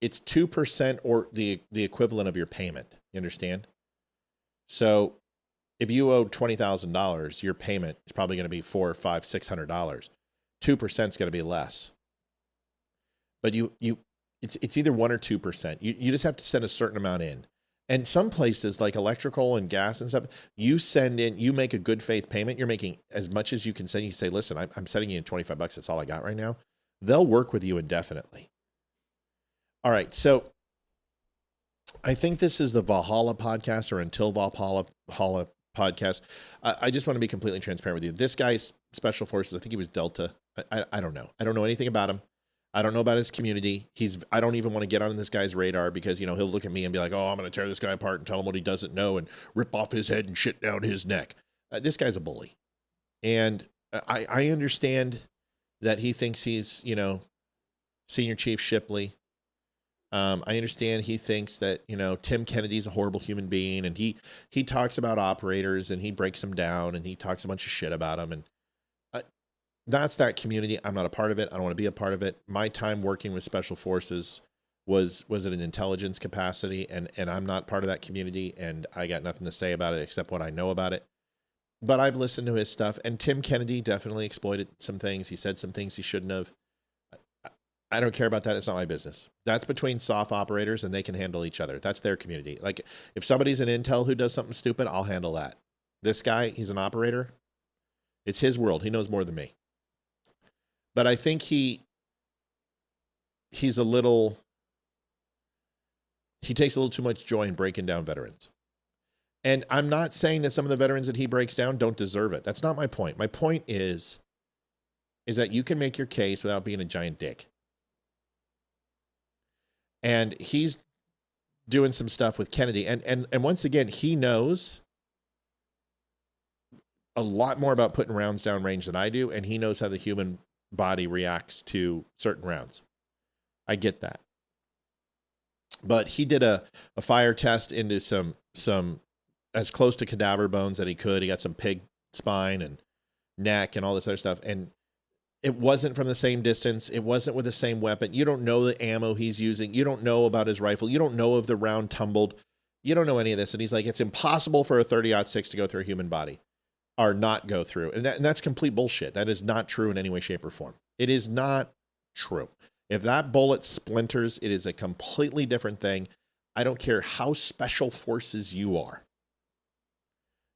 it's 2% or the equivalent of your payment. You understand? So if you owe $20,000, your payment is probably going to be $400, $500, $600. 2% is going to be less. But it's either 1 or 2%. You just have to send a certain amount in. And some places like electrical and gas and stuff, you send in, you make a good faith payment. You're making as much as you can send. You say, listen, I'm sending you in $25. That's all I got right now. They'll work with you indefinitely. All right. So I think this is the Valhalla podcast or Until Valhalla podcast. I just want to be completely transparent with you. This guy's special forces, I think he was Delta. I don't know. I don't know anything about him. I don't know about his community. I don't even want to get on this guy's radar because, he'll look at me and be like, oh, I'm going to tear this guy apart and tell him what he doesn't know and rip off his head and shit down his neck. This guy's a bully. And I understand that he thinks he's, Senior Chief Shipley. I understand he thinks that, Tim Kennedy's a horrible human being, and he talks about operators and he breaks them down and he talks a bunch of shit about them. And that's that community. I'm not a part of it. I don't want to be a part of it. My time working with special forces was in an intelligence capacity, and I'm not part of that community, and I got nothing to say about it except what I know about it. But I've listened to his stuff, and Tim Kennedy definitely exploited some things. He said some things he shouldn't have. I don't care about that. It's not my business. That's between SOF operators, and they can handle each other. That's their community. Like, if somebody's in intel who does something stupid, I'll handle that. This guy, he's an operator. It's his world. He knows more than me. But I think he takes a little too much joy in breaking down veterans. And I'm not saying that some of the veterans that he breaks down don't deserve it. That's not my point. My point is that you can make your case without being a giant dick. And he's doing some stuff with Kennedy. And once again, he knows a lot more about putting rounds down range than I do. And he knows how the human body reacts to certain rounds. I get that. But he did a fire test into some as close to cadaver bones that he could. He got some pig spine and neck and all this other stuff. And it wasn't from the same distance. It wasn't with the same weapon. You don't know the ammo he's using. You don't know about his rifle. You don't know if the round tumbled. You don't know any of this. And he's like, it's impossible for a 30-06 to go through a human body. Or not go through. And that's complete bullshit. That is not true in any way, shape, or form. It is not true. If that bullet splinters, it is a completely different thing. I don't care how special forces you are.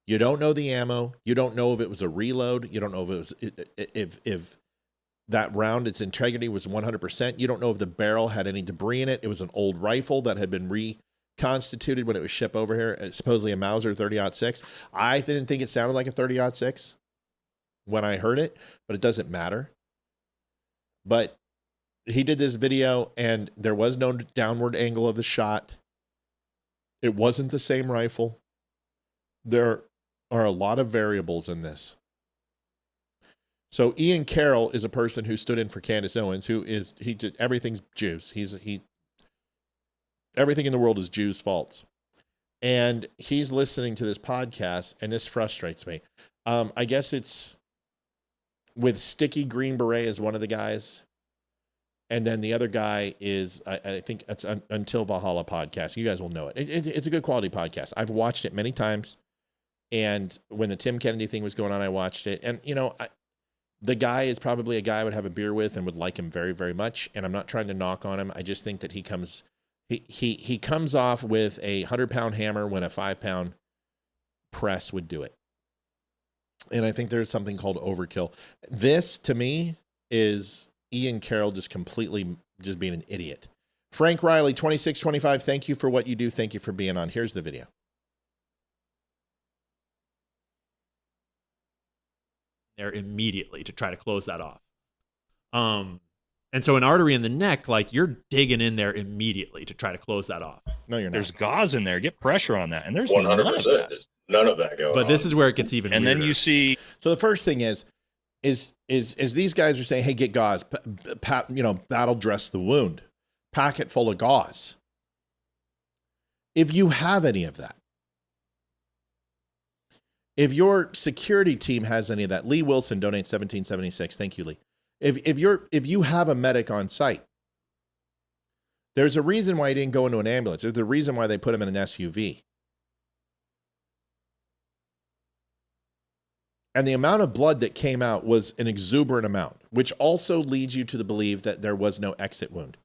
You don't know the ammo. You don't know if it was a reload. You don't know if it was if that round, its integrity was 100%. You don't know if the barrel had any debris in it. It was an old rifle that had been reconstituted when it was shipped over here, supposedly a Mauser 30-06. I didn't think it sounded like a 30-06 when I heard it, but it doesn't matter. But he did this video, and there was no downward angle of the shot. It wasn't the same rifle. There are a lot of variables in this. So Ian Carroll is a person who stood in for Candace Owens, he did everything's Jews. Everything in the world is Jews' faults. And he's listening to this podcast, and this frustrates me. I guess it's with Sticky Green Beret as one of the guys. And then the other guy is, I think it's Until Valhalla podcast. You guys will know it. It's a good quality podcast. I've watched it many times. And when the Tim Kennedy thing was going on, I watched it. And, the guy is probably a guy I would have a beer with and would like him very, very much. And I'm not trying to knock on him. I just think that he comes off with a 100-pound hammer when a 5-pound press would do it. And I think there's something called overkill. This, to me, is Ian Carroll just completely just being an idiot. Frank Riley, 2625, thank you for what you do. Thank you for being on. Here's the video. There immediately to try to close that off. And so an artery in the neck, like you're digging in there immediately to try to close that off. No, you're not. There's gauze in there. Get pressure on that. And there's 100%. none of that. There's none of that going on. But this is where it gets even and weirder. Then you see. So the first thing is these guys are saying, hey, get gauze, that'll dress the wound. Pack it full of gauze. If you have any of that, If your security team has any of that, Lee Wilson donates $17.76. Thank you, Lee. If you have a medic on site, there's a reason why he didn't go into an ambulance. There's a reason why they put him in an SUV. And the amount of blood that came out was an exuberant amount, which also leads you to the belief that there was no exit wound.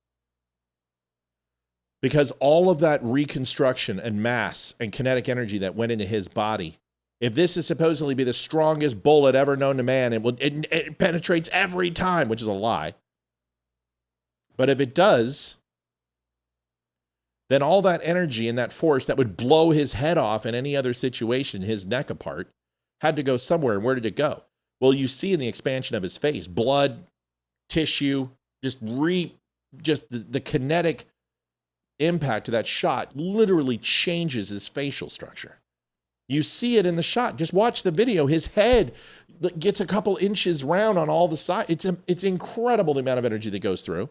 Because all of that reconstruction and mass and kinetic energy that went into his body, if this is supposedly be the strongest bullet ever known to man, it penetrates every time, which is a lie. But if it does, then all that energy and that force that would blow his head off in any other situation, his neck apart, had to go somewhere. And where did it go? Well, you see in the expansion of his face, blood, tissue, the kinetic impact of that shot literally changes his facial structure. You see it in the shot. Just watch the video. His head gets a couple inches round on all the sides. It's incredible the amount of energy that goes through.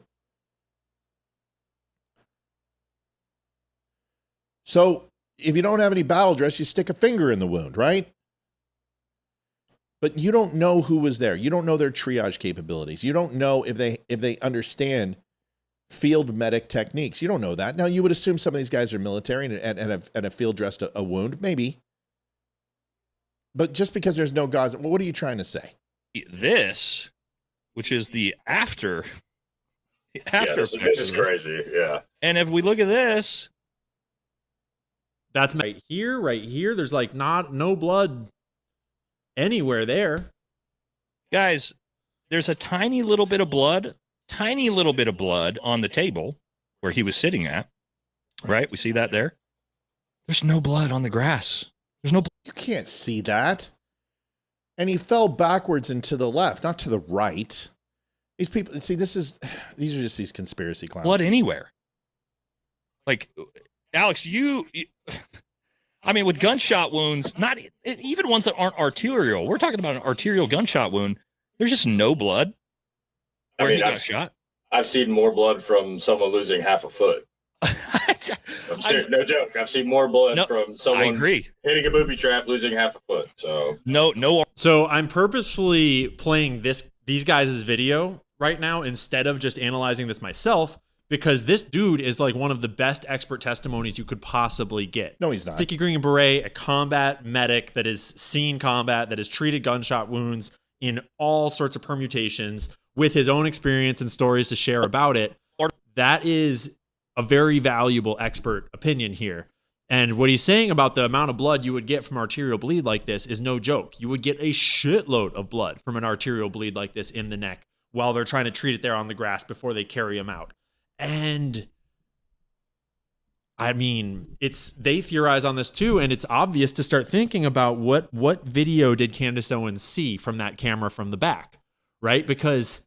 So if you don't have any battle dress, you stick a finger in the wound, right? But you don't know who was there. You don't know their triage capabilities. You don't know if they understand field medic techniques. You don't know that. Now, you would assume some of these guys are military and have field dressed a wound, maybe. But just because there's no gauze, what are you trying to say? This, which is the after. This is crazy. Yeah. And if we look at this, that's right here. There's like no blood anywhere there. Guys, there's a tiny little bit of blood on the table where he was sitting at. Right? We see that there. There's no blood on the grass. There's no blood. You can't see that. And he fell backwards and to the left, not to the right. These people, see, these are just these conspiracy clowns. Blood anywhere. Like, Alex, I mean, with gunshot wounds, not even ones that aren't arterial. We're talking about an arterial gunshot wound. There's just no blood. I mean, I've seen more blood from someone losing half a foot. No joke. I've seen more blood from someone hitting a booby trap, losing half a foot. So no. So I'm purposefully playing these guys' video right now instead of just analyzing this myself, because this dude is like one of the best expert testimonies you could possibly get. No, he's not. Sticky green beret, a combat medic that has seen combat, that has treated gunshot wounds in all sorts of permutations with his own experience and stories to share about it. That is a very valuable expert opinion here. And what he's saying about the amount of blood you would get from arterial bleed like this is no joke. You would get a shitload of blood from an arterial bleed like this in the neck while they're trying to treat it there on the grass before they carry him out. And I mean, they theorize on this too, and it's obvious to start thinking about what video did Candace Owens see from that camera from the back, right? Because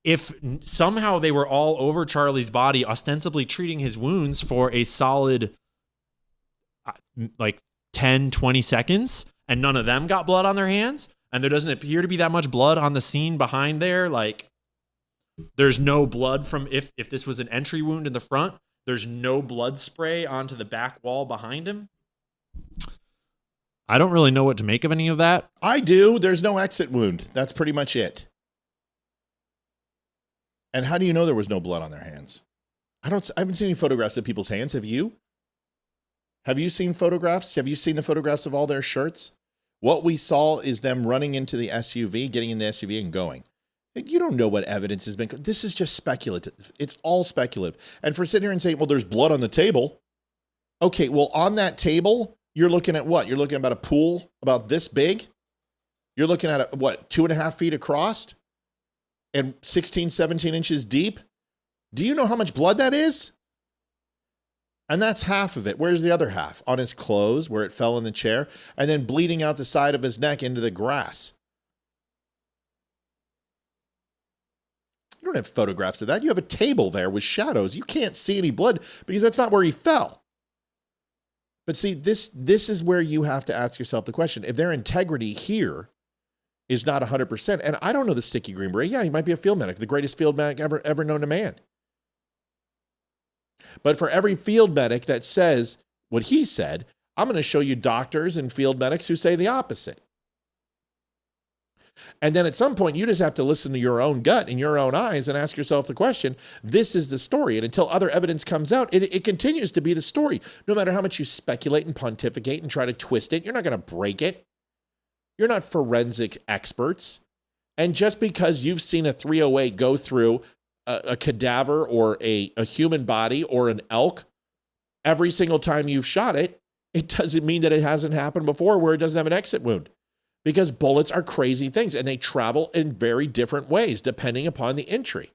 if somehow they were all over Charlie's body, ostensibly treating his wounds for a solid like 10, 20 seconds, and none of them got blood on their hands, and there doesn't appear to be that much blood on the scene behind there, like there's no blood from if this was an entry wound in the front, there's no blood spray onto the back wall behind him. I don't really know what to make of any of that. I do. There's no exit wound. That's pretty much it. And how do you know there was no blood on their hands? I haven't seen any photographs of people's hands. Have you? Have you seen photographs? Have you seen the photographs of all their shirts? What we saw is them running into the SUV, getting in the SUV and going. You don't know what evidence has been. This is just speculative. It's all speculative. And for sitting here and saying, well, there's blood on the table. Okay, well, on that table, you're looking at what? You're looking at about a pool about this big. You're looking at 2.5 feet across and 16, 17 inches deep. Do you know how much blood that is? And that's half of it. Where's the other half? On his clothes, where it fell in the chair, and then bleeding out the side of his neck into the grass. You don't have photographs of that. You have a table there with shadows. You can't see any blood because that's not where he fell. But see, this is where you have to ask yourself the question. If their integrity here is not 100%, and I don't know the Sticky Green Beret. Yeah, he might be a field medic, the greatest field medic ever known to man. But for every field medic that says what he said, I'm going to show you doctors and field medics who say the opposite. And then at some point, you just have to listen to your own gut and your own eyes and ask yourself the question, this is the story. And until other evidence comes out, it continues to be the story. No matter how much you speculate and pontificate and try to twist it, you're not going to break it. You're not forensic experts. And just because you've seen a 308 go through a cadaver or a human body or an elk every single time you've shot it, it doesn't mean that it hasn't happened before where it doesn't have an exit wound. Because bullets are crazy things and they travel in very different ways depending upon the entry.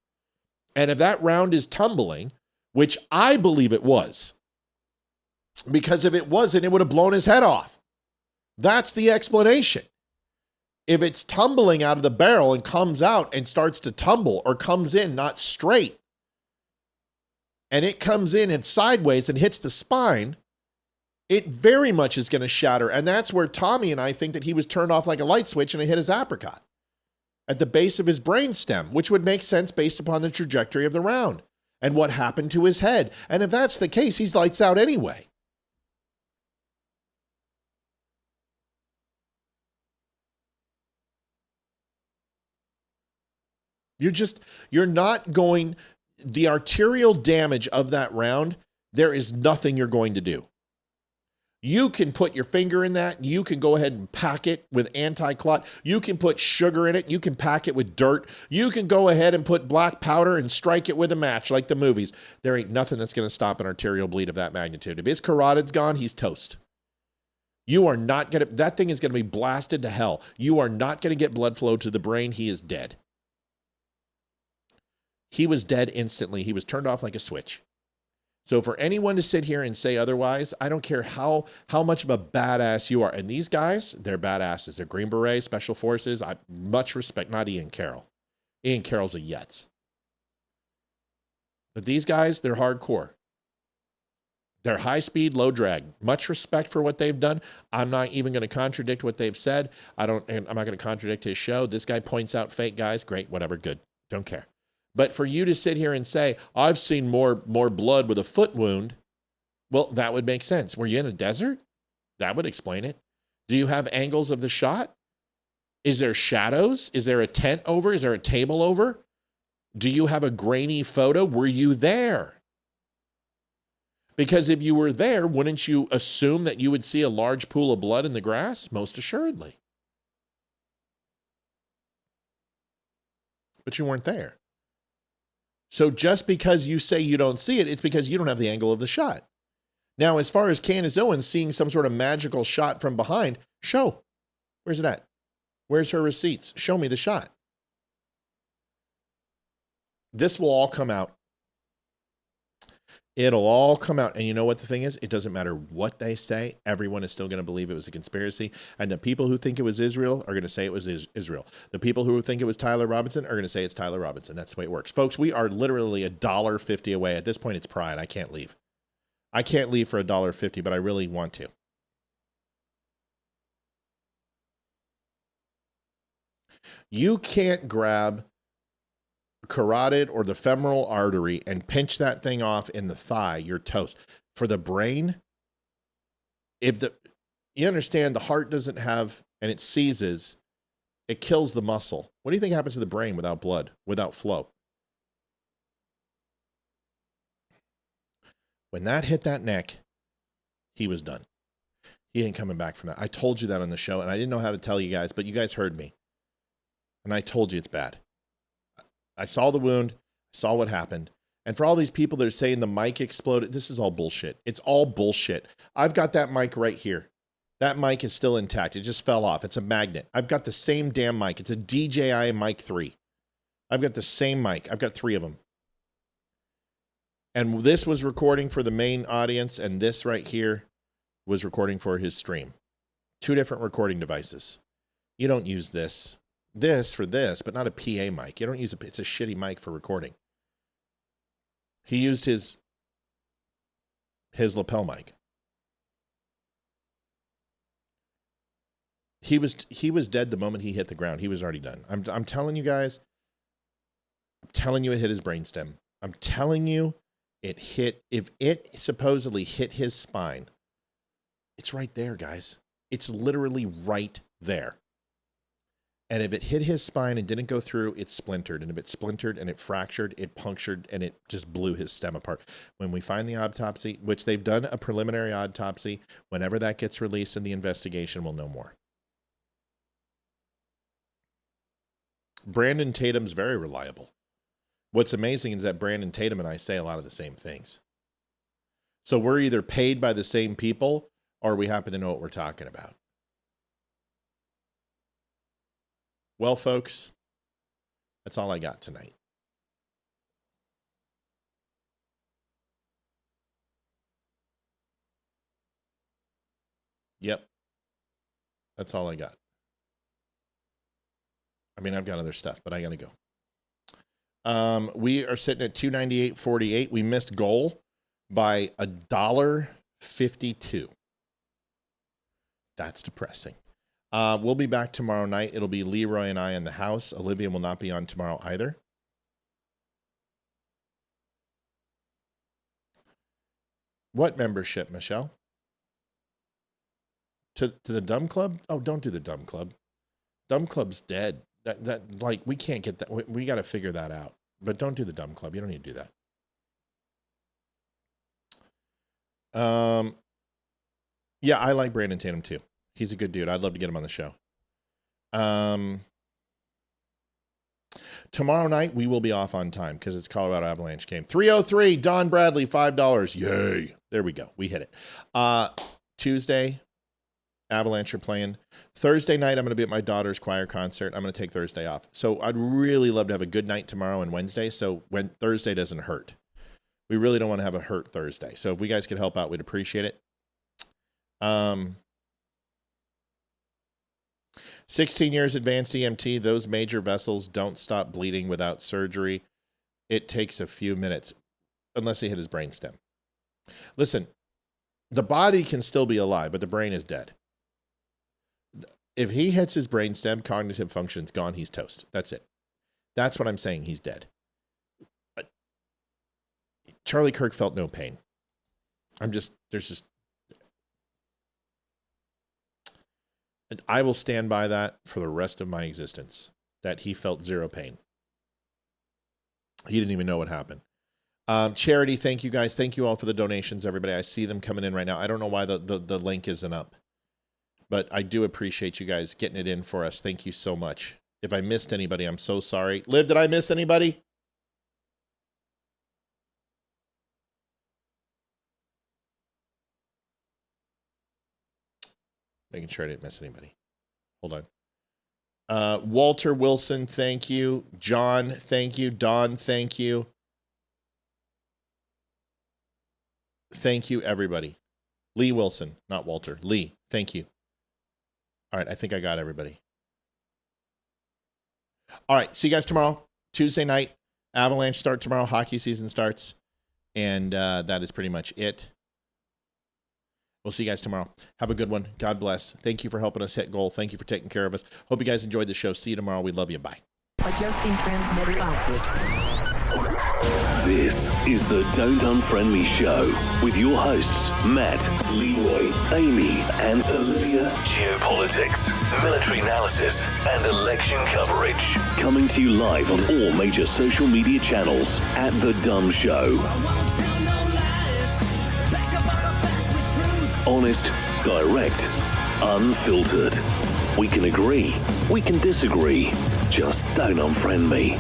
And if that round is tumbling, which I believe it was, because if it wasn't, it would have blown his head off. That's the explanation. If it's tumbling out of the barrel and comes out and starts to tumble or comes in not straight, and it comes in and sideways and hits the spine, it very much is going to shatter. And that's where Tommy and I think that he was turned off like a light switch and it hit his apricot at the base of his brainstem, which would make sense based upon the trajectory of the round and what happened to his head. And if that's the case, he's lights out anyway. You're not going, the arterial damage of that round, there is nothing you're going to do. You can put your finger in that. You can go ahead and pack it with anti-clot. You can put sugar in it. You can pack it with dirt. You can go ahead and put black powder and strike it with a match like the movies. There ain't nothing that's going to stop an arterial bleed of that magnitude. If his carotid's gone, he's toast. You are not going to, that thing is going to be blasted to hell. You are not going to get blood flow to the brain. He is dead. He was dead instantly. He was turned off like a switch. So for anyone to sit here and say otherwise, I don't care how much of a badass you are. And these guys, they're badasses. They're Green Beret, Special Forces. I much respect, not Ian Carroll. Ian Carroll's a Yetz. But these guys, they're hardcore. They're high speed, low drag. Much respect for what they've done. I'm not even going to contradict what they've said. I'm not going to contradict his show. This guy points out fake guys. Great, whatever, good. Don't care. But for you to sit here and say, I've seen more blood with a foot wound, well, that would make sense. Were you in a desert? That would explain it. Do you have angles of the shot? Is there shadows? Is there a tent over? Is there a table over? Do you have a grainy photo? Were you there? Because if you were there, wouldn't you assume that you would see a large pool of blood in the grass? Most assuredly. But you weren't there. So just because you say you don't see it, it's because you don't have the angle of the shot. Now, as far as Candace Owens seeing some sort of magical shot from behind, show. Where's it at? Where's her receipts? Show me the shot. This will all come out. It'll all come out. And you know what the thing is? It doesn't matter what they say. Everyone is still going to believe it was a conspiracy. And the people who think it was Israel are going to say it was Israel. The people who think it was Tyler Robinson are going to say it's Tyler Robinson. That's the way it works. Folks, we are literally $1.50 away. At this point, it's pride. I can't leave. I can't leave for $1.50, but I really want to. You can't grab carotid or the femoral artery and pinch that thing off in the thigh, you're toast. For the brain, you understand the heart doesn't have, and it seizes, it kills the muscle. What do you think happens to the brain without blood, without flow? When that hit that neck, he was done. He ain't coming back from that. I told you that on the show, and I didn't know how to tell you guys, but you guys heard me. And I told you it's bad. I saw the wound, saw what happened. And for all these people that are saying the mic exploded, this is all bullshit. It's all bullshit. I've got that mic right here. That mic is still intact. It just fell off. It's a magnet. I've got the same damn mic. It's a DJI Mic 3. I've got the same mic. I've got 3 of them. And this was recording for the main audience, and this right here was recording for his stream. 2 different recording devices. You don't use this for this, but not a PA mic. You don't use it's a shitty mic for recording. He used his lapel mic. He was dead the moment he hit the ground. He was already done. I'm telling you guys. I'm telling you it hit his brainstem. I'm telling you if it supposedly hit his spine, It's right there, guys. It's literally right there. And if it hit his spine and didn't go through, it splintered. And if it splintered and it fractured, it punctured, and it just blew his stem apart. When we find the autopsy, which they've done a preliminary autopsy, whenever that gets released in the investigation, we'll know more. Brandon Tatum's very reliable. What's amazing is that Brandon Tatum and I say a lot of the same things. So we're either paid by the same people or we happen to know what we're talking about. Well, folks, that's all I got tonight. Yep. That's all I got. I mean, I've got other stuff, but I got to go. We are sitting at 298.48. We missed goal by $1.52. That's depressing. We'll be back tomorrow night. It'll be Leroy and I in the house. Olivia will not be on tomorrow either. What membership, Michelle? To the Dumb Club? Oh, don't do the Dumb Club. Dumb Club's dead. That like we can't get that. We got to figure that out. But don't do the Dumb Club. You don't need to do that. Yeah, I like Brandon Tatum too. He's a good dude. I'd love to get him on the show. Tomorrow night, we will be off on time because it's Colorado Avalanche game. 303, Don Bradley, $5. Yay. There we go. We hit it. Tuesday, Avalanche are playing. Thursday night, I'm going to be at my daughter's choir concert. I'm going to take Thursday off. So I'd really love to have a good night tomorrow and Wednesday. So when Thursday doesn't hurt. We really don't want to have a hurt Thursday. So if we guys could help out, we'd appreciate it. 16 years advanced EMT, those major vessels don't stop bleeding without surgery. It takes a few minutes, unless he hit his brainstem. Listen, the body can still be alive, but the brain is dead. If he hits his brainstem, cognitive function's gone, he's toast. That's it. That's what I'm saying, he's dead. Charlie Kirk felt no pain. I will stand by that for the rest of my existence, that he felt zero pain. He didn't even know what happened. Charity, thank you guys. Thank you all for the donations, everybody. I see them coming in right now. I don't know why the link isn't up, but I do appreciate you guys getting it in for us. Thank you so much. If I missed anybody, I'm so sorry. Liv, did I miss anybody? Making sure I didn't miss anybody. Hold on. Walter Wilson, thank you. John, thank you. Don, thank you. Thank you, everybody. Lee Wilson, not Walter. Lee, thank you. All right, I think I got everybody. All right, see you guys tomorrow. Tuesday night. Avalanche start tomorrow. Hockey season starts. And that is pretty much it. We'll see you guys tomorrow. Have a good one. God bless. Thank you for helping us hit goal. Thank you for taking care of us. Hope you guys enjoyed the show. See you tomorrow. We love you. Bye. Adjusting transmitter output. This is the Don't Unfriend Me Show with your hosts, Matt, Leroy, Amy, and Olivia. Geopolitics, military analysis, and election coverage. Coming to you live on all major social media channels at The Dumb Show. Honest, direct, unfiltered. We can agree, we can disagree. Just don't unfriend me.